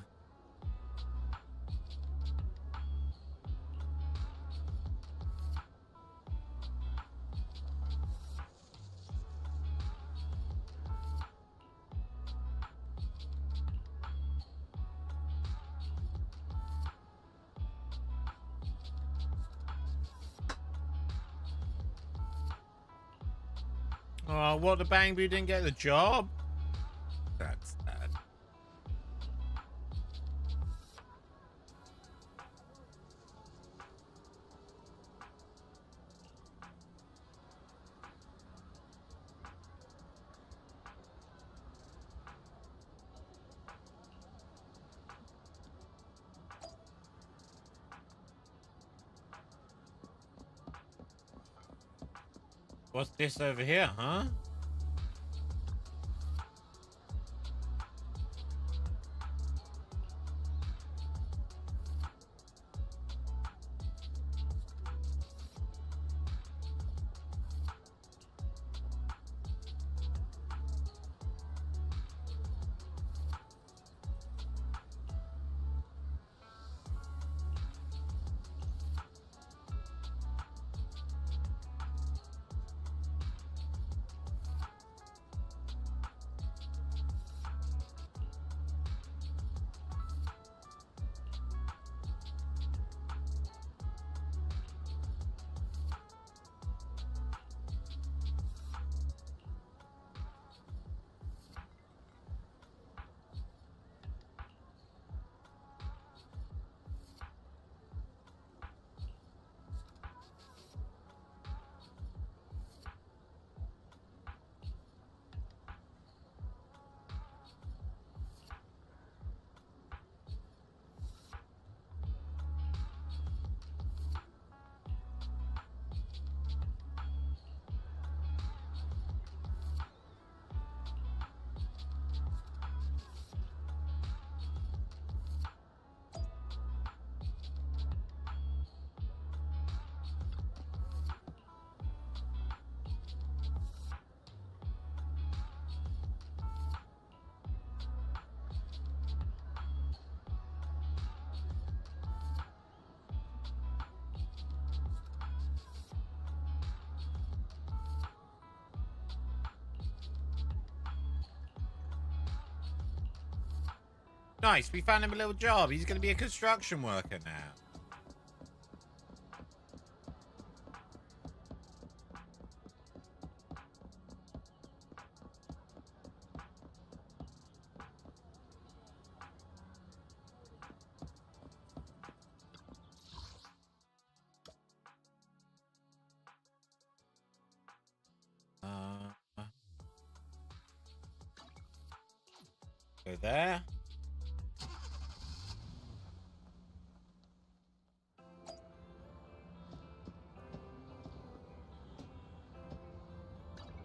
Oh, what, the Bang Boo didn't get the job? That's sad. What's this over here, huh? Nice, we found him a little job. He's going to be a construction worker now. Go there.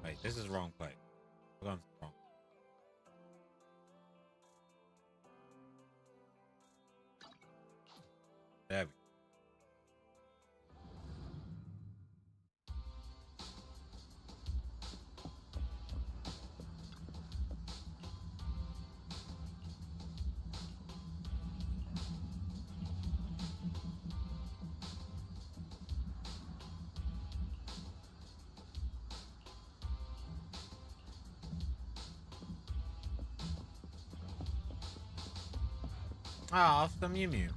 Wait, this is the wrong place. Hold on, wrong. There we go. Ah, off the Mew Mew.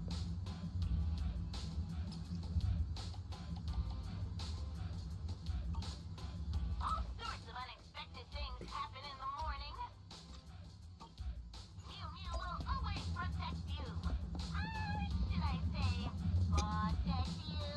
All sorts of unexpected things happen in the morning. Mew Mew will always protect you. Should I say, protect you?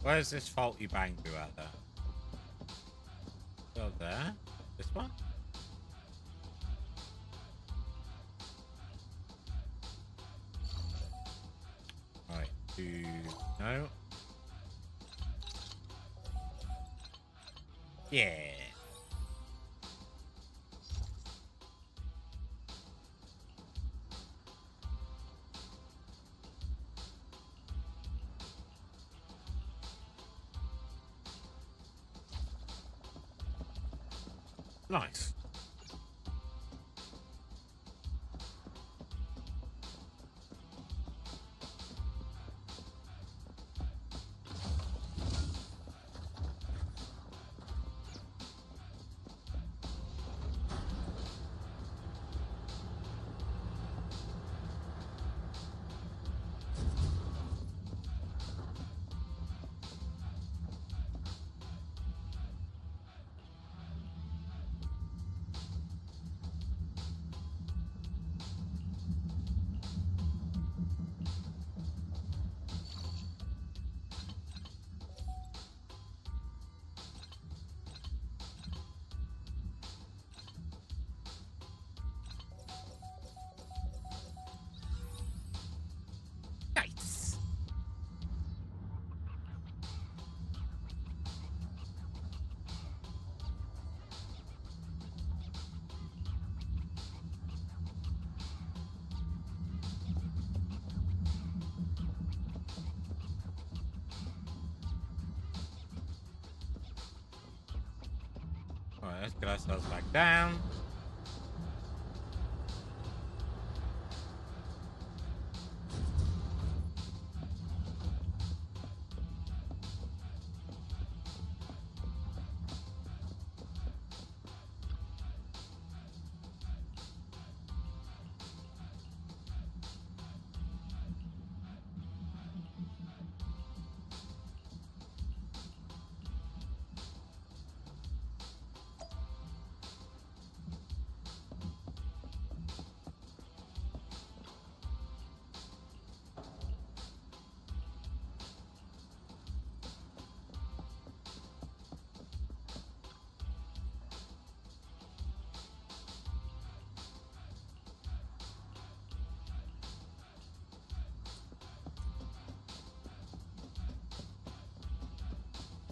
Where's this faulty bang do out there? Go there. This one? Right. No. Yeah. Nice. Nice. Alright, let's get ourselves back down.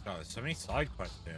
God, there's so many side quests here.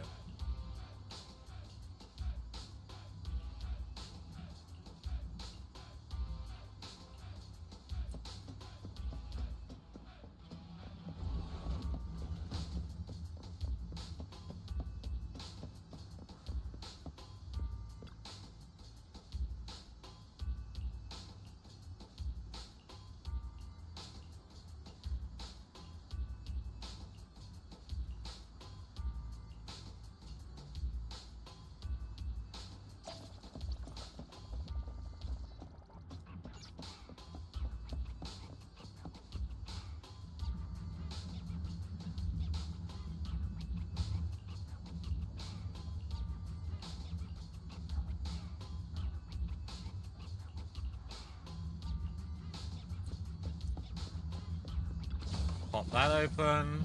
Pop that open.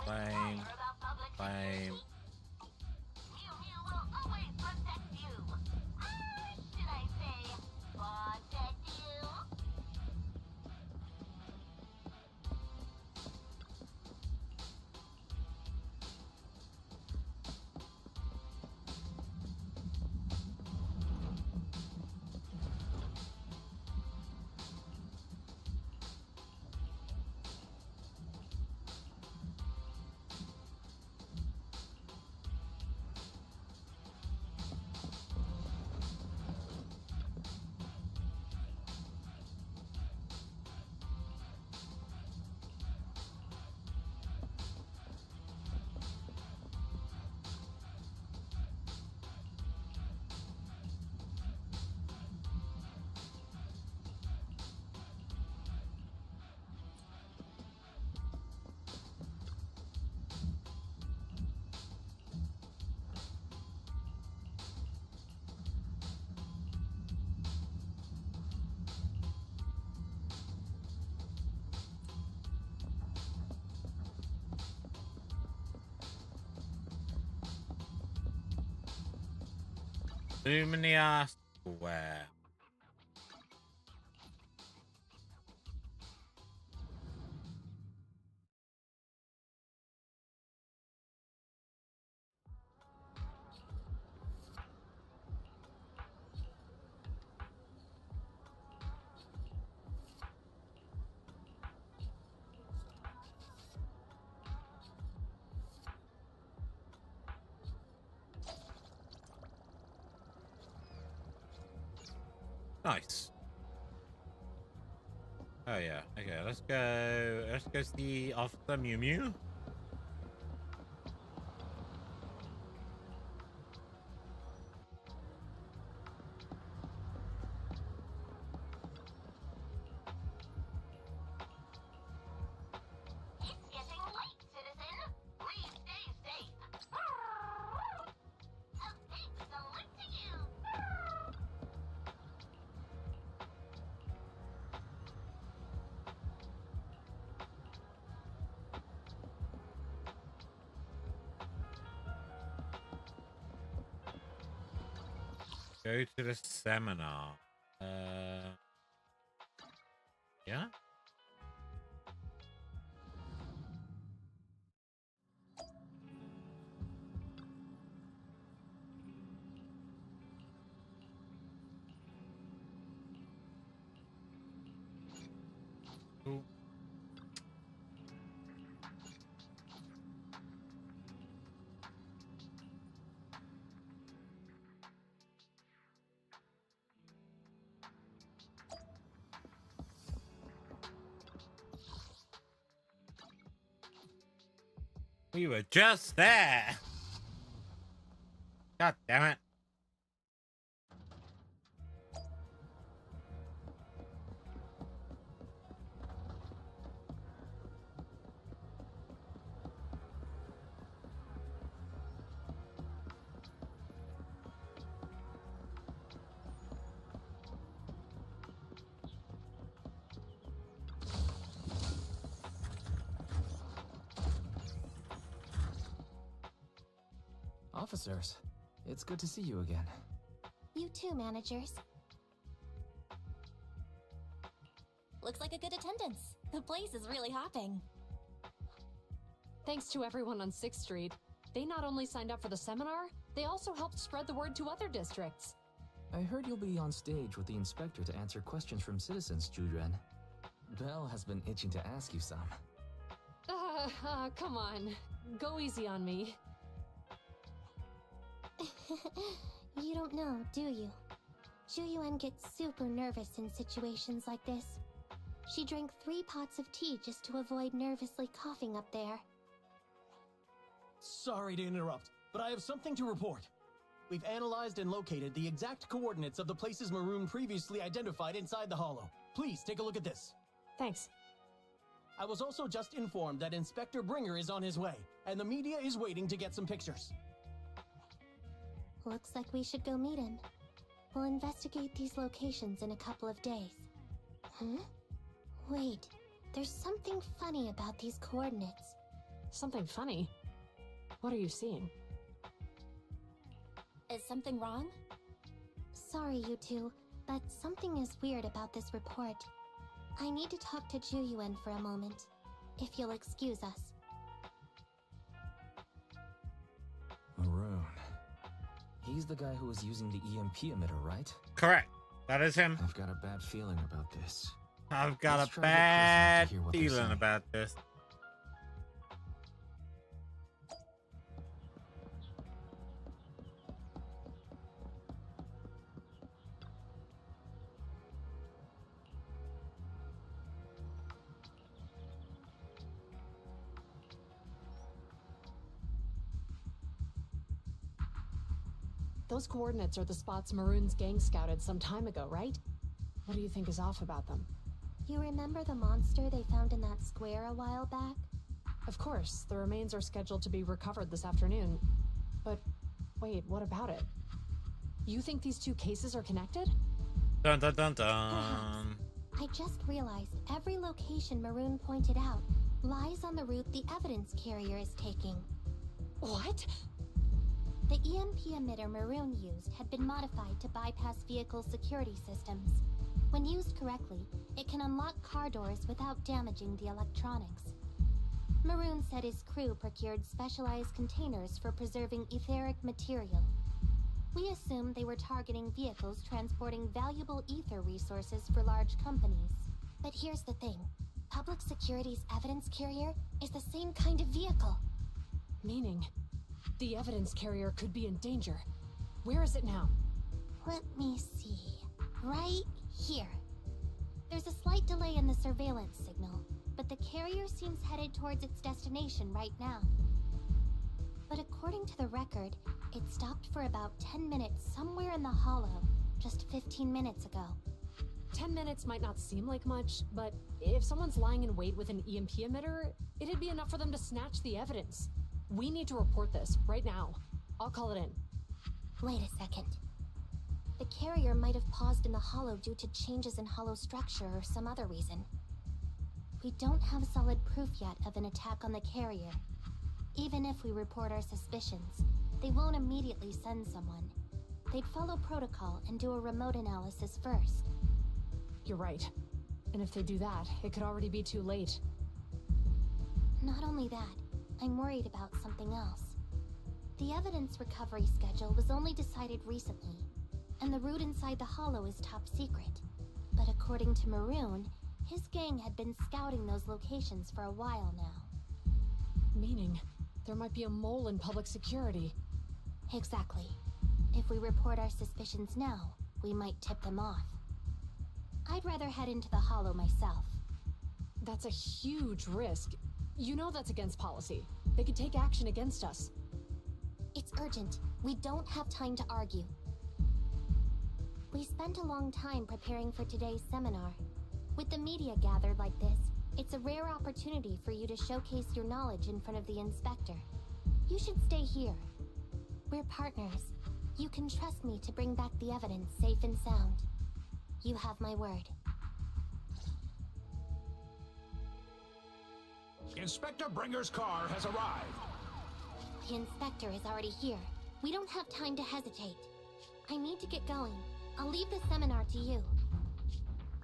Flame. Flame. Lumnia Square. Nice. Oh yeah. Okay, let's go. Let's go see Officer Mew Mew. Go to the seminar. Yeah. Cool. We were just there. God damn it. Officers, it's good to see you again. You too, managers. Looks like a good attendance. The place is really hopping. Thanks to everyone on 6th Street. They not only signed up for the seminar, they also helped spread the word to other districts. I heard you'll be on stage with the inspector to answer questions from citizens, Juren. Belle has been itching to ask you some. Come on. Go easy on me. You don't know, do you? Zhu gets super nervous in situations like this. She drank 3 pots of tea just to avoid nervously coughing up there. Sorry to interrupt, but I have something to report. We've analyzed and located the exact coordinates of the places Maroon previously identified inside the hollow. Please take a look at this. Thanks. I was also just informed that Inspector Bringer is on his way, and the media is waiting to get some pictures. Looks like we should go meet him. We'll investigate these locations in a couple of days. Huh? Wait, there's something funny about these coordinates. Something funny? What are you seeing? Is something wrong? Sorry, you two, but something is weird about this report. I need to talk to Zhu for a moment, if you'll excuse us. Maroon. He's the guy who was using the EMP emitter, right? Correct. That is him. I've got a bad feeling about this. I've got Let's a try to get bad closer to hear what they're feeling saying. about this. Those coordinates are the spots Maroon's gang scouted some time ago, right? What do you think is off about them? You remember the monster they found in that square a while back? Of course, the remains are scheduled to be recovered this afternoon. But wait, what about it? You think these 2 cases are connected? Dun dun dun dun. I just realized every location Maroon pointed out lies on the route the evidence carrier is taking. What? The EMP emitter Maroon used had been modified to bypass vehicle security systems. When used correctly, it can unlock car doors without damaging the electronics. Maroon said his crew procured specialized containers for preserving etheric material. We assumed they were targeting vehicles transporting valuable ether resources for large companies. But here's the thing. Public Security's evidence carrier is the same kind of vehicle. Meaning, the evidence carrier could be in danger. Where is it now? Let me see. Right here. There's a slight delay in the surveillance signal, but the carrier seems headed towards its destination right now. But according to the record, it stopped for about 10 minutes somewhere in the hollow, just 15 minutes ago. 10 minutes might not seem like much, but if someone's lying in wait with an EMP emitter, it'd be enough for them to snatch the evidence. We need to report this right now. I'll call it in. Wait a second. The carrier might have paused in the hollow due to changes in hollow structure or some other reason. We don't have solid proof yet of an attack on the carrier. Even if we report our suspicions, they won't immediately send someone. They'd follow protocol and do a remote analysis first. You're right. And if they do that, it could already be too late. Not only that, I'm worried about something else. The evidence recovery schedule was only decided recently, and the route inside the hollow is top secret. But according to Maroon, his gang had been scouting those locations for a while now. Meaning, there might be a mole in public security. Exactly. If we report our suspicions now, we might tip them off. I'd rather head into the hollow myself. That's a huge risk. You know that's against policy. They could take action against us. It's urgent. We don't have time to argue. We spent a long time preparing for today's seminar. With the media gathered like this, it's a rare opportunity for you to showcase your knowledge in front of the inspector. You should stay here. We're partners. You can trust me to bring back the evidence safe and sound. You have my word. Inspector Bringer's car has arrived. The inspector is already here. We don't have time to hesitate. I need to get going. I'll leave the seminar to you.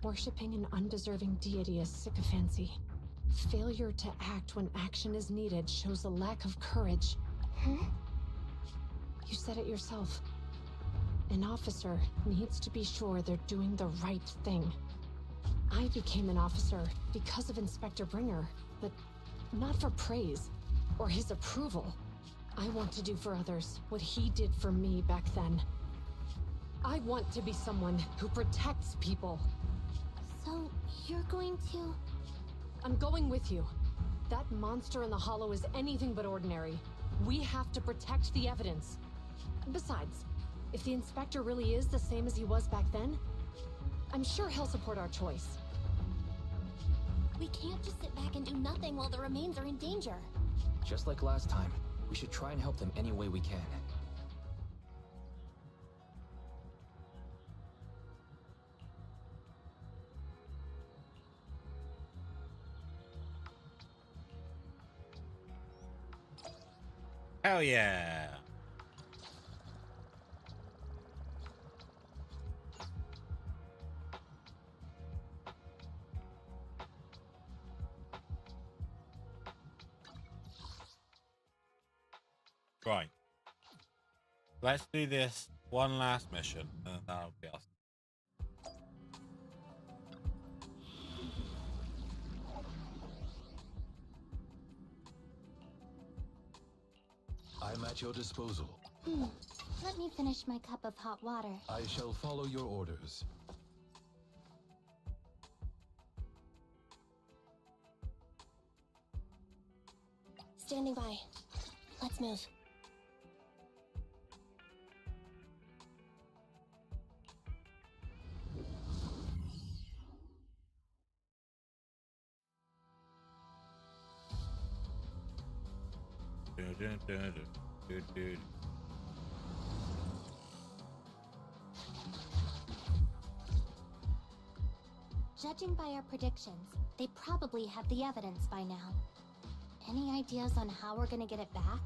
Worshipping an undeserving deity is sycophancy. Failure to act when action is needed shows a lack of courage. Huh? You said it yourself. An officer needs to be sure they're doing the right thing. I became an officer because of Inspector Bringer, but not for praise or his approval. I want to do for others what he did for me back then. I want to be someone who protects people. So, you're going to... I'm going with you. That monster in the hollow is anything but ordinary. We have to protect the evidence. Besides, if the Inspector really is the same as he was back then, I'm sure he'll support our choice. We can't just sit back and do nothing while the remains are in danger. Just like last time, we should try and help them any way we can. Hell yeah. Right. Let's do this one last mission, and that'll be awesome. I'm at your disposal. Let me finish my cup of hot water. I shall follow your orders. Standing by. Let's move. Judging by our predictions, they probably have the evidence by now. Any ideas on how we're gonna get it back?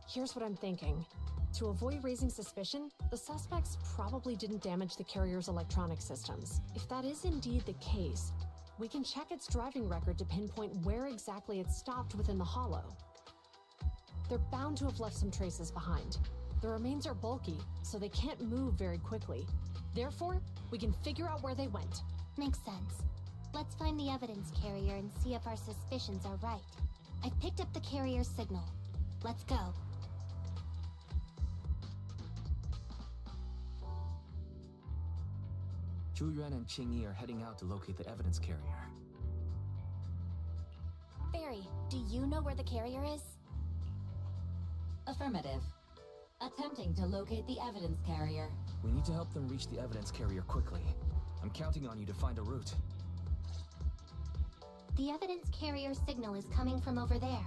Here's what I'm thinking. To avoid raising suspicion, the suspects probably didn't damage the carrier's electronic systems. If that is indeed the case, we can check its driving record to pinpoint where exactly it stopped within the hollow. They're bound to have left some traces behind. The remains are bulky, so they can't move very quickly. Therefore, we can figure out where they went. Makes sense. Let's find the evidence carrier and see if our suspicions are right. I've picked up the carrier's signal. Let's go. Zhu and Qinyi are heading out to locate the evidence carrier. Barry, do you know where the carrier is? Affirmative. Attempting to locate the evidence carrier. We need to help them reach the evidence carrier quickly. I'm counting on you to find a route. The evidence carrier signal is coming from over there.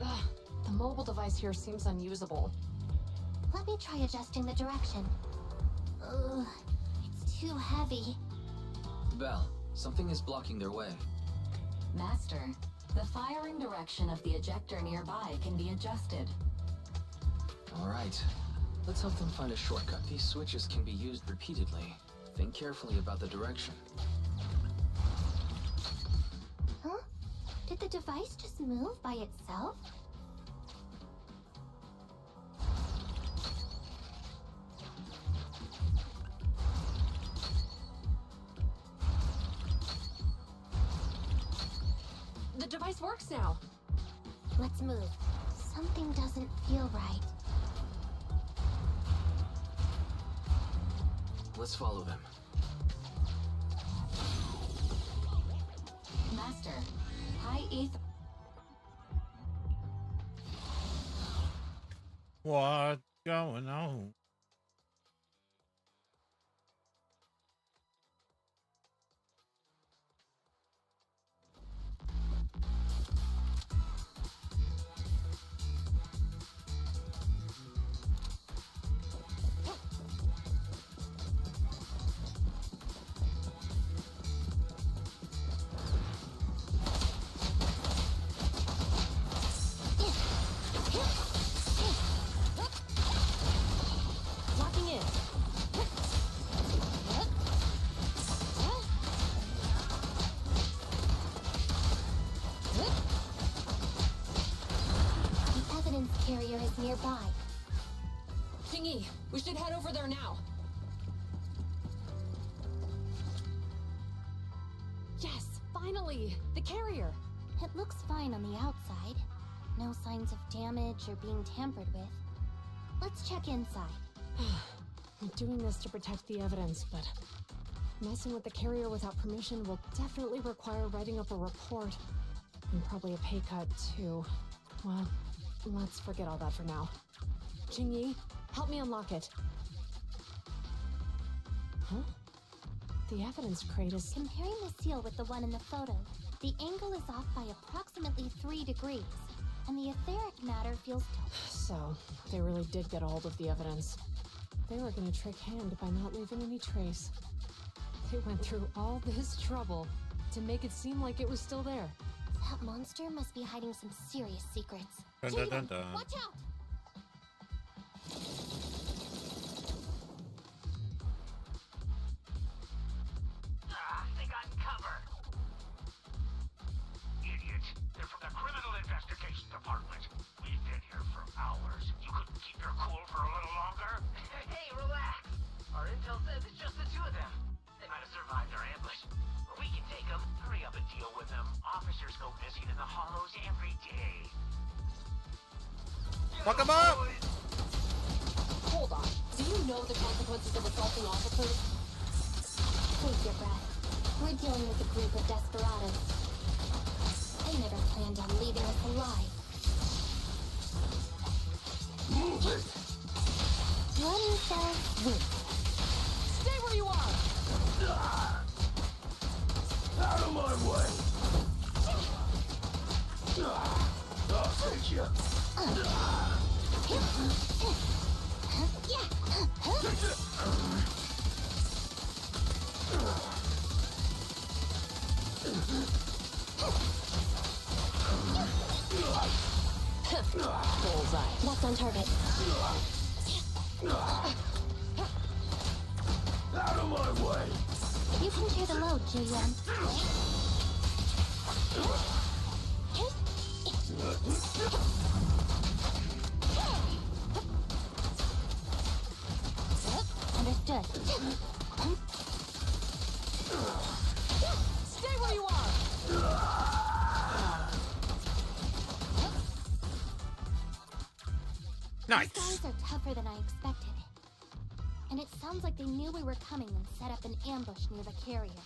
Ugh, the mobile device here seems unusable. Let me try adjusting the direction. Ugh, it's too heavy. Belle, something is blocking their way. Master, the firing direction of the ejector nearby can be adjusted. Alright, let's help them find a shortcut. These switches can be used repeatedly. Think carefully about the direction. Huh? Did the device just move by itself? The device works now. Let's move. Something doesn't feel right. Let's follow them. Master, high ether. What's going on? nearby. Quinyi, we should head over there now. Yes, finally! The carrier! It looks fine on the outside. No signs of damage or being tampered with. Let's check inside. I'm doing this to protect the evidence, but messing with the carrier without permission will definitely require writing up a report. And probably a pay cut, too. Well, let's forget all that for now. Quinyi, help me unlock it. Huh? The evidence crate is... Comparing the seal with the one in the photo, the angle is off by approximately 3 degrees, and the etheric matter feels... So, they really did get a hold of the evidence. They were gonna trick Hand by not leaving any trace. They went through all this trouble to make it seem like it was still there. That monster must be hiding some serious secrets. Dun, dun, dun, dun. Watch out! They got cover. Idiot. They're from the Criminal Investigation Department. We've been here for hours. You couldn't keep your cool for a little longer? Hey, relax. Our intel says it's just the two of them. They might have survived our ambush. But we can take them. Hurry up and deal with them. Officers go missing in the hollows every day. Fuck them up! Hold on. Do you know the consequences of assaulting officers? Take your breath. We're dealing with a group of desperados. They never planned on leaving us alive. Move it! One fell swoop. Stay where you are! Out of my way! I'll take you. Bullseye. Locked on target. Out of my way! You can share the load, Julian. Understood. Stay where you are! Nice. These guys are tougher than I expected. And it sounds like they knew we were coming and set up an ambush near the carrier.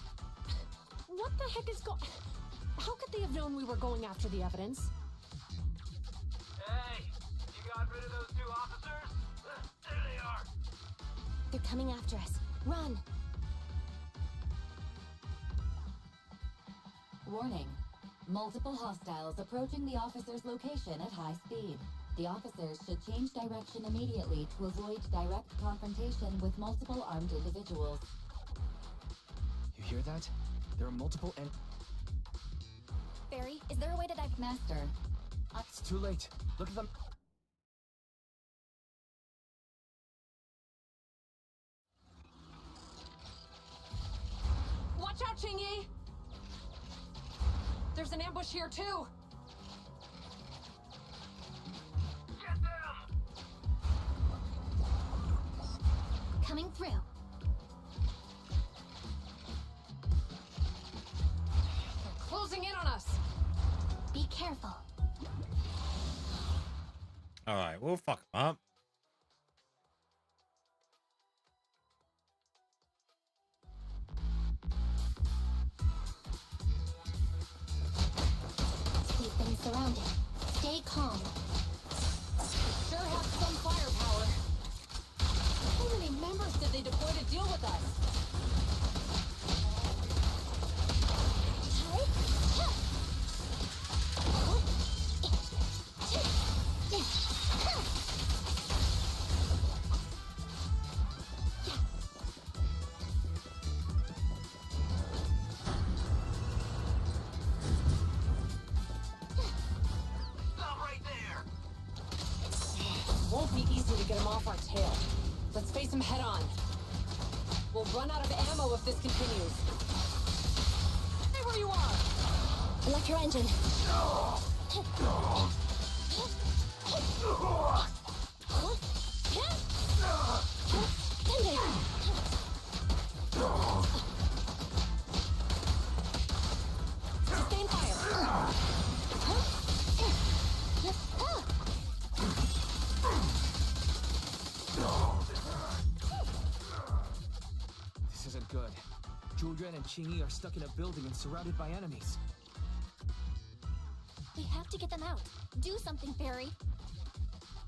What the heck is going... How could they have known we were going after the evidence? Hey, you got rid of those two officers? There they are. They're coming after us. Run! Warning. Multiple hostiles approaching the officer's location at high speed. The officers should change direction immediately to avoid direct confrontation with multiple armed individuals. You hear that? There are multiple and... Barry, is there a way to dive... Master. It's too late. Look at them. Watch out, Quinyi! There's an ambush here, too! Get them! Coming through. They're closing in on us! Be careful. Alright, we'll fuck them up. We've been surrounded. Stay calm. Sure have some firepower. How many members did they deploy to deal with us? Stop right there! Won't be easy to get him off our tail. Let's face him head on. We'll run out of ammo if this continues. Stay where you are! Electro engine. Yuan and Quinyi are stuck in a building and surrounded by enemies. We have to get them out. Do something, Fairy.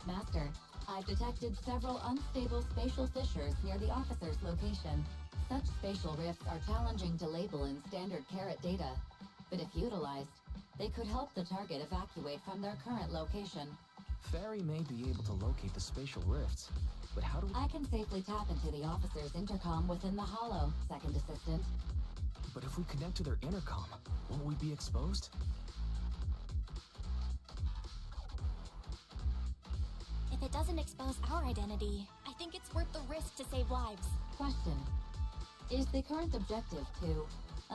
Master, I've detected several unstable spatial fissures near the officer's location. Such spatial rifts are challenging to label in standard carat data, but if utilized, they could help the target evacuate from their current location. Fairy may be able to locate the spatial rifts, but how do we... I can safely tap into the officer's intercom within the hollow, Second Assistant. But if we connect to their intercom, won't we be exposed? If it doesn't expose our identity, I think it's worth the risk to save lives. Question. Is the current objective to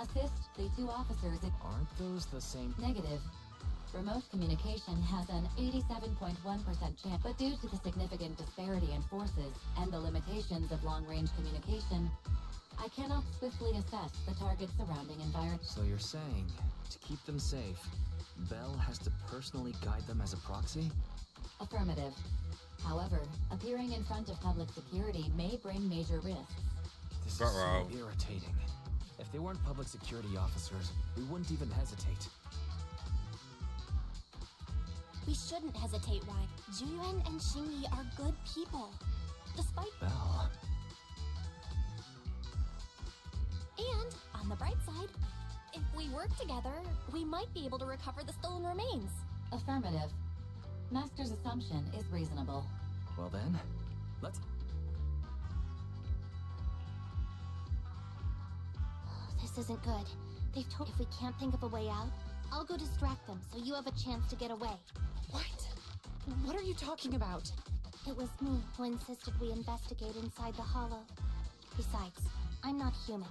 assist the two officers in... Aren't those the same... Negative. Remote communication has an 87.1% chance, but due to the significant disparity in forces and the limitations of long-range communication, I cannot swiftly assess the target's surrounding environment. So you're saying, to keep them safe, Bell has to personally guide them as a proxy? Affirmative. However, appearing in front of public security may bring major risks. This is so irritating. If they weren't public security officers, we wouldn't even hesitate. We shouldn't hesitate, why? Juyuan and Xingyi are good people. Despite... Bell. And, on the bright side, if we work together, we might be able to recover the stolen remains. Affirmative. Master's assumption is reasonable. Well then, let's... This isn't good. They've told if we can't think of a way out, I'll go distract them so you have a chance to get away. What? What are you talking about? It was me who insisted we investigate inside the hollow. Besides, I'm not human.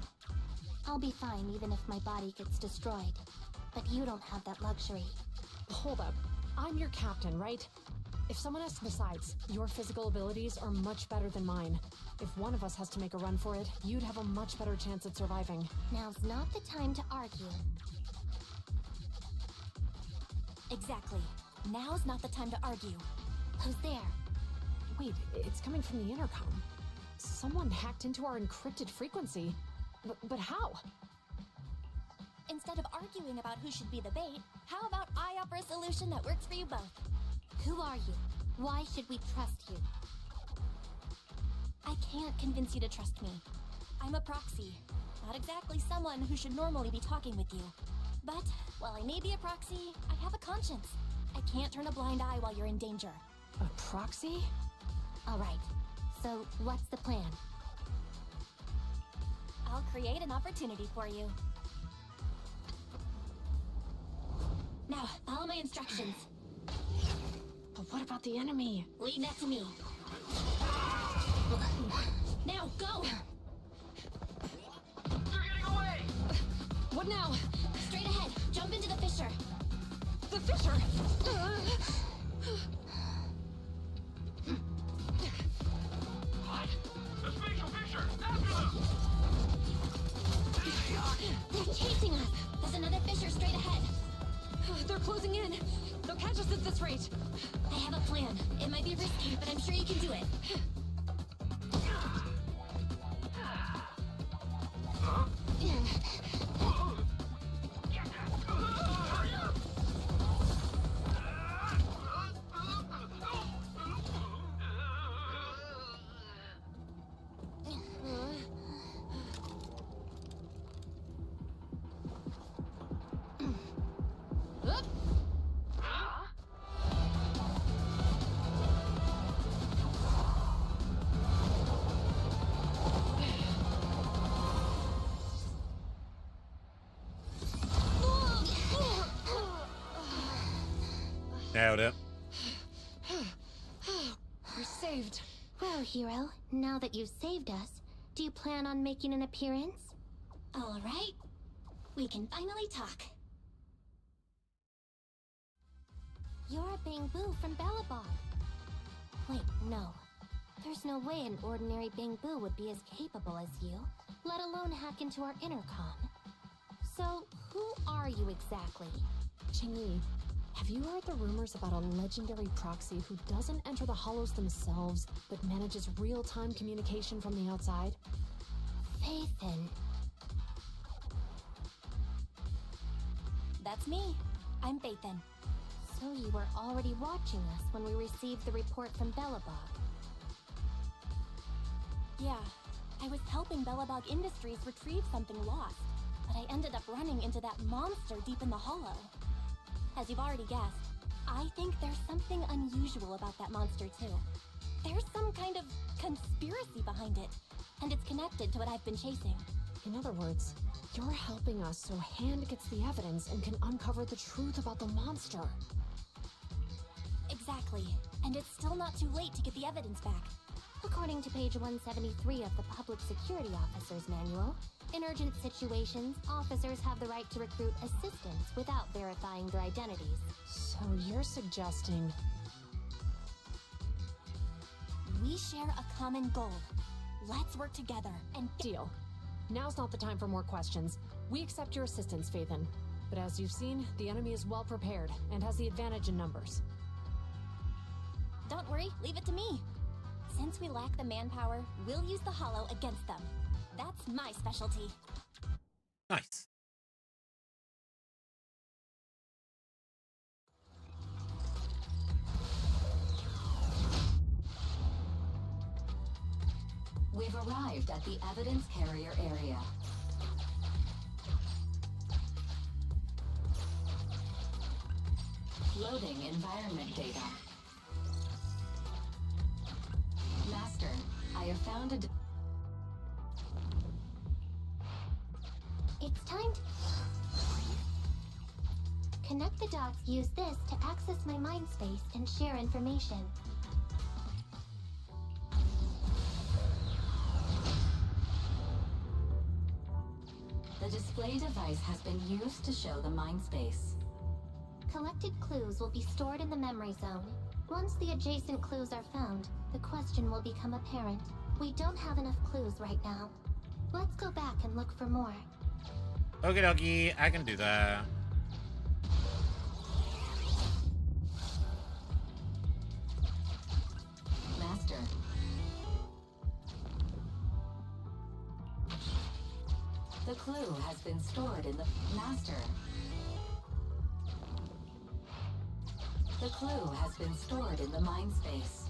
I'll be fine even if my body gets destroyed. But you don't have that luxury. Hold up. I'm your captain, right? If someone has... Besides, your physical abilities are much better than mine. If one of us has to make a run for it, you'd have a much better chance at surviving. Now's not the time to argue. Exactly. Now's not the time to argue. Who's there? Wait, it's coming from the intercom. Someone hacked into our encrypted frequency. But how? Instead of arguing about who should be the bait, how about I offer a solution that works for you both? Who are you? Why should we trust you? I can't convince you to trust me. I'm a proxy. Not exactly someone who should normally be talking with you. But, while I may be a proxy, I have a conscience. I can't turn a blind eye while you're in danger. A proxy? Alright, so what's the plan? I'll create an opportunity for you. Now, follow my instructions. But what about the enemy? Leave that to me. Now, go! They're getting away! What now? Straight ahead. Jump into the fissure. The fissure? What? The spatial fissure! After them! They're chasing us. There's another fissure straight ahead. They're closing in. They'll catch us at this rate. I have a plan. It might be risky, but I'm sure you can do it. Nailed it. We're saved. Well, hero, now that you've saved us, do you plan on making an appearance? All right. We can finally talk. You're a Bangbu from Bellabog. Wait, no. There's no way an ordinary Bangbu would be as capable as you, let alone hack into our intercom. So, who are you exactly? Quinyi, have you heard the rumors about a legendary proxy who doesn't enter the hollows themselves, but manages real-time communication from the outside? Faith in... That's me. I'm Phaethon. So you were already watching us when we received the report from Belobog. Yeah, I was helping Belobog Industries retrieve something lost, but I ended up running into that monster deep in the hollow. As you've already guessed, I think there's something unusual about that monster too. There's some kind of conspiracy behind it, and it's connected to what I've been chasing. In other words, you're helping us so Hand gets the evidence and can uncover the truth about the monster. Exactly, and it's still not too late to get the evidence back. According to page 173 of the Public Security Officer's Manual, in urgent situations, officers have the right to recruit assistants without verifying their identities. So you're suggesting... We share a common goal. Let's work together and... Deal. Now's not the time for more questions. We accept your assistance, Phaethon. But as you've seen, the enemy is well prepared and has the advantage in numbers. Don't worry, leave it to me. Since we lack the manpower, we'll use the hollow against them. That's my specialty. Nice. We've arrived at the evidence carrier area. Loading environment data. Master, I have found a... It's time to... Connect the dots. Use this to access my mind space and share information. The display device has been used to show the mind space. Collected clues will be stored in the memory zone. Once the adjacent clues are found, the question will become apparent. We don't have enough clues right now. Let's go back and look for more. Okie dokie, I can do that. Master. The clue has been stored in the... Master. The clue has been stored in the mind space.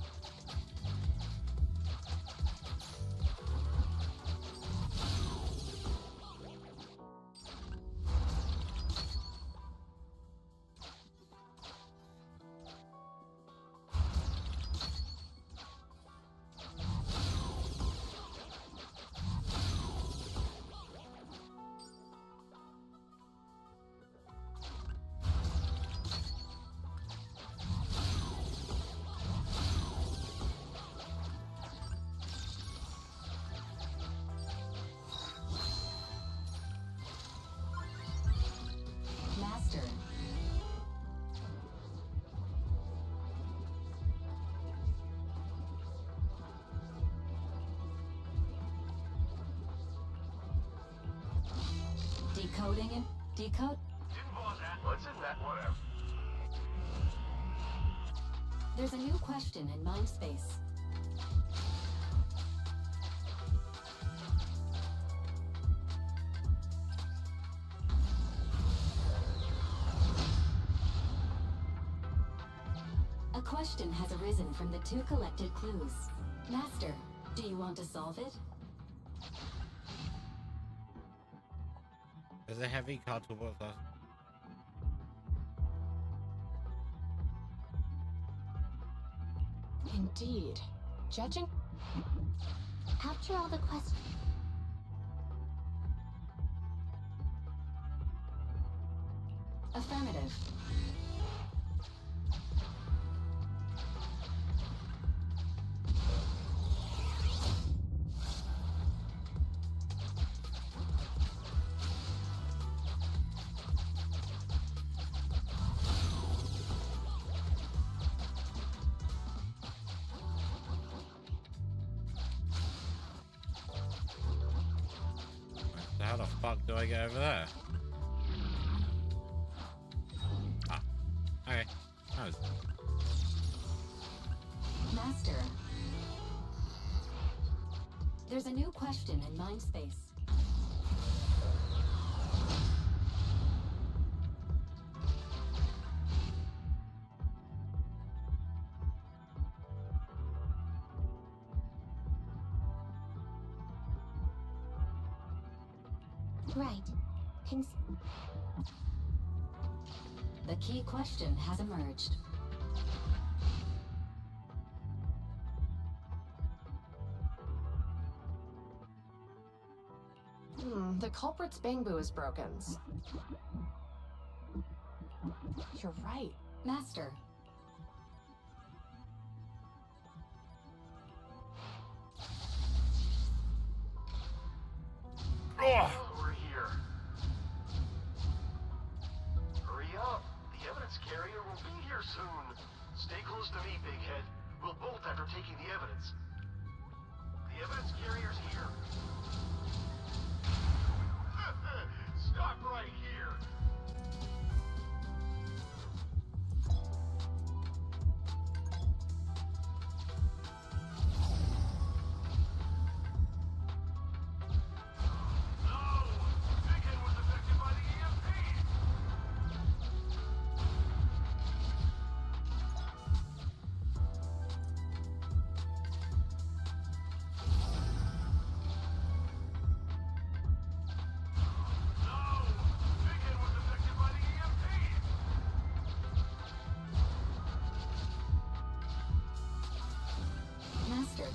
Decoding and decode. What's in that? Whatever. There's a new question in mind space. A question has arisen from the two collected clues. Master, do you want to solve it? There's a heavy card toolbox. Indeed. Judging? After all the questions... Affirmative. How the fuck do I get over there? Ah, okay. That was... Master. There's a new question in mind space. Right. The key question has emerged. The culprit's bamboo is broken. You're right. Master. We're here. Hurry up. The evidence carrier will be here soon. Stay close to me, Big Head. We'll bolt after taking the evidence. The evidence carrier's here. Stop right here. Master.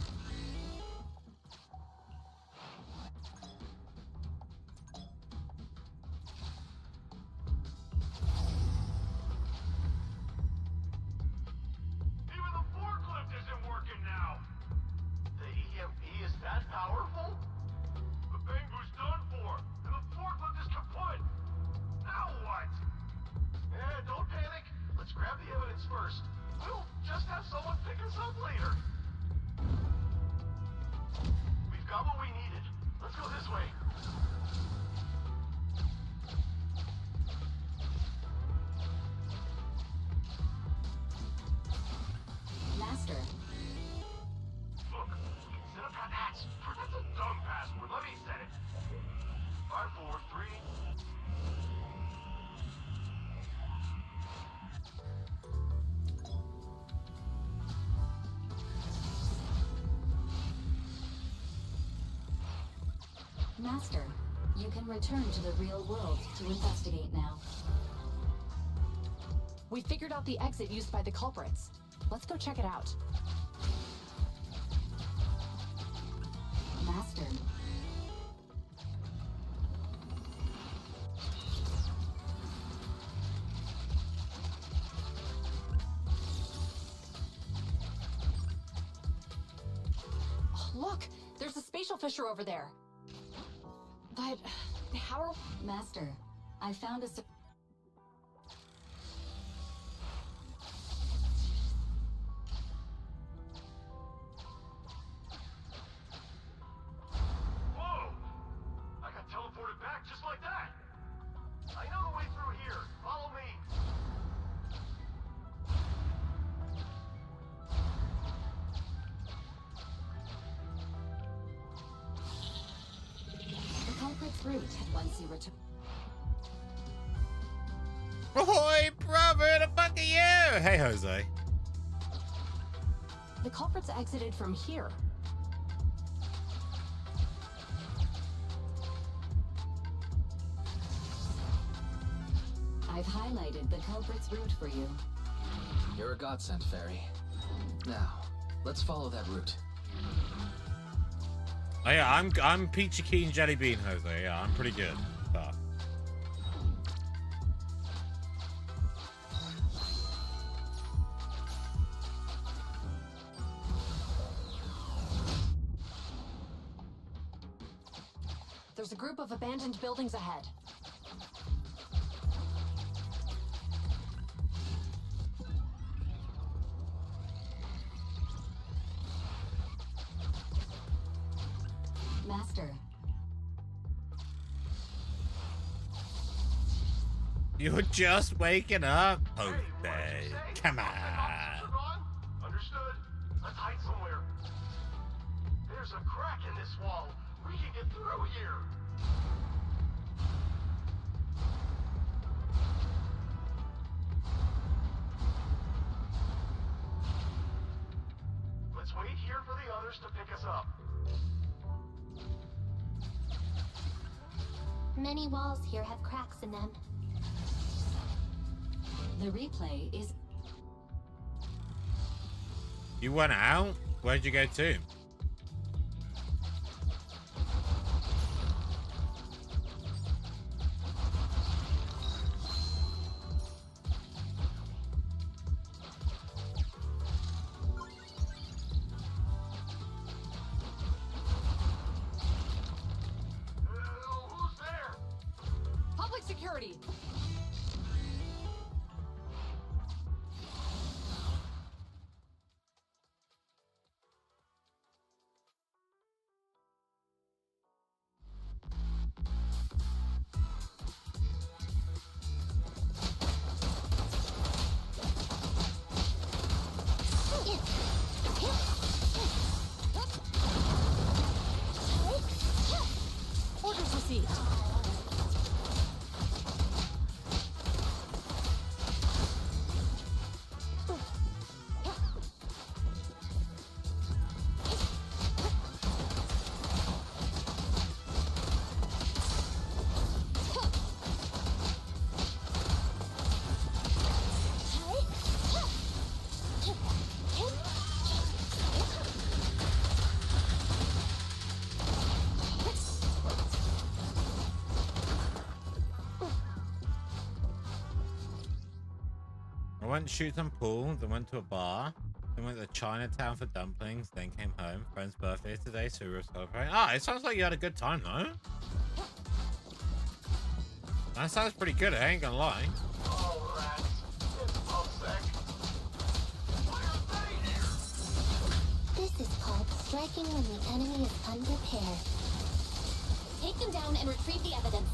Even the forklift isn't working now. The EMP is that powerful? The bamboo's done for, and the forklift is kaput. Now what? Don't panic. Let's grab the evidence first. We'll just have someone pick us up later. We've got what we needed. Let's go this way. Master. Look, we can set up that hatch. That's a dumb password. Let me set it. 543. Master, you can return to the real world to investigate now. We figured out the exit used by the culprits. Let's go check it out. Master. Look, there's a spatial fissure over there. But how are... Master, I found a... Whoa! I got teleported back just like that. I know the way through here. Follow me. The culprit's route once you return... Ahoy, brother, the fuck are you? Hey, Jose. The culprits exited from here. I've highlighted the culprit's route for you. You're a godsend, Fairy. Now, let's follow that route. Oh yeah, I'm Peachy Keen Jelly Bean, Jose. Yeah, I'm pretty good. But... There's a group of abandoned buildings ahead. Master. You're just waking up, Jose. Come on. Understood. Let's hide somewhere. There's a crack in this wall. We can get through here. Let's wait here for the others to pick us up. Many walls here have cracks in them. The replay is... You went out? Where'd you go to? Who's there? Public security! Orders received. I went to shoot some pool, then went to a bar, then went to Chinatown for dumplings, then came home. Friend's birthday today, so we were celebrating. Ah, it sounds like you had a good time though. That sounds pretty good, I ain't gonna lie. Oh, rats. It's Pulsec. Why are they here? This is called striking when the enemy is unprepared. Take them down and retrieve the evidence.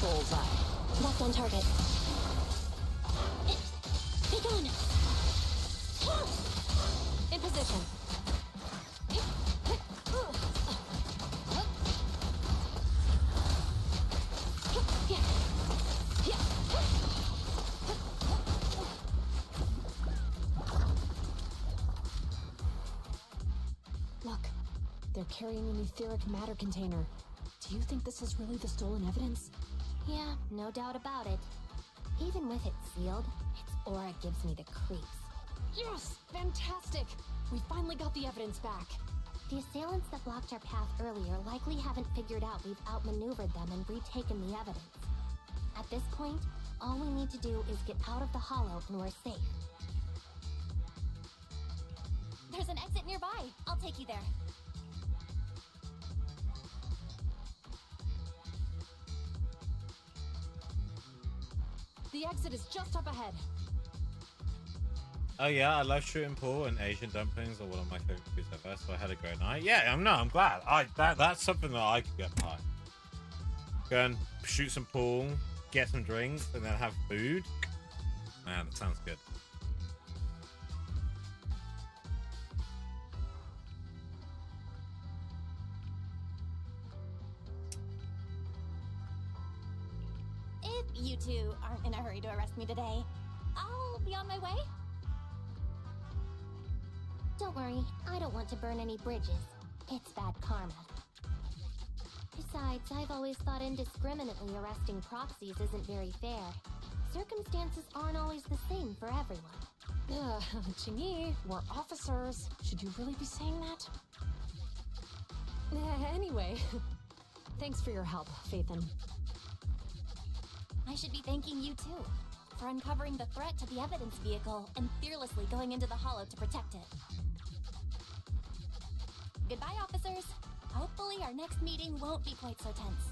Bullseye. Locked on target. Be gone! In position. Look, they're carrying an etheric matter container. Do you think this is really the stolen evidence? Yeah, no doubt about it. Even with it sealed, its aura gives me the creeps. Yes! Fantastic! We finally got the evidence back. The assailants that blocked our path earlier likely haven't figured out we've outmaneuvered them and retaken the evidence. At this point, all we need to do is get out of the hollow and we're safe. There's an exit nearby. I'll take you there. The exit is just up ahead. Oh yeah, I love shooting pool, and Asian dumplings are one of my favorite foods ever, so I had a great night. Yeah, I'm glad. That's something that I could get behind. Go and shoot some pool, get some drinks, and then have food. Man, that sounds good. If you two aren't in a hurry to arrest me today, I'll be on my way. Don't worry, I don't want to burn any bridges. It's bad karma. Besides, I've always thought indiscriminately arresting proxies isn't very fair. Circumstances aren't always the same for everyone. Quinyi, we're officers. Should you really be saying that? Anyway, thanks for your help, Phaethon. I should be thanking you too, for uncovering the threat to the evidence vehicle and fearlessly going into the hollow to protect it. Goodbye, officers. Hopefully our next meeting won't be quite so tense.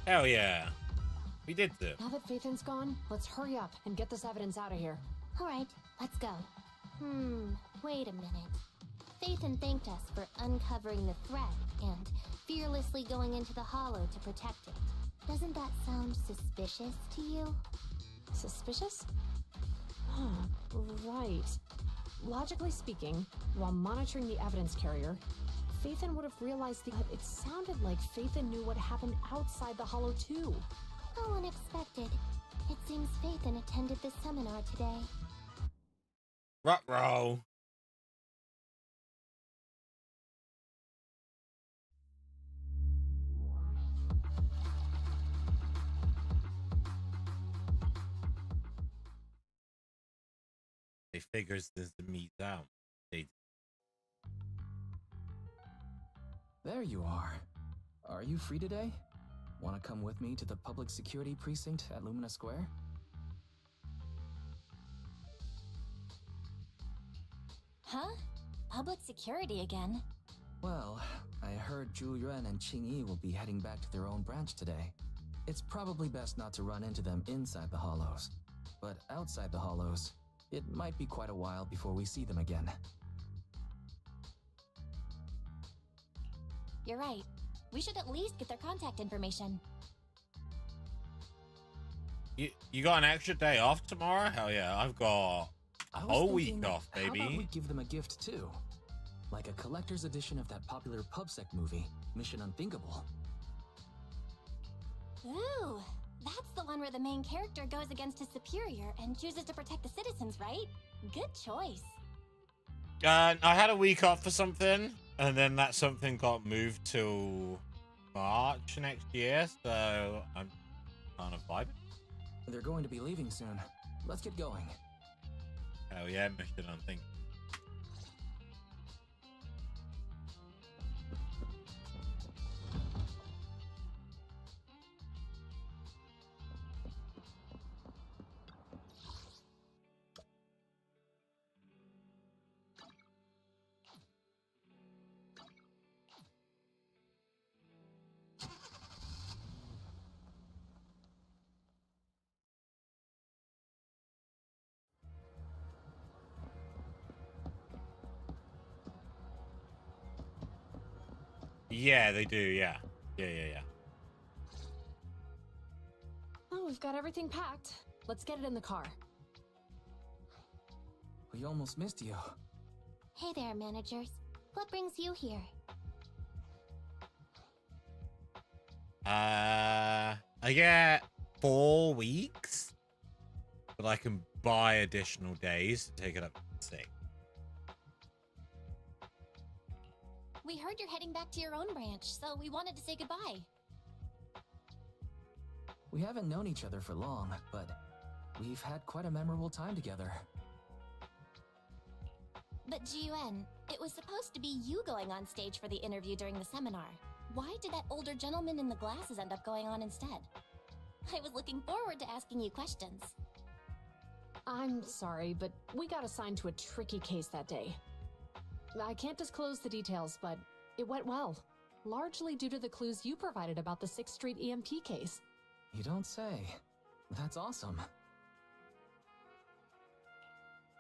Hell yeah. We did this. Now that Phaethon's gone, let's hurry up and get this evidence out of here. Alright, let's go. Wait a minute. Phaethon thanked us for uncovering the threat and fearlessly going into the hollow to protect it. Doesn't that sound suspicious to you? Suspicious? Right. Logically speaking, while monitoring the evidence carrier, Phaethon would have realized that it sounded like Phaethon knew what happened outside the hollow too. How unexpected. It seems Phaethon attended the seminar today. Ruh-roh. They figures this to meet out. They There you are. Are you free today? Want to come with me to the public security precinct at Lumina Square? Huh? Public security again? Well, I heard Zhu Yuan and Qinyi will be heading back to their own branch today. It's probably best not to run into them inside the Hollows. But outside the Hollows, it might be quite a while before we see them again. You're right. We should at least get their contact information. You got an extra day off tomorrow? Hell yeah, I've got a whole week off, How about we baby. give them a gift too? Like a collector's edition of that popular PubSec movie, Mission Unthinkable. Ooh, that's the one where the main character goes against his superior and chooses to protect the citizens, right? Good choice. I had a week off for something, and then that something got moved to March next year, so I'm kind of vibing. They're going to be leaving soon. Let's get going. Hell yeah, Mission Unthinkable. Yeah, they do, yeah. Yeah. Oh, we've got everything packed. Let's get it in the car. We almost missed you. Hey there, managers. What brings you here? I get 4 weeks, but I can buy additional days to take it up to 6. We heard you're heading back to your own branch, so we wanted to say goodbye. We haven't known each other for long, but we've had quite a memorable time together. But Ji-Yuan, it was supposed to be you going on stage for the interview during the seminar. Why did that older gentleman in the glasses end up going on instead? I was looking forward to asking you questions. I'm sorry, but we got assigned to a tricky case that day. I can't disclose the details, but it went well. Largely due to the clues you provided about the 6th Street EMP case. You don't say. That's awesome.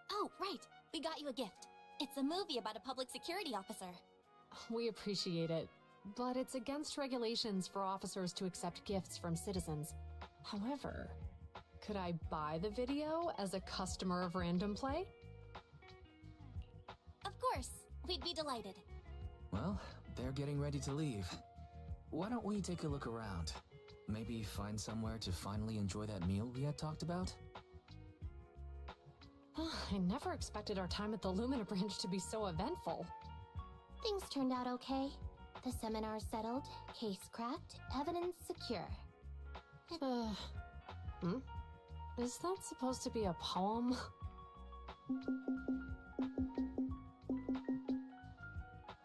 Oh, right. We got you a gift. It's a movie about a public security officer. We appreciate it, but it's against regulations for officers to accept gifts from citizens. However, could I buy the video as a customer of Random Play? Of course. We'd be delighted. Well, they're getting ready to leave. Why don't we take a look around? Maybe find somewhere to finally enjoy that meal we had talked about? I never expected our time at the Lumina branch to be so eventful. Things turned out okay. The seminar settled, case cracked, evidence secure. Is that supposed to be a poem?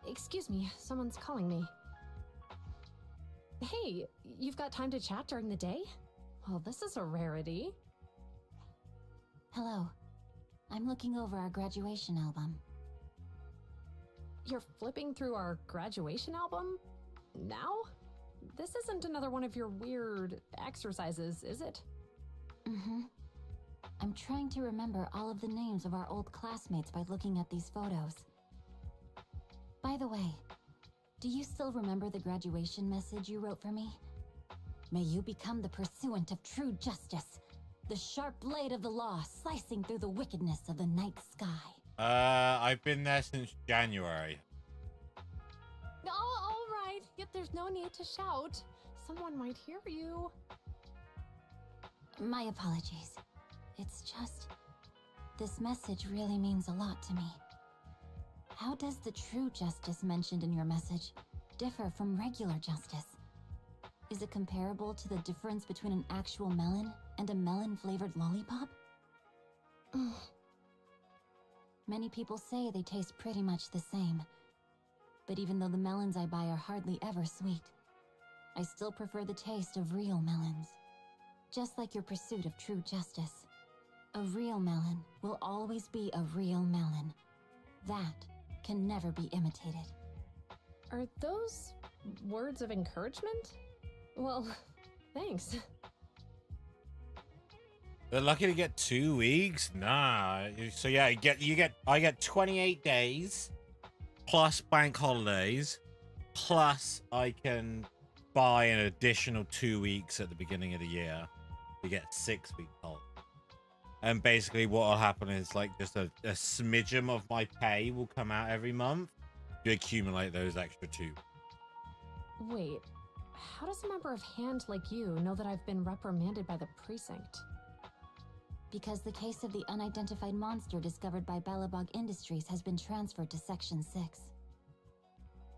Excuse me, someone's calling me. Hey, you've got time to chat during the day? Well, this is a rarity. Hello. I'm looking over our graduation album. You're flipping through our graduation album? Now? This isn't another one of your weird exercises, is it? Mm-hmm. I'm trying to remember all of the names of our old classmates by looking at these photos. By the way, do you still remember the graduation message you wrote for me? May you become the pursuant of true justice, the sharp blade of the law slicing through the wickedness of the night sky. I've been there since January. Oh, all right. Yep, there's no need to shout. Someone might hear you. My apologies. It's just... this message really means a lot to me. How does the true justice mentioned in your message differ from regular justice? Is it comparable to the difference between an actual melon and a melon-flavored lollipop? Many people say they taste pretty much the same. But even though the melons I buy are hardly ever sweet, I still prefer the taste of real melons. Just like your pursuit of true justice. A real melon will always be a real melon. That can never be imitated. Are those words of encouragement? Well, thanks. They're lucky to get 2 weeks. Nah. So yeah, I get 28 days plus bank holidays, plus I can buy an additional 2 weeks at the beginning of the year. You get 6 week holiday. And basically what will happen is like just a smidgen of my pay will come out every month. You accumulate those extra 2. Wait, how does a member of Hand like you know that I've been reprimanded by the precinct? Because the case of the unidentified monster discovered by Balabog Industries has been transferred to Section 6.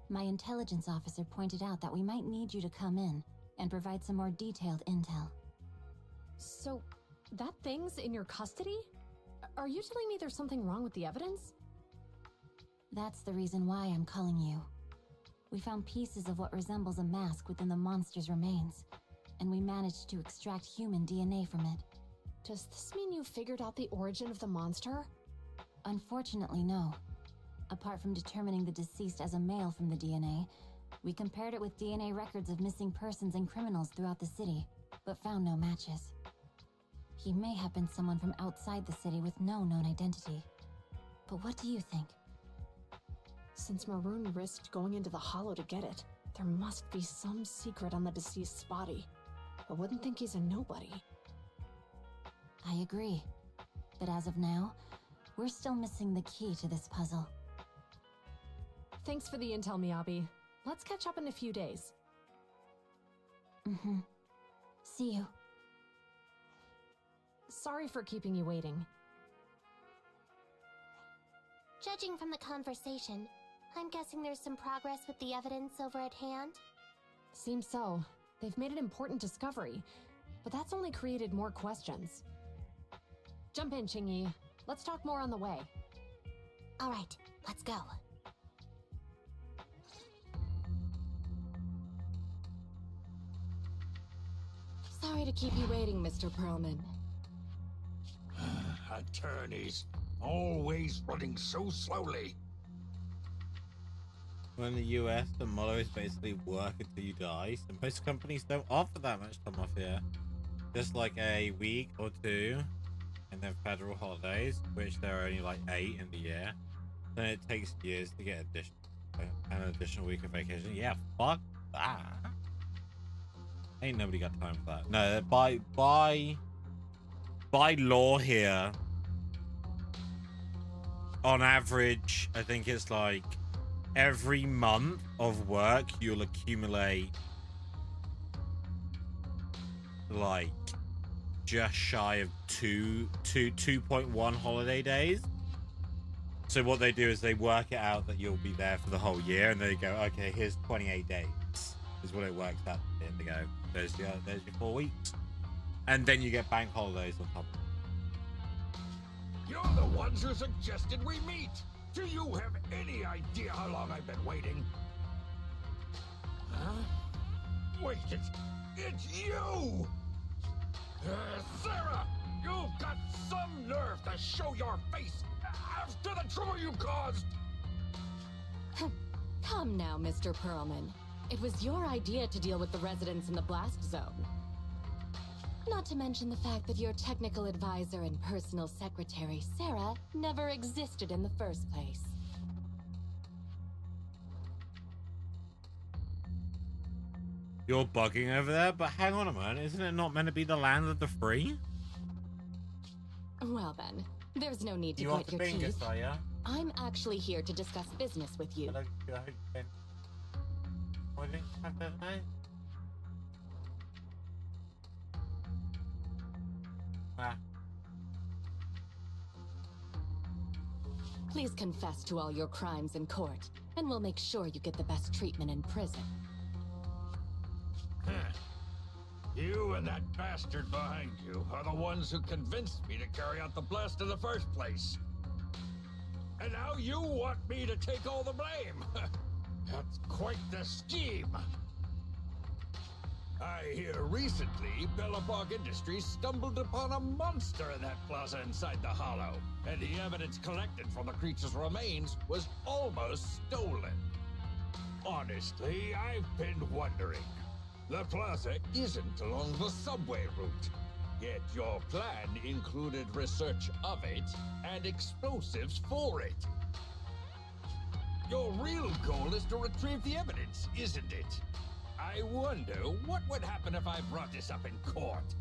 My intelligence officer pointed out that we might need you to come in and provide some more detailed intel. So, that thing's in your custody? Are you telling me there's something wrong with the evidence? That's the reason why I'm calling you. We found pieces of what resembles a mask within the monster's remains, and we managed to extract human DNA from it. Does this mean you figured out the origin of the monster? Unfortunately, no. Apart from determining the deceased as a male from the DNA, we compared it with DNA records of missing persons and criminals throughout the city, but found no matches. He may have been someone from outside the city with no known identity. But what do you think? Since Maroon risked going into the Hollow to get it, there must be some secret on the deceased's body. I wouldn't think he's a nobody. I agree. But as of now, we're still missing the key to this puzzle. Thanks for the intel, Miyabi. Let's catch up in a few days. See you. Sorry for keeping you waiting. Judging from the conversation, I'm guessing there's some progress with the evidence over at Hand? Seems so. They've made an important discovery, but that's only created more questions. Jump in, Quinyi. Let's talk more on the way. All right, let's go. Sorry to keep you waiting, Mr. Perlman. Attorneys, always running so slowly. Well, in the US, the motto is basically work until you die. So most companies don't offer that much time off here. Just like a week or 2, and then federal holidays, which there are only like 8 in the year. Then it takes years to get an additional week of vacation. Yeah, fuck that. Ain't nobody got time for that. No, by law here, on average, I think it's like every month of work you'll accumulate like just shy of 2.1 holiday days. So what they do is they work it out that you'll be there for the whole year, and they go, okay, here's 28 days is what it works out. And they go, there's your 4 weeks, and then you get bank holidays on top of it. You're the ones who suggested we meet. Do you have any idea how long I've been waiting? Huh? Wait, it's you! Sarah! You've got some nerve to show your face after the trouble you caused! Come now, Mr. Perlman. It was your idea to deal with the residents in the blast zone. Not to mention the fact that your technical advisor and personal secretary, Sarah, never existed in the first place. You're bugging over there, but hang on a minute, isn't it not meant to be the land of the free? Well then, there's no need to You grit your fingers, teeth. are ya? I'm actually here to discuss business with you. What did you have that night? Please confess to all your crimes in court, and we'll make sure you get the best treatment in prison. You and that bastard behind you are the ones who convinced me to carry out the blast in the first place. And now you want me to take all the blame. That's quite the scheme. I hear recently Bellabog Industries stumbled upon a monster in that plaza inside the Hollow, and the evidence collected from the creature's remains was almost stolen. Honestly, I've been wondering. The plaza isn't along the subway route, yet your plan included research of it and explosives for it. Your real goal is to retrieve the evidence, isn't it? I wonder what would happen if I brought this up in court.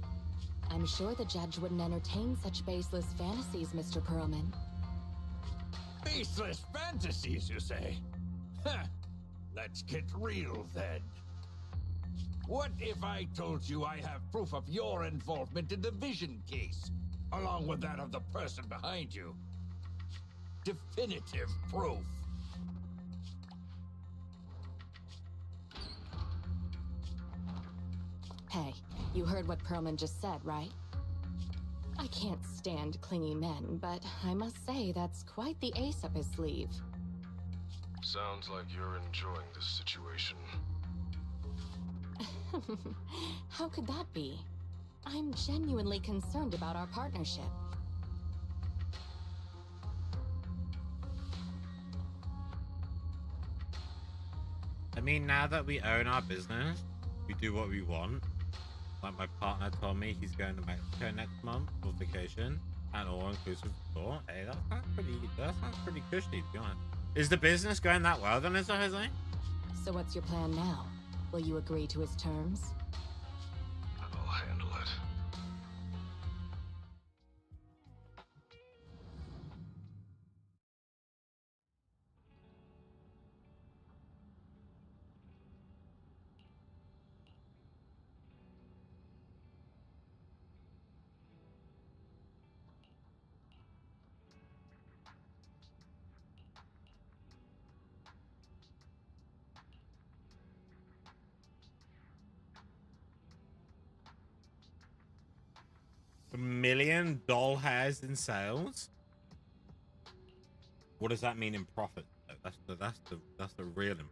I'm sure the judge wouldn't entertain such baseless fantasies, Mr. Perlman. Baseless fantasies, you say? Huh. Let's get real then. What if I told you I have proof of your involvement in the Vision case, along with that of the person behind you? Definitive proof. Hey, you heard what Perlman just said, right? I can't stand clingy men, but I must say that's quite the ace up his sleeve. Sounds like you're enjoying this situation. How could that be? I'm genuinely concerned about our partnership. I mean, now that we own our business, we do what we want. Like my partner told me he's going to Mexico next month for vacation and all-inclusive tour. Hey, that sounds pretty cushy, to be honest. Is the business going that well then, is it, Jose? So what's your plan now? Will you agree to his terms? I'll handle it. $1 million doll hairs in sales. What does that mean in profit? That's the real important.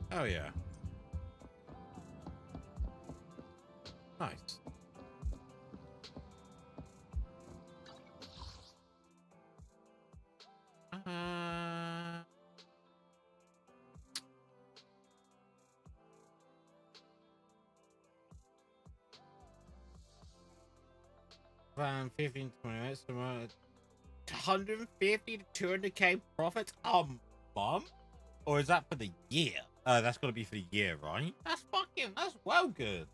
Oh yeah. Nice. Around 15 to 20 minutes, 150 to 200k profits a month? Or is that for the year? That's gotta be for the year, right? That's well good.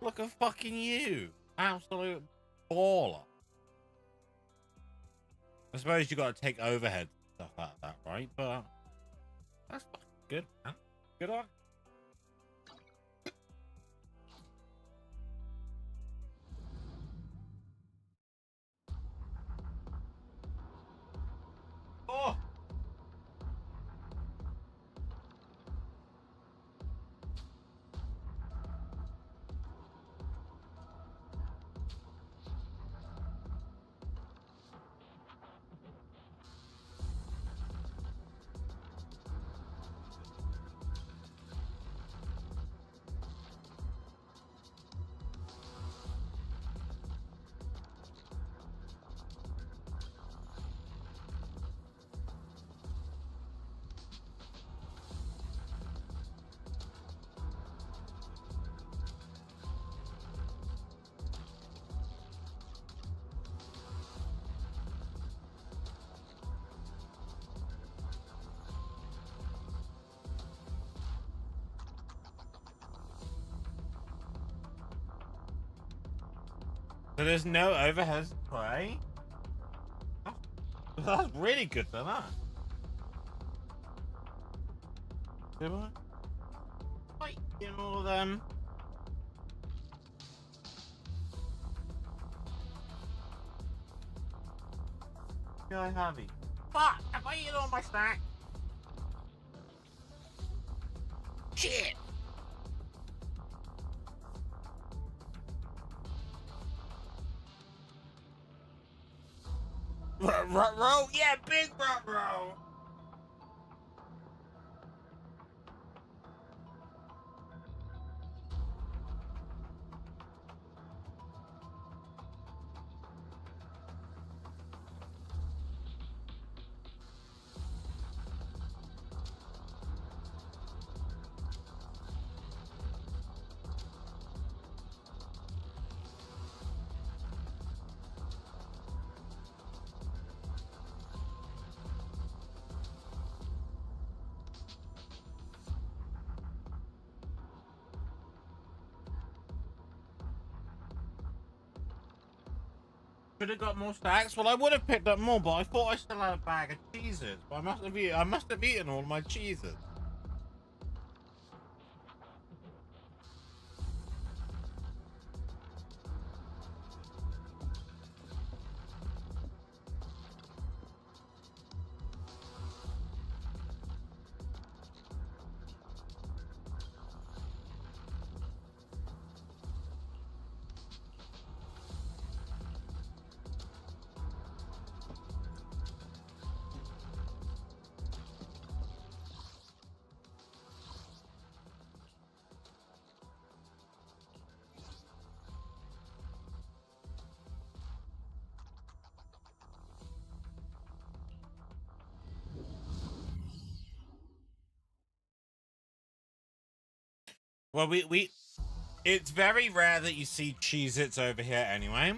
Look at fucking you. Absolute baller. I suppose you gotta take overhead stuff like that, right? But that's fucking good, man. Good on. Oh! So there's no overhead spray? That's really good for that. Did I? Wait, get all of them. Guy heavy. Fuck! Have I eaten all my snack? Shit! Row? Yeah, big row. Should have got more stacks. Well, I would have picked up more, but I thought I still had a bag of cheeses. But I must have eaten all my cheeses. Well, it's very rare that you see Cheez-Its over here anyway.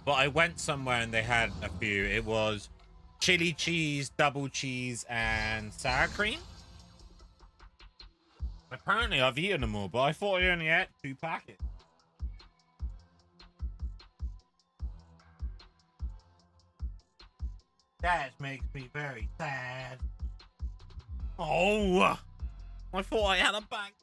But I went somewhere and they had a few. It was chili cheese, double cheese, and sour cream. Apparently I've eaten them all, but I thought I only ate 2 packets. That makes me very sad. Oh, I thought I had a bag.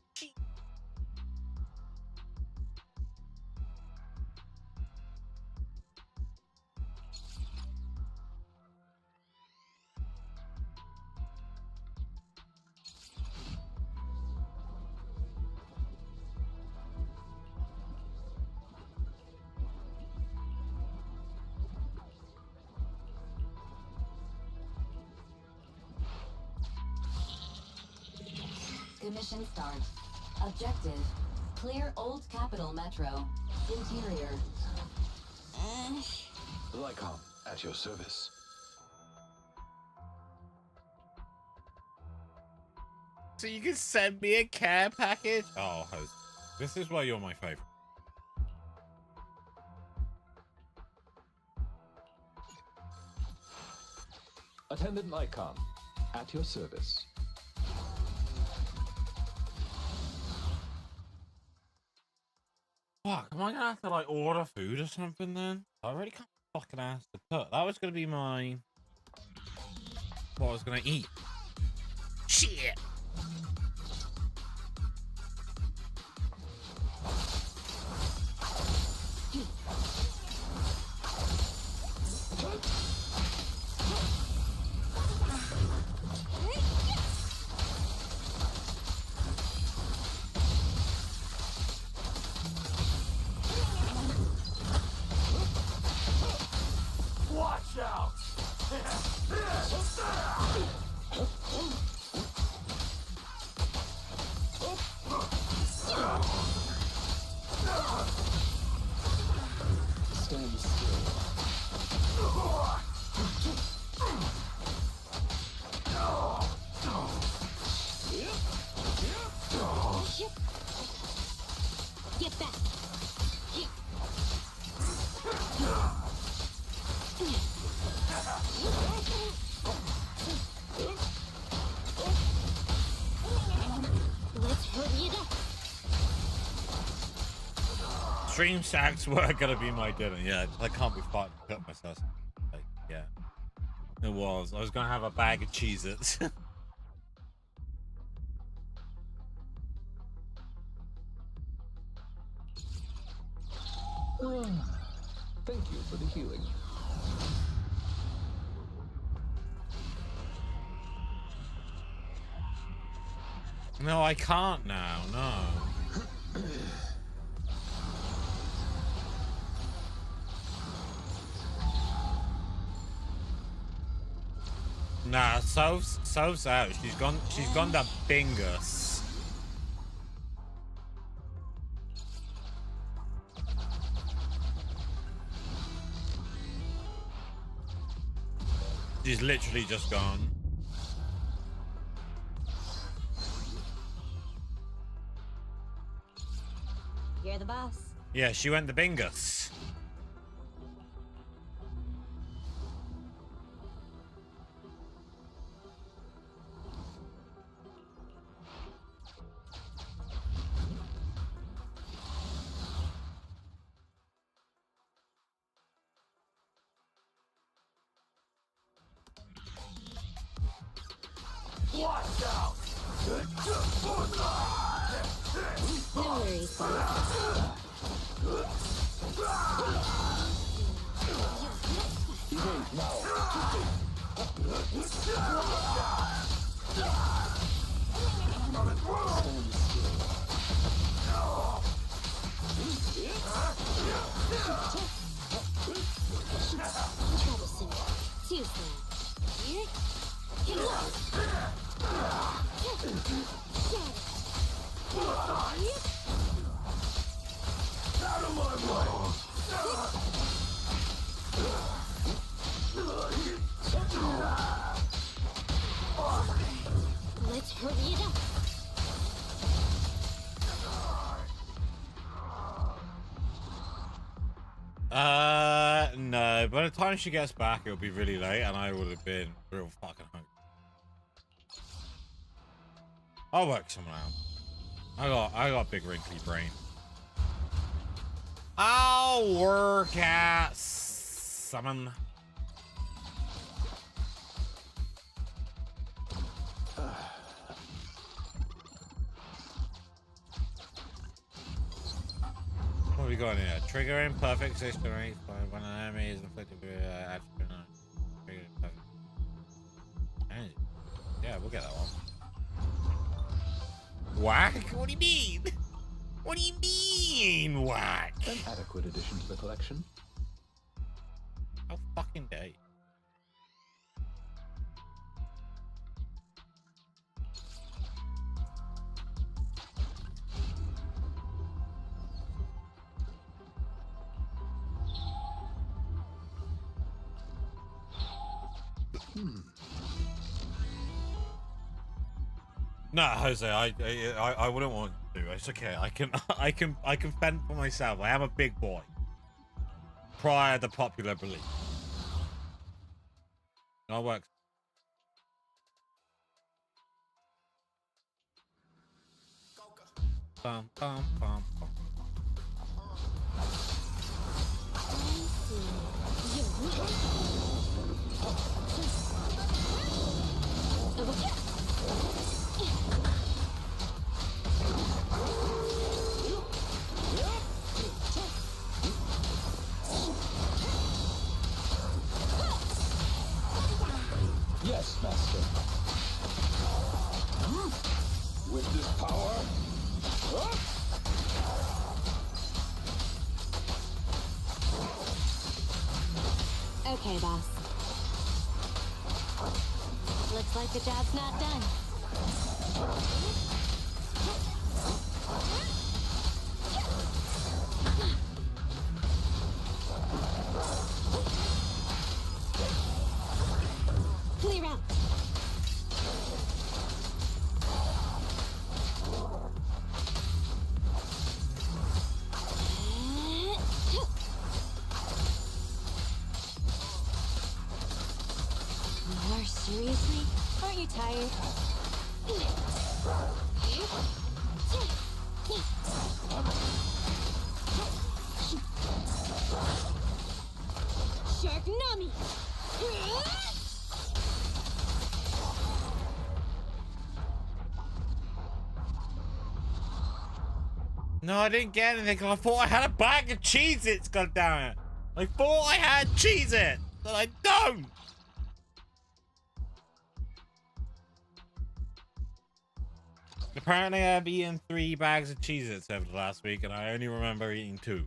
Commission start. Objective: clear Old Capitol Metro. Interior. Lycom, at your service. So you can send me a care package? Oh, host. This is why you're my favorite. Attendant Lycom, at your service. Fuck, am I gonna have to like order food or something then? I really can't fucking ask to cook. That was gonna be my... what I was gonna eat. Shit! Watch out! Stand still. Get back! Let's hurry it up. Stream snacks were gonna be my dinner. Yeah, I can't be fucked to cook myself. Like, yeah. It was. I was gonna have a bag of Cheez-Its. Thank you for the healing. No, I can't now. No. Nah, Soph's out. She's gone to Bingus. She's literally just gone. You're the boss. Yeah, she went to Bingus. Watch out! No worries, boss. Too soon. Here. Out of my way! Let's hurry it up. No. By the time she gets back, it'll be really late, and I would have been real fucking hungry. I'll work someone out. I got a big wrinkly brain. I'll work at someone. What have we got in here? Trigger imperfect system rate when an enemy is inflicted with yeah, we'll get that one. Whack? What do you mean? What do you mean, whack? An adequate addition to the collection. How fucking dare you? No, Jose, I wouldn't want to. It's okay. I can fend for myself. I am a big boy. Prior to popular belief. No, it works. Bum, bum, bum, bum. Yes, Master. With this power... Okay, boss. Looks like the job's not done. Clear out. More seriously? Aren't you tired? No, I didn't get anything. I thought I had a bag of Cheez-Its, goddammit. I thought I had Cheez-Its, but I don't. Apparently, I've eaten 3 bags of Cheez-Its over the last week, and I only remember eating 2.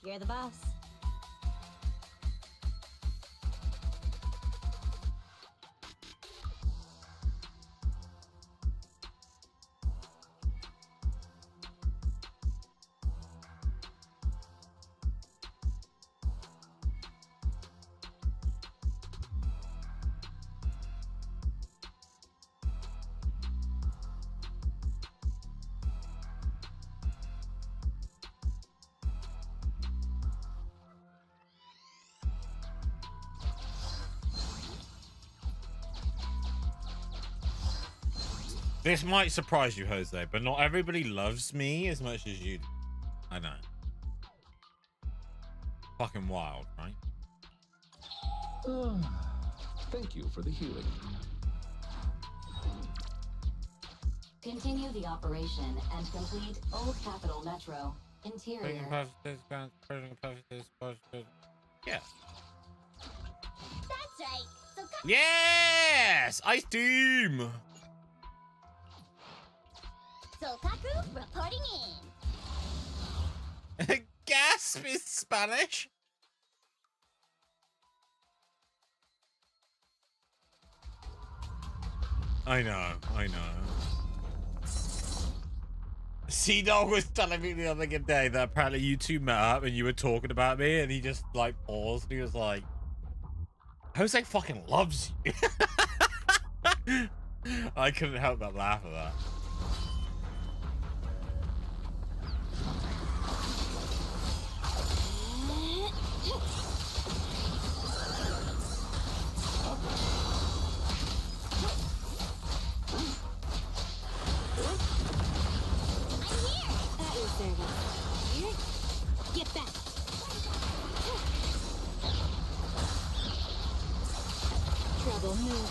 You're the boss. This might surprise you, Jose, but not everybody loves me as much as you do. I know. Fucking wild, right? Thank you for the healing. Continue the operation and complete Old Capital Metro. Interior. Yeah. That's right. So Yes! Ice Team! Sokaku reporting in. Gasp is Spanish. I know. C-Dog was telling me the other day that apparently you two met up and you were talking about me, and he just like paused and he was like, Jose fucking loves you. I couldn't help but laugh at that. Get back. Trouble move.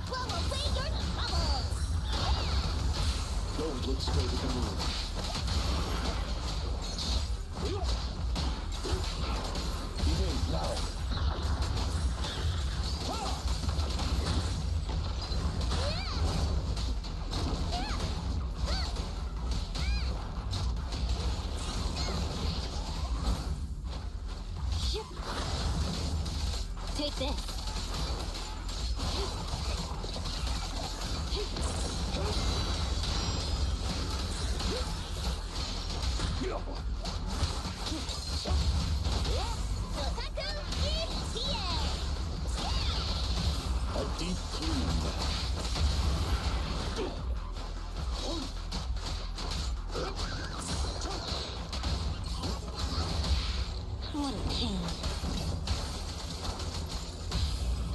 Blow away your troubles. Don't look straight at the moon. Behave now. Take this. A deep clean. What a pain.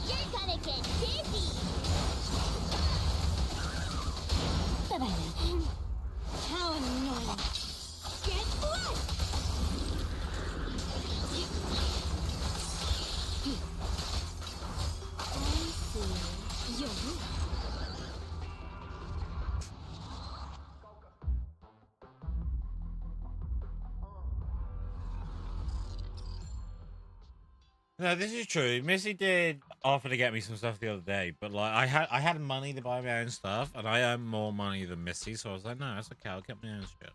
You're gonna get dizzy. How annoying. Get blessed. No, this is true. Missy did offered to get me some stuff the other day, but like I had money to buy my own stuff, and I earned more money than Missy, so I was like, no, that's okay, I'll get my own shit.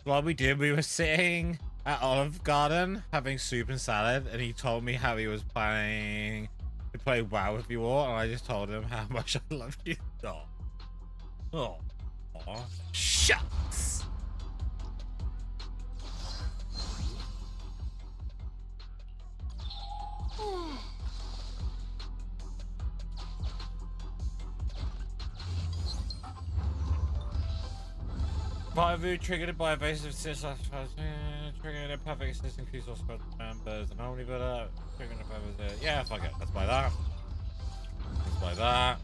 What we did, we were sitting at Olive Garden having soup and salad, and he told me how he was planning to play WoW with you all, and I just told him how much I love you. Oh. Shucks. Five triggered by evasive assist, triggering a perfect assist increase all squad members, and only but triggering a perfect. Yeah, fuck it. Let's buy that. Let's buy that.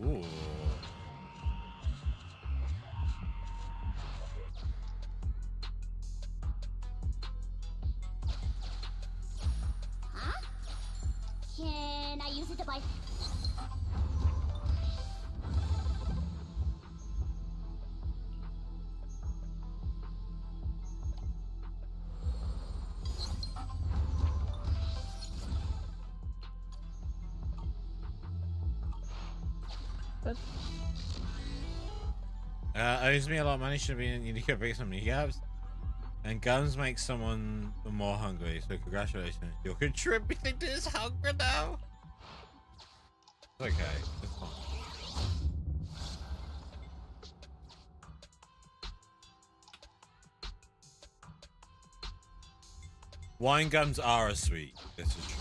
Ooh. Huh? Can I use it to buy? Owes me a lot of money, should be you need to break some kneecaps. And guns make someone more hungry, so congratulations. You're contributing to his hunger now. It's okay, it's fine. Wine gums are a sweet. This is true.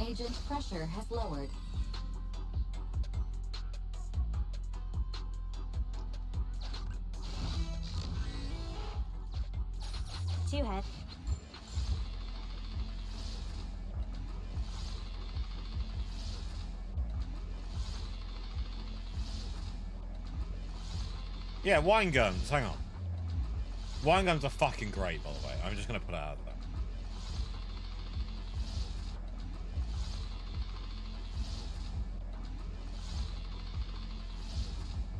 Agent pressure has lowered. Two head. Yeah, wine gums. Hang on. Wine gums are fucking great, by the way. I'm just gonna put it out there.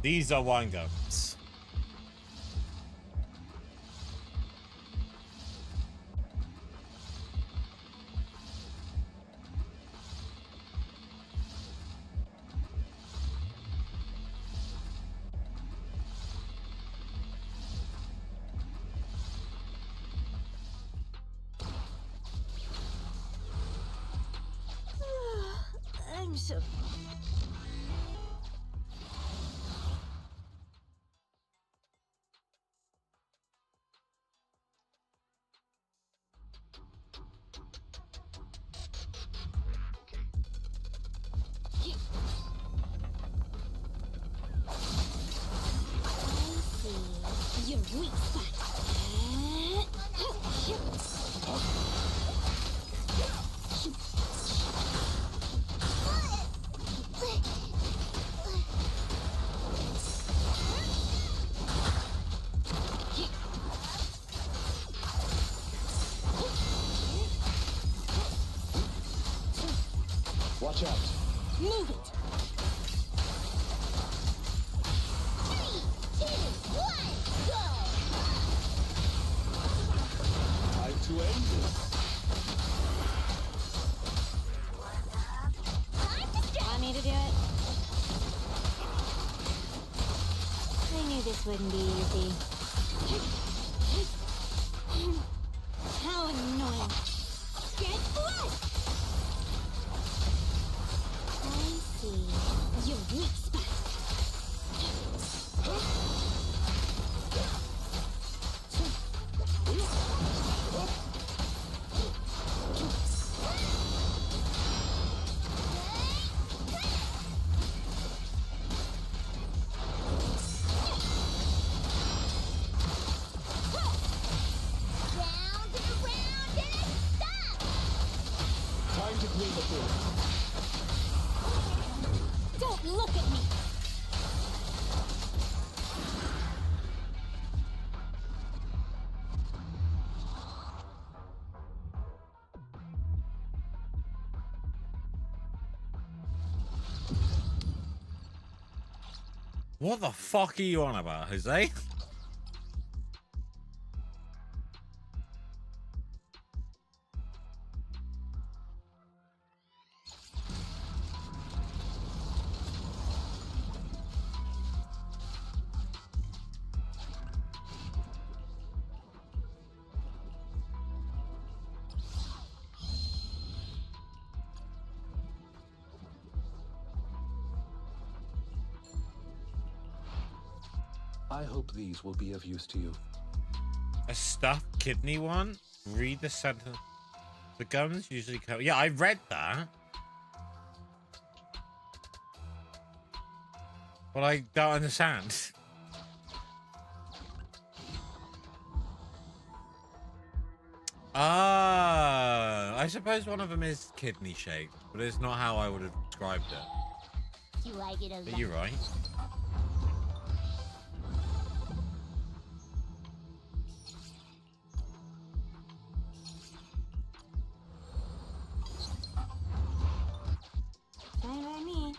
These are wine gums. I'm so. Your weak spot. Watch out. Move it. 3, 2, 1, go. Time to end this. Want me to do it? I knew this wouldn't be easy. How annoying. Get flushed! I see. Your weak spot. to create a force. Don't look at me! What the fuck are you on about, Jose? I hope these will be of use to you. A stuffed kidney one? Read the sentence. The gums usually come. Yeah, I read that. But I don't understand. Ah, I suppose one of them is kidney shaped, but it's not how I would have described it. You like it a lot. But you're right. Fine by me.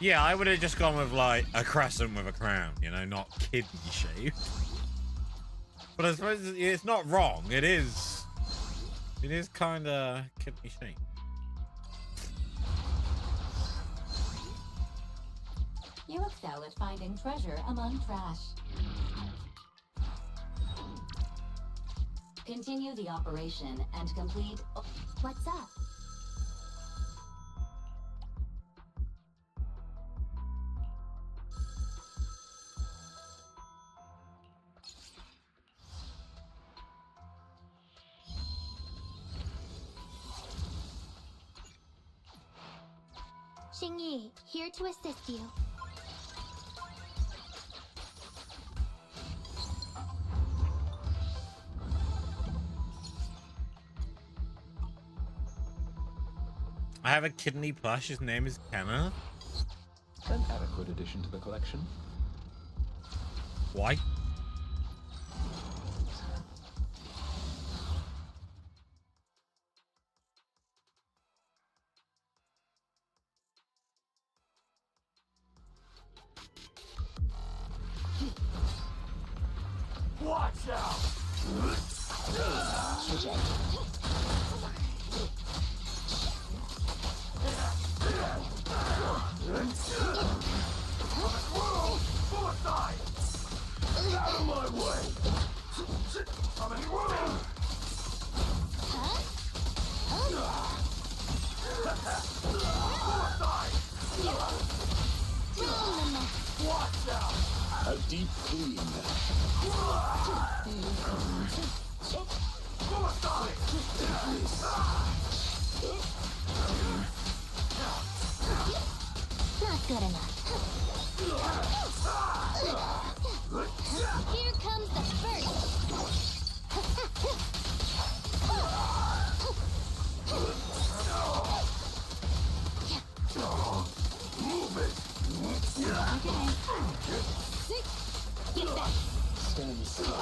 Yeah, I would have just gone with like a crescent with a crown, you know, not kidney shaped. But I suppose it's not wrong. It is kind of kidney shaped. You excel at finding treasure among trash. Continue the operation and complete. What's up? Quinyi, here to assist you. I have a kidney plush. His name is Kenna. An adequate addition to the collection. Why? Watch out! Switch out. Suicide! Out of my way! Coming through! Suicide! Watch out! A deep clean. Not good enough. Here comes the first. Move it! Get back. Stand still.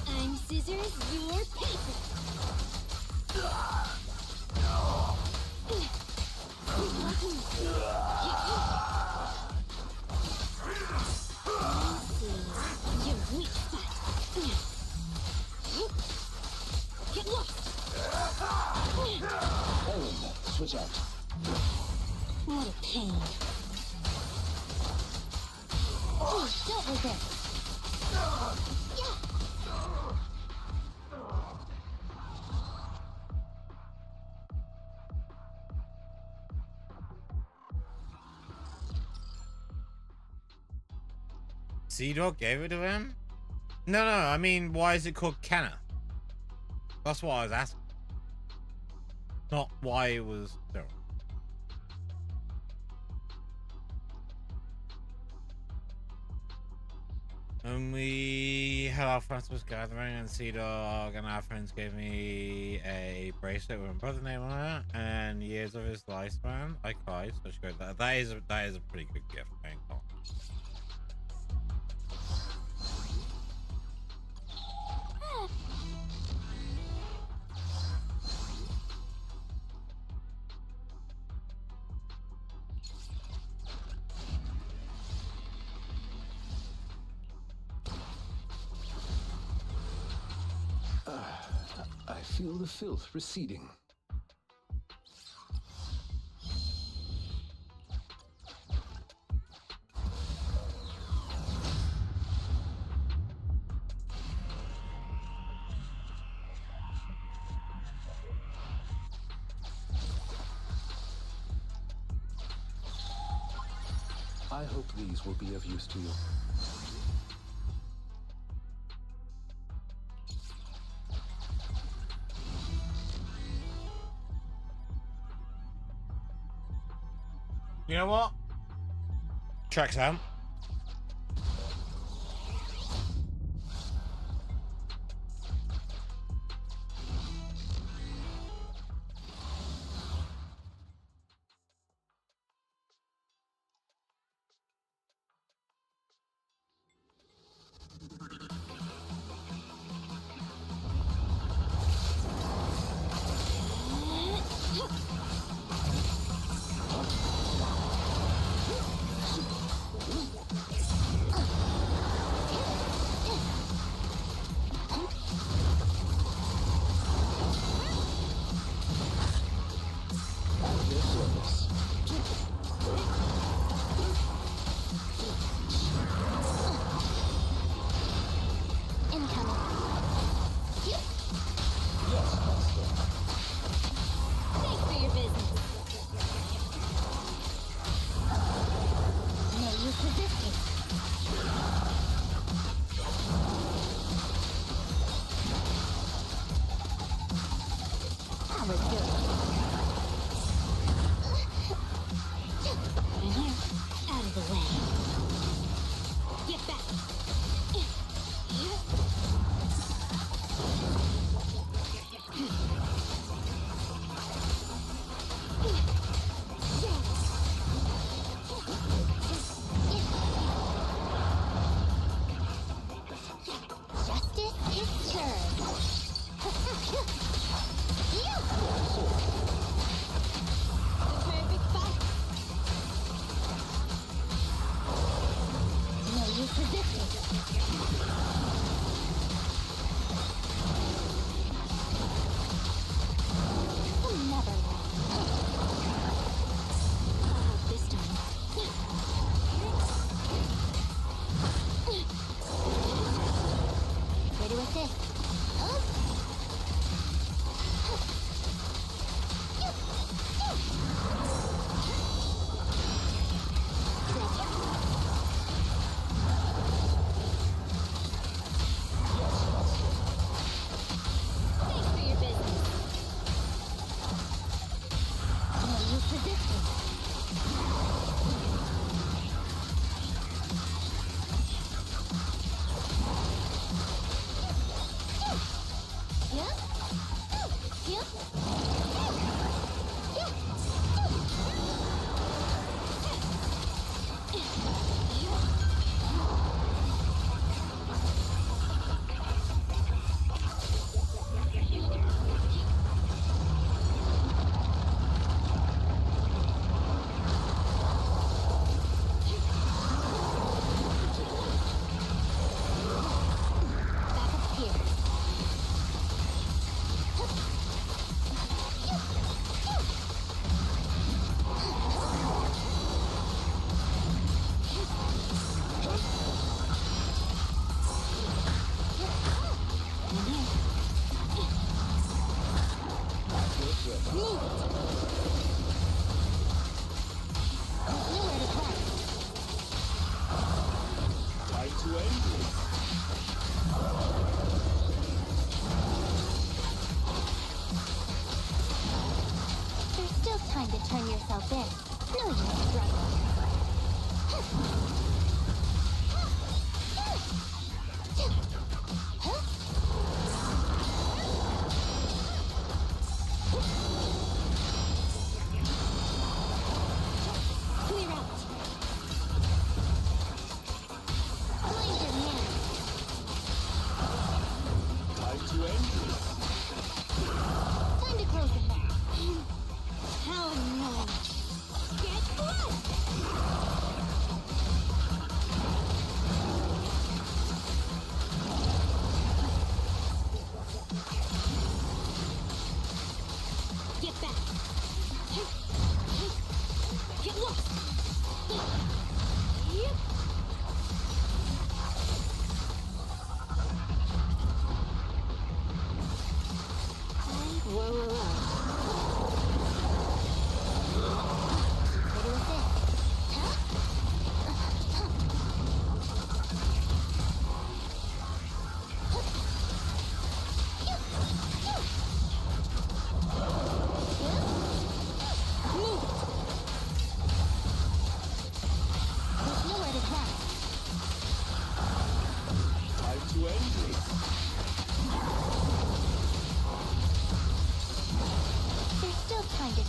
I'm scissors, you're paper. Your weak spot. Get lost. Aaron, switch out. What a pain. Oh, dealt with it. Sea-Dog gave it to him? No, I mean, why is it called Kenna? That's what I was asking. Not why it was Daryl. And we had our Christmas gathering and Sea Dog and our friends gave me a bracelet with my brother's name on it and years of his lifespan. I cried, so she goes, that is a pretty good gift. I ain't gonna. I feel the filth receding. I hope these will be of use to you. You know what? Tracks out. Time to turn yourself in. No use struggling.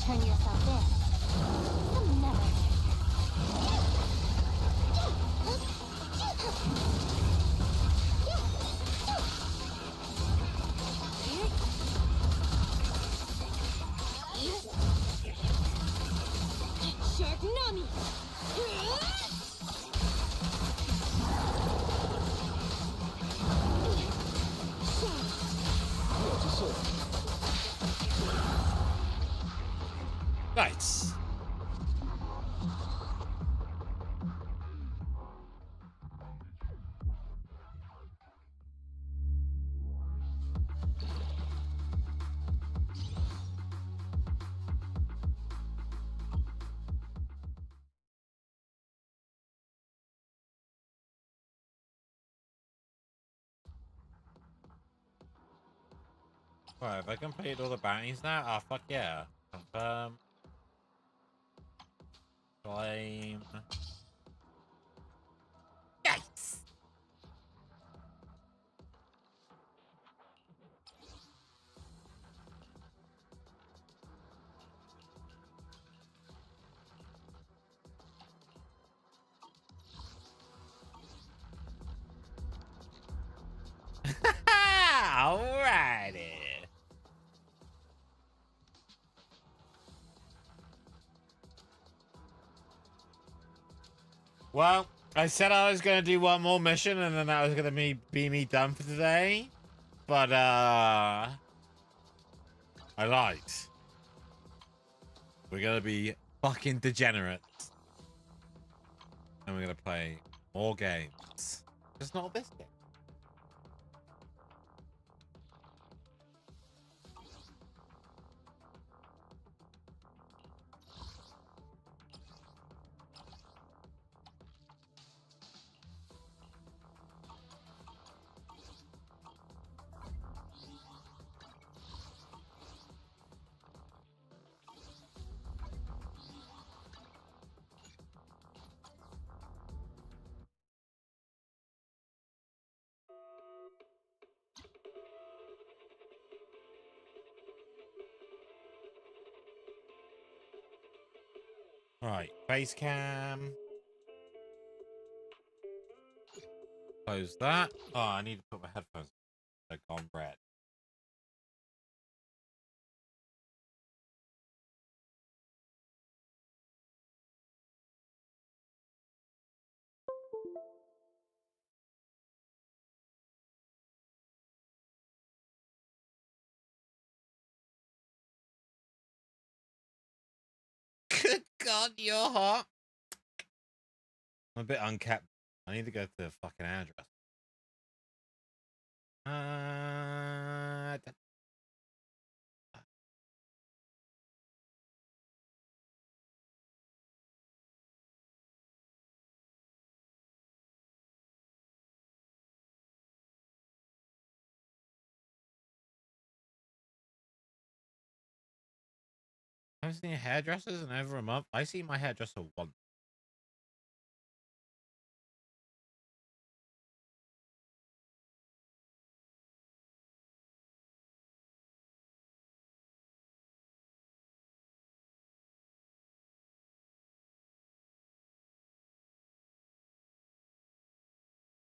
turn yourself in. You'll never. Shark Nami! Nice. Right, have I completed all the bounties now? Oh, fuck yeah. Confirm. Claim. Nice! Alrighty. Well, I said I was going to do one more mission and then that was going to be me done for today. But, I lied. We're going to be fucking degenerates. And we're going to play more games. Just not this game. Right, face cam. Close that. Oh, I need to put my headphones. They're gone red. Good God, you're hot. I'm a bit unkept. I need to go to the fucking address. I haven't seen hairdressers in over a month. I see my hairdresser once.